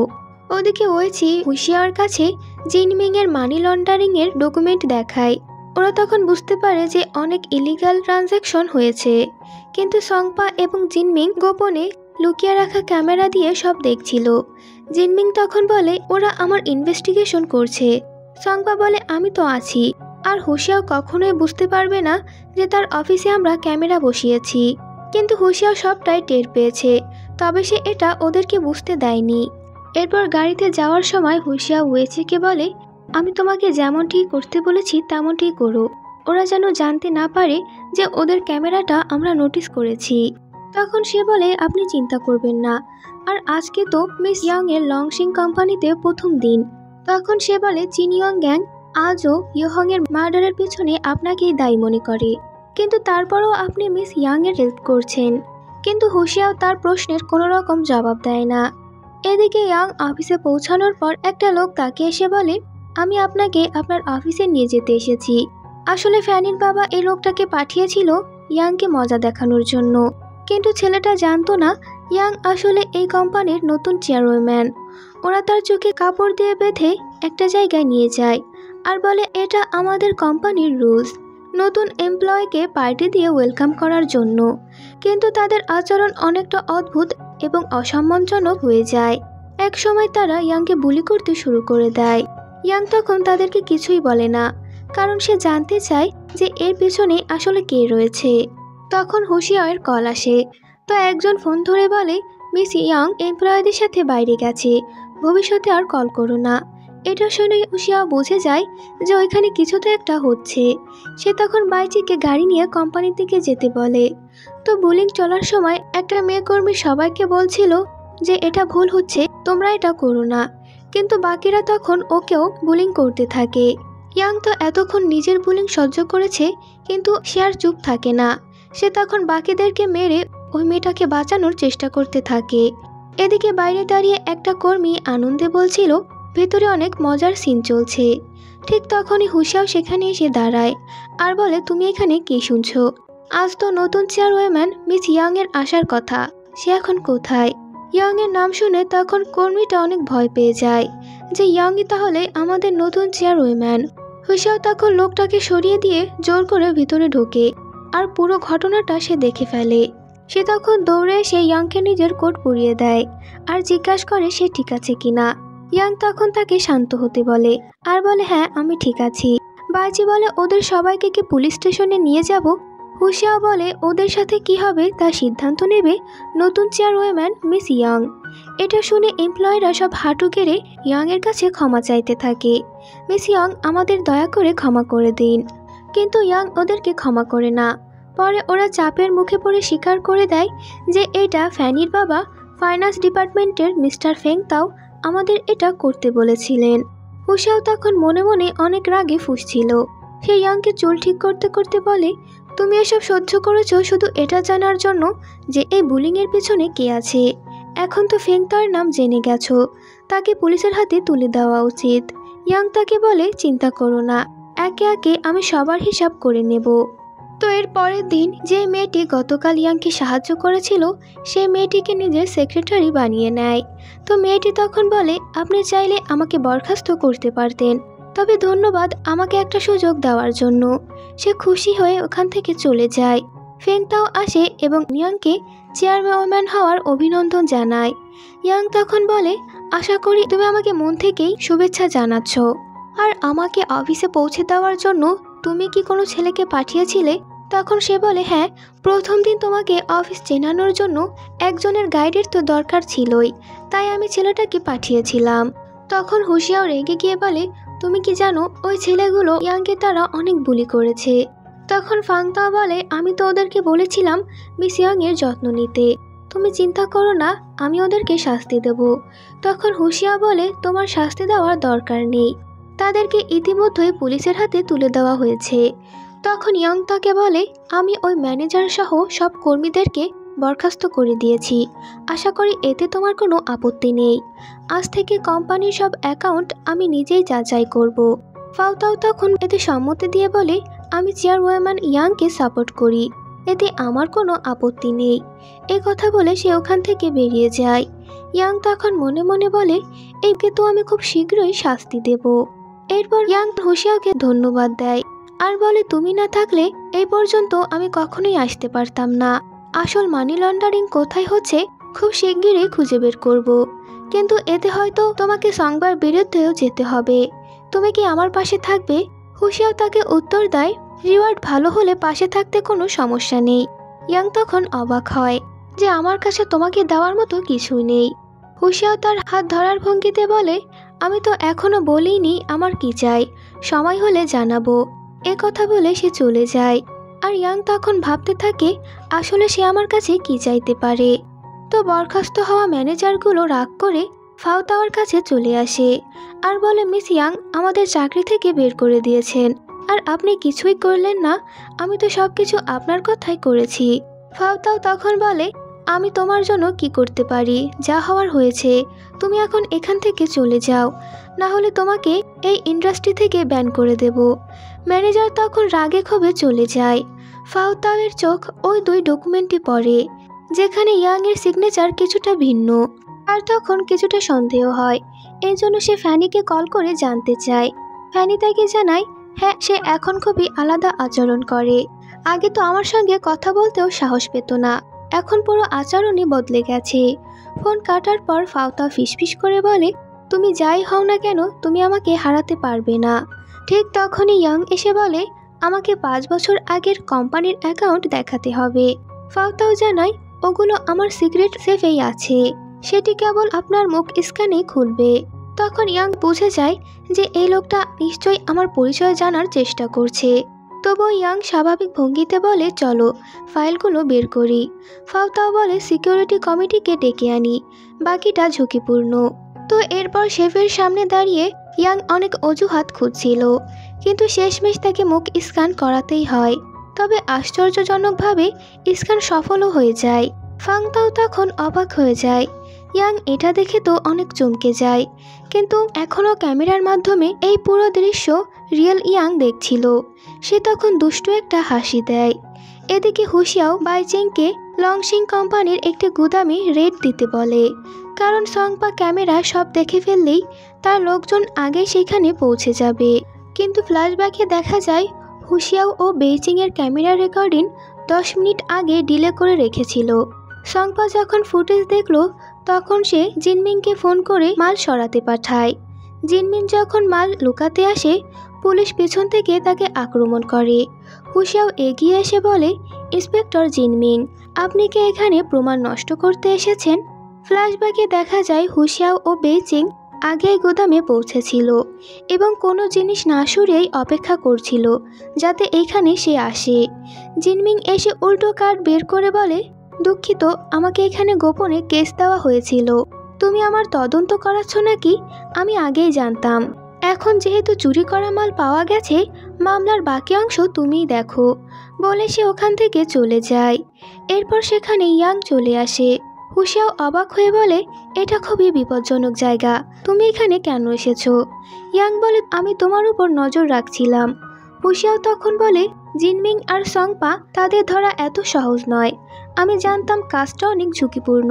ওদিকে ওয়েচি হুশিয়াওর কাছে জিনমিং এর মানি লন্ডারিং এর ডকুমেন্ট দেখায়। ওরা তখন বুঝতে পারে যে অনেক ইলিগাল ট্রানজ্যাকশন হয়েছে, কিন্তু সংপা এবং জিনমিং গোপনে লুকিয়ে রাখা ক্যামেরা দিয়ে সব দেখছিল। জিনমিং তখন বলে, ওরা আমার ইনভেস্টিগেশন করছে। সংপা বলে, আমি তো আছি। আর হুশিয়াও কখনোই বুঝতে পারবে না যে তার অফিসে আমরা ক্যামেরা বসিয়েছি। কিন্তু হুশিয়াও সবটাই টের পেয়েছে, তবে সে এটা ওদেরকে বুঝতে দেয়নি। এরপর গাড়িতে যাওয়ার সময় হুশিয়াও ওয়েচিকে বলে, আমি তোমাকে যেমনটি করতে বলেছি তেমনটি করো, ওরা যেন জানতে না পারে যে ওদের ক্যামেরাটা আমরা নোটিস করেছি। তখন সে বলে, আপনি চিন্তা করবেন না, আর আজকে তো মিস ইয়াং এর লংশিং কোম্পানিতে প্রথম দিন। তখন সে বলে, চিনিয়ং গ্যাং আজও ইয়োহং এর মার্ডারের পিছনে আপনাকেই দায়ী মনে করে, কিন্তু তারপরও আপনি মিস ইয়াং এর হেল্প করছেন। কিন্তু হুশিয়াও তার প্রশ্নের কোনো রকম জবাব দেয় না। এদিকে ইয়াং অফিসে পৌঁছানোর পর একটা লোক তাকে এসে বলে, আমি আপনাকে আপনার অফিসে নিয়ে যেতে এসেছি। আসলে ফ্যানির বাবা এই লোকটাকে পাঠিয়েছিল ইয়াংকে মজা দেখানোর জন্য, কিন্তু ছেলেটা জানতো না ইয়াং আসলে এই কোম্পানির নতুন চেয়ারম্যান। ওরা তার চোখে কাপড় দিয়ে বেঁধে একটা জায়গায় নিয়ে যায় আর বলে, এটা আমাদের কোম্পানির রুলস, নতুন এমপ্লয়িকে পার্টি দিয়ে ওয়েলকাম করার জন্য। কিন্তু তাদের আচরণ অনেকটা অদ্ভুত এবং অসম্মানজনক হয়ে যায়। এক সময় তারা ইয়াংকে বুলি করতে শুরু করে দেয়। ইয়াং তখন তাদেরকে কিছুই বলে না, কারণ সে জানতে চায় যে এর পিছনে আসলে কে রয়েছে। তখন হুশিয়াওয়ের কল আসে। তো একজন ফোন ধরে বলে, মিস ইয়াং এমপ্লয়ীদের সাথে বাইরে গেছে, ভবিষ্যতে আর কল করো না। এটা শুনে হুশিয়াও বুঝে যায় যে ওইখানে কিছু তো একটা হচ্ছে। সে তখন বাইচিকে গাড়ি নিয়ে কোম্পানির দিকে যেতে বলে। তো বুলিং চলার সময় একটা মেয়ে কর্মী সবাইকে বলছিল যে এটা ভুল হচ্ছে, তোমরা এটা করো না, কিন্তু বাকিরা তখন ওকেও বুলিং করতে থাকে। ইয়াং তো এতক্ষণ নিজের বুলিং সহ্য করেছে, কিন্তু সে আর চুপ থাকে না। সে তখন বাকিদেরকে মেরে ওই মেয়েটাকে বাঁচানোর চেষ্টা করতে থাকে। এদিকে বাইরে দাঁড়িয়ে একটা কর্মী আনন্দে বলছিল ভেতরে অনেক মজার সিন চলছে। ঠিক তখনই হুশিয়াও সেখানে এসে দাঁড়ায় আর বলে, তুমি এখানে কি শুনছো? আজ তো নতুন চেয়ারম্যান মিস ইয়াং এর আসার কথা, সে এখন কোথায়? ইয়াং এর নাম শুনে তখন কর্মীটা অনেক ভয় পেয়ে যায় যে ইয়াংই তাহলে আমাদের নতুন চেয়ারম্যান। হুশিয়াও তখন লোকটাকে সরিয়ে দিয়ে জোর করে ভিতরে ঢোকে আর পুরো ঘটনাটা সে দেখে ফেলে। সে তখন দৌড়ে এসে ইয়াংকে নিজের কোট পরিয়ে দেয় আর জিজ্ঞাসা করে সে ঠিক আছে কিনা। ইয়াং তখন তাকে শান্ত হতে বলে আর বলে, হ্যাঁ আমি ঠিক আছি। বাইজি বলে, ওদের সবাইকে কি পুলিশ স্টেশনে নিয়ে যাব? হুশিয়াও বলে, ওদের সাথে কি হবে তার সিদ্ধান্ত নেবে নতুন চেয়ারম্যান মিস ইয়াং। এটা শুনে এমপ্লয়িরা সব হাঁটু গেড়ে ইয়াং এর কাছে ক্ষমা চাইতে থাকে। মিস ইয়াং, আমাদের দয়া করে ক্ষমা করে দিন। কিন্তু ইয়াং ওদেরকে ক্ষমা করে না। পরে ওরা চাপের মুখে পড়ে স্বীকার করে দেয় যে এটা ফ্যানির বাবা ফাইন্যান্স ডিপার্টমেন্টের মিস্টার ফেংতাও আমাদের এটা করতে বলেছিলেন। হুশিয়াও তখন মনে মনে অনেক রাগে ফুঁসছিল। সে ইয়াংকে চুল ঠিক করতে করতে বলে, তুমি এসব সহ্য করেছো শুধু এটা জানার জন্য যে এই বুলিংয়ের পিছনে কে আছে। এখন তো ফেং তার নাম জেনে গেছো, তাকে পুলিশের হাতে তুলে দেওয়া উচিত। ইয়াং তাকে বলে, চিন্তা করো না, একে একে আমি সবার হিসাব করে নেব। তো এর পরের দিন যে মেয়েটি গতকাল ইয়াংকে সাহায্য করেছিল সেই মেয়েটিকে নিজের সেক্রেটারি বানিয়ে নেয়। তো মেয়েটি তখন বলে, আপনি চাইলে আমাকে বরখাস্ত করতে পারতেন, তবে ধন্যবাদ আমাকে একটা সুযোগ দেওয়ার জন্য। সে খুশি হয়ে ওখান থেকে চলে যায়। ফেংতাও আসে এবং ইয়াংকে চেয়ারম্যান হওয়ার অভিনন্দন জানায়। ইয়াং তখন বলে, আশা করি তুমি আমাকে মন থেকেই শুভেচ্ছা জানাচ্ছ। আর আমাকে অফিসে পৌঁছে দেওয়ার জন্য তুমি কি কোনো ছেলেকে পাঠিয়েছিলে? তখন সে বলে, হ্যাঁ, প্রথম দিন তোমাকে অফিস চেনানোর জন্য একজনের গাইডের তো দরকার ছিলই, তাই আমি ছেলেটাকে পাঠিয়েছিলাম। তখন হুশিয়াও রেগে গিয়ে বলে, তুমি কি জানো ওই ছেলেগুলো ইয়াংকে তারা অনেক বুলি করেছে। তখন ফাংতাও বলে, আমি তো ওদেরকে বলেছিলাম মিস ইয়াংয়ের যত্ন নিতে, তুমি চিন্তা করো না, আমি ওদেরকে শাস্তি দেব। তখন হুশিয়া বলে, তোমার শাস্তি দেওয়ার দরকার নেই, তাদেরকে ইতিমধ্যেই পুলিশের হাতে তুলে দেওয়া হয়েছে। তখন ইয়াং তাকে বলে, আমি ওই ম্যানেজার সহ সব কর্মীদেরকে বরখাস্ত করে দিয়েছি, আশা করি এতে তোমার কোনো আপত্তি নেই। আজ থেকে কোম্পানির সব অ্যাকাউন্ট আমি নিজেই যাচাই করব। ফাওতাও তখন এতে সম্মতি দিয়ে বলে, আমি চেয়ারম্যান ইয়াংকে সাপোর্ট করি, এতে আমার কোনো আপত্তি নেই। এ কথা বলে সে ওখান থেকে বেরিয়ে যায়। ইয়াং তখন মনে মনে বলে, একে তো আমি খুব শীঘ্রই শাস্তি দেব। এরপর ইয়াং হুশিয়াওকে ধন্যবাদ দেয় আর বলে, তুমি না থাকলে এই পর্যন্ত আমি কখনোই আসতে পারতাম না। আসল মানি লন্ডারিং কোথায় হচ্ছে খুব শিগগিরই খুঁজে বের করব, কিন্তু এতে হয়তো তোমাকে সংবাদ বিরুদ্ধেও যেতে হবে। তুমি কি আমার পাশে থাকবে? হুশিয়াও তাকে উত্তর দেয়, রিওয়ার্ড ভালো হলে পাশে থাকতে কোনো সমস্যা নেই। ইয়াং তখন অবাক হয় যে আমার কাছে তোমাকে দেওয়ার মতো কিছুই নেই। হুশিয়াও তার হাত ধরার ভঙ্গিতে বলে, আমি তো এখনো বলিনি আমার কি চাই, সময় হলে জানাবো। এ কথা বলে সে চলে যায়। আর ইয়াং তখন ভাবতে থাকে আসলে সে আমার কাছে কি চাইতে পারে। তো বরখাস্ত হওয়া ম্যানেজারগুলো রাগ করে ফাওতাওয়ার কাছে চলে আসে আর বলে, মিস ইয়াং আমাদের চাকরি থেকে বের করে দিয়েছেন, আর আপনি কিছুই করলেন না, আমি তো সব কিছু আপনার কথাই করেছি। ফাওতাও তখন বলে, আমি তোমার জন্য কি করতে পারি, যা হওয়ার হয়েছে, তুমি এখন এখান থেকে চলে যাও, না হলে তোমাকে এই ইন্ডাস্ট্রি থেকে ব্যান করে দেব। ম্যানেজার তখন রাগে ক্ষোভে চলে যায়। ফাওতাওয়ের চোখ ওই দুই ডকুমেন্টে পড়ে যেখানে ইয়াংয়ের সিগনেচার কিছুটা ভিন্ন, আর তখন কিছুটা সন্দেহ হয়। এই জন্য সে ফ্যানিকে কল করে জানতে চায়। ফ্যানি তাকে জানায়, হ্যাঁ, সে এখন খুবই আলাদা আচরণ করে, আগে তো আমার সঙ্গে কথা বলতেও সাহস পেত না, এখন পুরো আচরণই বদলে গেছে। ফোন কাটার পর ফাওতা ফিসফিস করে বলে, তুমি যাই হও না কেন তুমি আমাকে হারাতে পারবে না। ঠিক তখনই ইয়াং এসে বলে, আমাকে 5 বছর আগের কোম্পানির অ্যাকাউন্ট দেখাতে হবে। ফাওতাও জানায়, ওগুলো আমার সিক্রেট সেফেই আছে, সেটি কেবল আপনার মুখ স্ক্যানে খুলবে। তখন ইয়াং বুঝে যায় যে এই লোকটা নিশ্চয়ই আমার পরিচয় জানার চেষ্টা করছে। তবু ইয়াং স্বাভাবিক ভঙ্গিতে বলে, চলো ফাইলগুলো বের করি। ফাওতাও বলে, সিকিউরিটি কমিটিকে ডেকে আনি, বাকিটা ঝুঁকিপূর্ণ। তো এরপর শেফের সামনে দাঁড়িয়ে ইয়াং অনেক অজুহাত খুঁজছিল, কিন্তু শেষমেশ তাকে মুখ স্ক্যান করাতেই হয়। তবে আশ্চর্যজনকভাবে স্ক্যান সফলও হয়ে যায়। ফাংতাও তখন অবাক হয়ে যায়। ইয়াং এটা দেখে তো অনেক চমকে যায়, কিন্তু এখনও ক্যামেরার মাধ্যমে এই পুরো দৃশ্য রিয়েল ইয়াং দেখছিল। সে তখন দুষ্টু একটা হাসি দেয়। এদিকে হুশিয়াও বাইচেংকে লংশিং কোম্পানির একটি গুদামে রেড দিতে বলে, কারণ সংপা ক্যামেরা সব দেখে ফেললেই তার লোকজন আগেই সেখানে পৌঁছে যাবে। কিন্তু ফ্ল্যাশব্যাকে দেখা যায় হুশিয়াও ও বেইচিংয়ের ক্যামেরা রেকর্ডিং 10 মিনিট আগে ডিলে করে রেখেছিল। সংপা যখন ফুটেজ দেখল তখন সে জিনমিংকে ফোন করে মাল সরাতে পাঠায়। জিনমিং যখন মাল লুকাতে আসে পুলিশ পেছন থেকে তাকে আক্রমণ করে। হুশিয়াও এগিয়ে এসে বলে, ইন্সপেক্টর জিনমিং, আপনি কি এখানে প্রমাণ নষ্ট করতে এসেছেন? ফ্ল্যাশব্যাকে দেখা যায় হুশিয়াও ও বেইচিং আগেই গুদামে পৌঁছেছিল এবং কোনো জিনিস না সরিয়েই অপেক্ষা করছিল যাতে এইখানে সে আসে। জিনমিং এসে উল্টো কার্ড বের করে বলে, দুঃখিত, আমাকে এখানে গোপনে কেস দেওয়া হয়েছিল, তুমি আমার তদন্ত করাচ্ছ নাকি? আমি আগেই জানতাম। এখন যেহেতু চুরি করা মাল পাওয়া গেছে, মামলার বাকি অংশ তুমিই দেখো, বলে সে ওখান থেকে চলে যায়। এরপর সেখানে ইয়াং চলে আসে। হুশিয়াও অবাক হয়ে বলে, এটা খুবই বিপজ্জনক জায়গা, তুমি এখানে কেন এসেছো? ইয়াং বলে, আমি তোমার উপর নজর রাখছিলাম। হুশিয়াও তখন বলে, জিনমিং আর সংপা তাদের ধরা এত সহজ নয়, আমি জানতাম কাজটা অনেক ঝুঁকিপূর্ণ,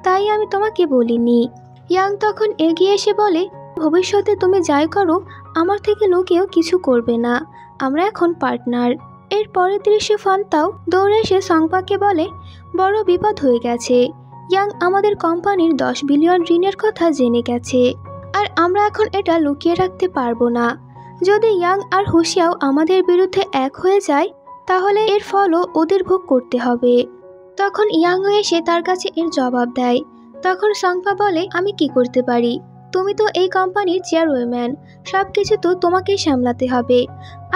তাই আমি তোমাকে বলিনি। ইয়াং তখন এগিয়ে এসে বলে, ভবিষ্যতে তুমি যাই করো আমার থেকে লুকিয়েও কিছু করবে না, আমরা এখন পার্টনার। এর পরের দৃশ্যে ফান্তাও দৌড়ে এসে সংপাকে বলে, বড় বিপদ হয়ে গেছে, ইয়াং আমাদের কোম্পানির 10 বিলিয়ন ঋণের কথা জেনে গেছে, আর আমরা এখন এটা লুকিয়ে রাখতে পারবো না। যদি ইয়াং আর হুশিয়াও আমাদের বিরুদ্ধে এক হয়ে যায় তাহলে এর ফলও ওদের ভোগ করতে হবে। তখন ইয়াং এসে তার কাছে এর জবাব দেয়। তখন সংপা বলে, আমি কি করতে পারি, তুমি তো এই কোম্পানির চেয়ারম্যান, সব কিছু তো তোমাকেই সামলাতে হবে,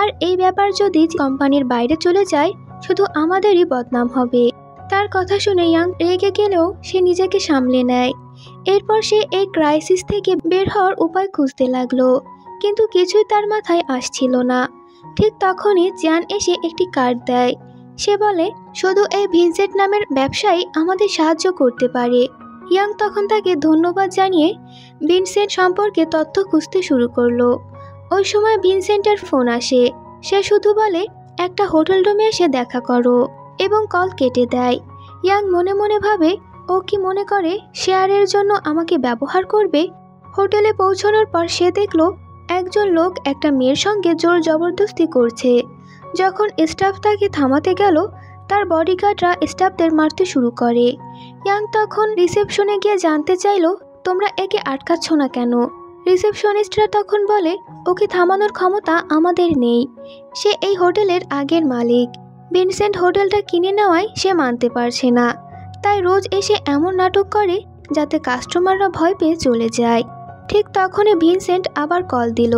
আর এই ব্যাপার যদি কোম্পানির বাইরে চলে যায় শুধু আমাদেরই বদনাম হবে। তার কথা শুনে ইয়াং রেগে গেলেও সে নিজেকে সামলে নেয়। এরপর সে এই ক্রাইসিস থেকে বের হওয়ার উপায় খুঁজতে লাগলো, কিন্তু কিছুই তার মাথায় আসছিল না। ঠিক তখনই জ্যান এসে একটি কার্ড দেয়। সে বলে, শুধু এই ভিনসেন্ট নামের ব্যবসায়ী আমাদের সাহায্য করতে পারে। ইয়াং তখন তাকে ধন্যবাদ জানিয়ে ভিনসেন্ট সম্পর্কে তথ্য খুঁজতে শুরু করলো। ওই সময় ভিনসেন্টের ফোন আসে। সে শুধু বলে, একটা হোটেল রুমে এসে দেখা করো, এবং কল কেটে দেয়। ইয়াং মনে মনে ভাবে, ও কি মনে করে শেয়ারের জন্য আমাকে ব্যবহার করবে? হোটেলে পৌঁছানোর পর সে দেখলো একজন লোক একটা মেয়ের সঙ্গে জোর জবরদস্তি করছে। যখন স্টাফ তাকে থামাতে গেল তার বডিগার্ডরা স্টাফদের মারতে শুরু করে। ইয়াং তখন রিসেপশনে গিয়ে জানতে চাইলো, তোমরা একে আটকাচ্ছ না কেন? রিসেপশনিস্টরা তখন বলে, ওকে থামানোর ক্ষমতা আমাদের নেই, সে এই হোটেলের আগের মালিক। ভিনসেন্ট হোটেলটা কিনে নেওয়ায় সে মানতে পারছে না, তাই রোজ এসে এমন নাটক করে যাতে কাস্টমাররা ভয় পেয়ে চলে যায়। ঠিক তখনই ভিনসেন্ট আবার কল দিল।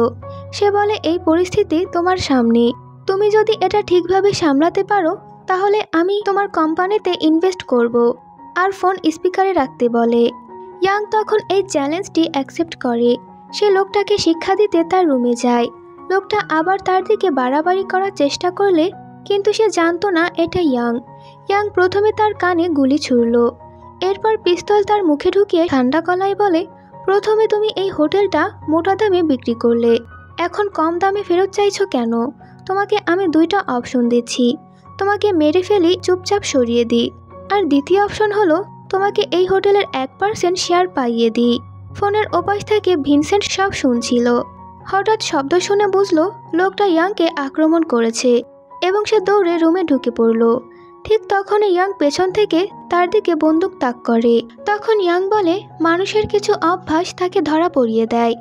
সে বলে, এই পরিস্থিতি তোমার সামনে, তুমি যদি এটা ঠিকভাবে সামলাতে পারো তাহলে আমি তোমার কোম্পানিতে ইনভেস্ট করব, আর ফোন স্পিকারে রাখতে বলে। ইয়াং তখন এই চ্যালেঞ্জটি অ্যাকসেপ্ট করে। সে লোকটাকে শিক্ষা দিতে তার রুমে যায়। লোকটা আবার তার দিকে বাড়াবাড়ি করার চেষ্টা করলে কিন্তু সে জানতো না এটা ইয়াং। ইয়াং প্রথমে তার কানে গুলি ছুড়ল, এরপর পিস্তল তার মুখে ঢুকিয়ে ঠান্ডা গলায় বলে, প্রথমে তুমি এই হোটেলটা মোটা দামে বিক্রি করলে, এখন কম দামে ফেরত চাইছো কেন? তোমাকে আমি দুইটা অপশন দিচ্ছি, তোমাকে মেরে ফেলি চুপচাপ সরিয়ে দিই, আর দ্বিতীয় অপশন হলো তোমাকে এই হোটেলের 1% শেয়ার পাইয়ে দিই। ফোনের ওপাশ থেকে ভিনসেন্ট সব শুনছিল। হঠাৎ শব্দ শুনে বুঝলো লোকটা ইয়াংকে আক্রমণ করেছে এবং সে দৌড়ে রুমে ঢুকে পড়ল। ঠিক তখনই ইয়াং পেছন থেকে তার দিকে বন্দুক তাক করে। তখন ইয়াং বলে, মানুষের কিছু অভ্যাস তাকে ধরা পড়িয়ে দেয়,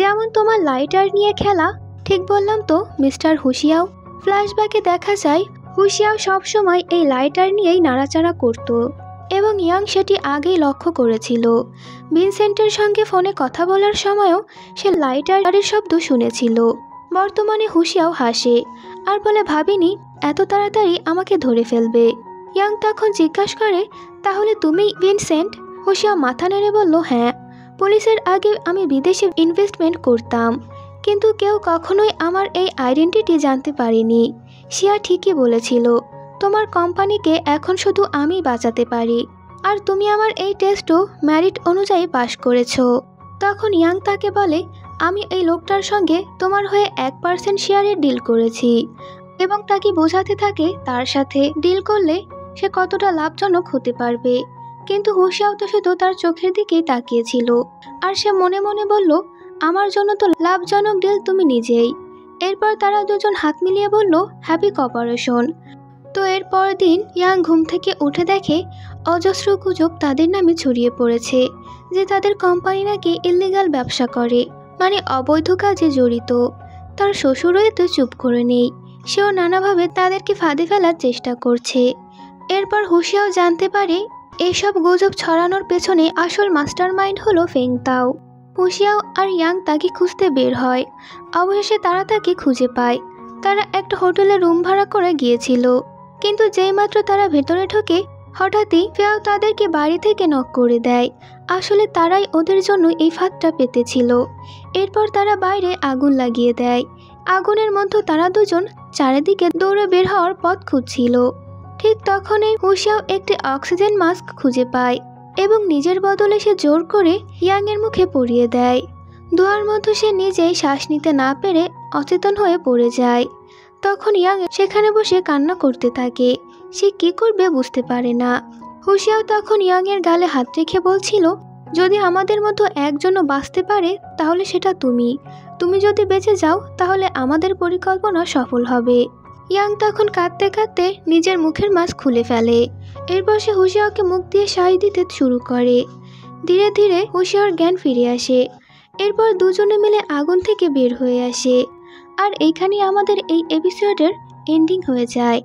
যেমন তোমার লাইটার নিয়ে খেলা। ঠিক বললাম তো মিস্টার হুশিয়াও? ফ্ল্যাশব্যাকে দেখা যায় হুশিয়াও সবসময় এই লাইটার নিয়েই নাড়াচাড়া করত এবং ইয়াং সেটি আগেই লক্ষ্য করেছিল। ভিনসেন্টের সঙ্গে ফোনে কথা বলার সময়ও সে লাইটারের শব্দ শুনেছিল। বর্তমানে হুশিয়াও হাসে আর বলে, ভাবিনি এত তাড়াতাড়ি আমাকে ধরে ফেলবে। ইয়াং তখন জিজ্ঞাসা করে, তাহলে তুমি ভিনসেন্ট? হুশিয়াও মাথা নেড়ে বলল, হ্যাঁ, পুলিশের আগে আমি বিদেশে ইনভেস্টমেন্ট করতাম, কিন্তু কেউ কখনোই আমার এই আইডেন্টিটি জানতে পারেনি। শিয়া ঠিকই বলেছিল, তোমার কোম্পানিকে এখন শুধু আমি বাঁচাতে পারি, আর তুমি আমার এই টেস্টও মেরিট অনুযায়ী পাশ করেছো। তখন ইয়াং তাকে বলে, আমি এই লোকটার সঙ্গে তোমার হয়ে 1% শেয়ারের ডিল করেছি, এবং তাকে বোঝাতে থাকে তার সাথে ডিল করলে সে কতটা লাভজনক হতে পারবে। কিন্তু হুশিয়াও তো শুধু তার চোখের দিকেই তাকিয়েছিল, আর সে মনে মনে বলল, আমার জন্য তো লাভজনক ডিল তুমি নিজেই। এরপর তারা দুজন হাত মিলিয়ে বলল, হ্যাপি কপারেশন। তো এরপর দিন ইয়াং ঘুম থেকে উঠে দেখে অজস্র গুজব তাদের নামে ছড়িয়ে পড়েছে যে তাদের কোম্পানি নাকি ইল্লিগাল ব্যবসা করে, মানে অবৈধ কাজে জড়িত। তার শ্বশুরও এতে চুপ করে নেই, সেও নানাভাবে তাদেরকে ফাঁদে ফেলার চেষ্টা করছে। এরপর হুশিয়াও জানতে পারে এইসব গুজব ছড়ানোর পেছনে আসল মাস্টার মাইন্ড হলো ফেংতাও। হুশিয়াও আর ইয়াং তাকে খুঁজতে বের হয়। অবশেষে তারা তাকে খুঁজে পায়। তারা একটা হোটেলে রুম ভাড়া করে গিয়েছিল, কিন্তু যেইমাত্র তারা ভেতরে ঢোকে হঠাৎই ফেয়াও তাদেরকে বাড়ি থেকে নক করে দেয়। আসলে তারাই ওদের জন্য এই ফাঁদটা পেতেছিল। এরপর তারা বাইরে আগুন লাগিয়ে দেয়। আগুনের মধ্যে তারা দুজন চারিদিকে দৌড়ে বের হওয়ার পথ খুঁজছিল। ঠিক তখনই হুশিয়াও একটি অক্সিজেন মাস্ক খুঁজে পায় এবং নিজের বদলে সে জোর করে ইয়াং এর মুখে পরিয়ে দেয়। ধোঁয়ার মধ্যে সে নিজেই শ্বাস নিতে না পেরে অচেতন হয়ে পড়ে যায়। তখন ইয়াং সেখানে বসে কান্না করতে থাকে। সে কি করবে বুঝতে পারে না। হুশিয়াও তখন ইয়াং এর গালে হাত রেখে বলছিল, যদি আমাদের মধ্যে একজনও বাঁচতে পারে তাহলে সেটা তুমি। তুমি যদি বেঁচে যাও তাহলে আমাদের পরিকল্পনা সফল হবে। ইয়াং তখন কাঁদতে কাঁদতে নিজের মুখের মাস্ক খুলে ফেলে। এরপর সে হুশিয়াওকে মুখ দিয়ে শ্বাস দিতে শুরু করে। ধীরে ধীরে হুশিয়াওর জ্ঞান ফিরে আসে। এরপর দুজনে মিলে আগুন থেকে বের হয়ে আসে। আর এইখানেই আমাদের এই এপিসোডের এন্ডিং হয়ে যায়।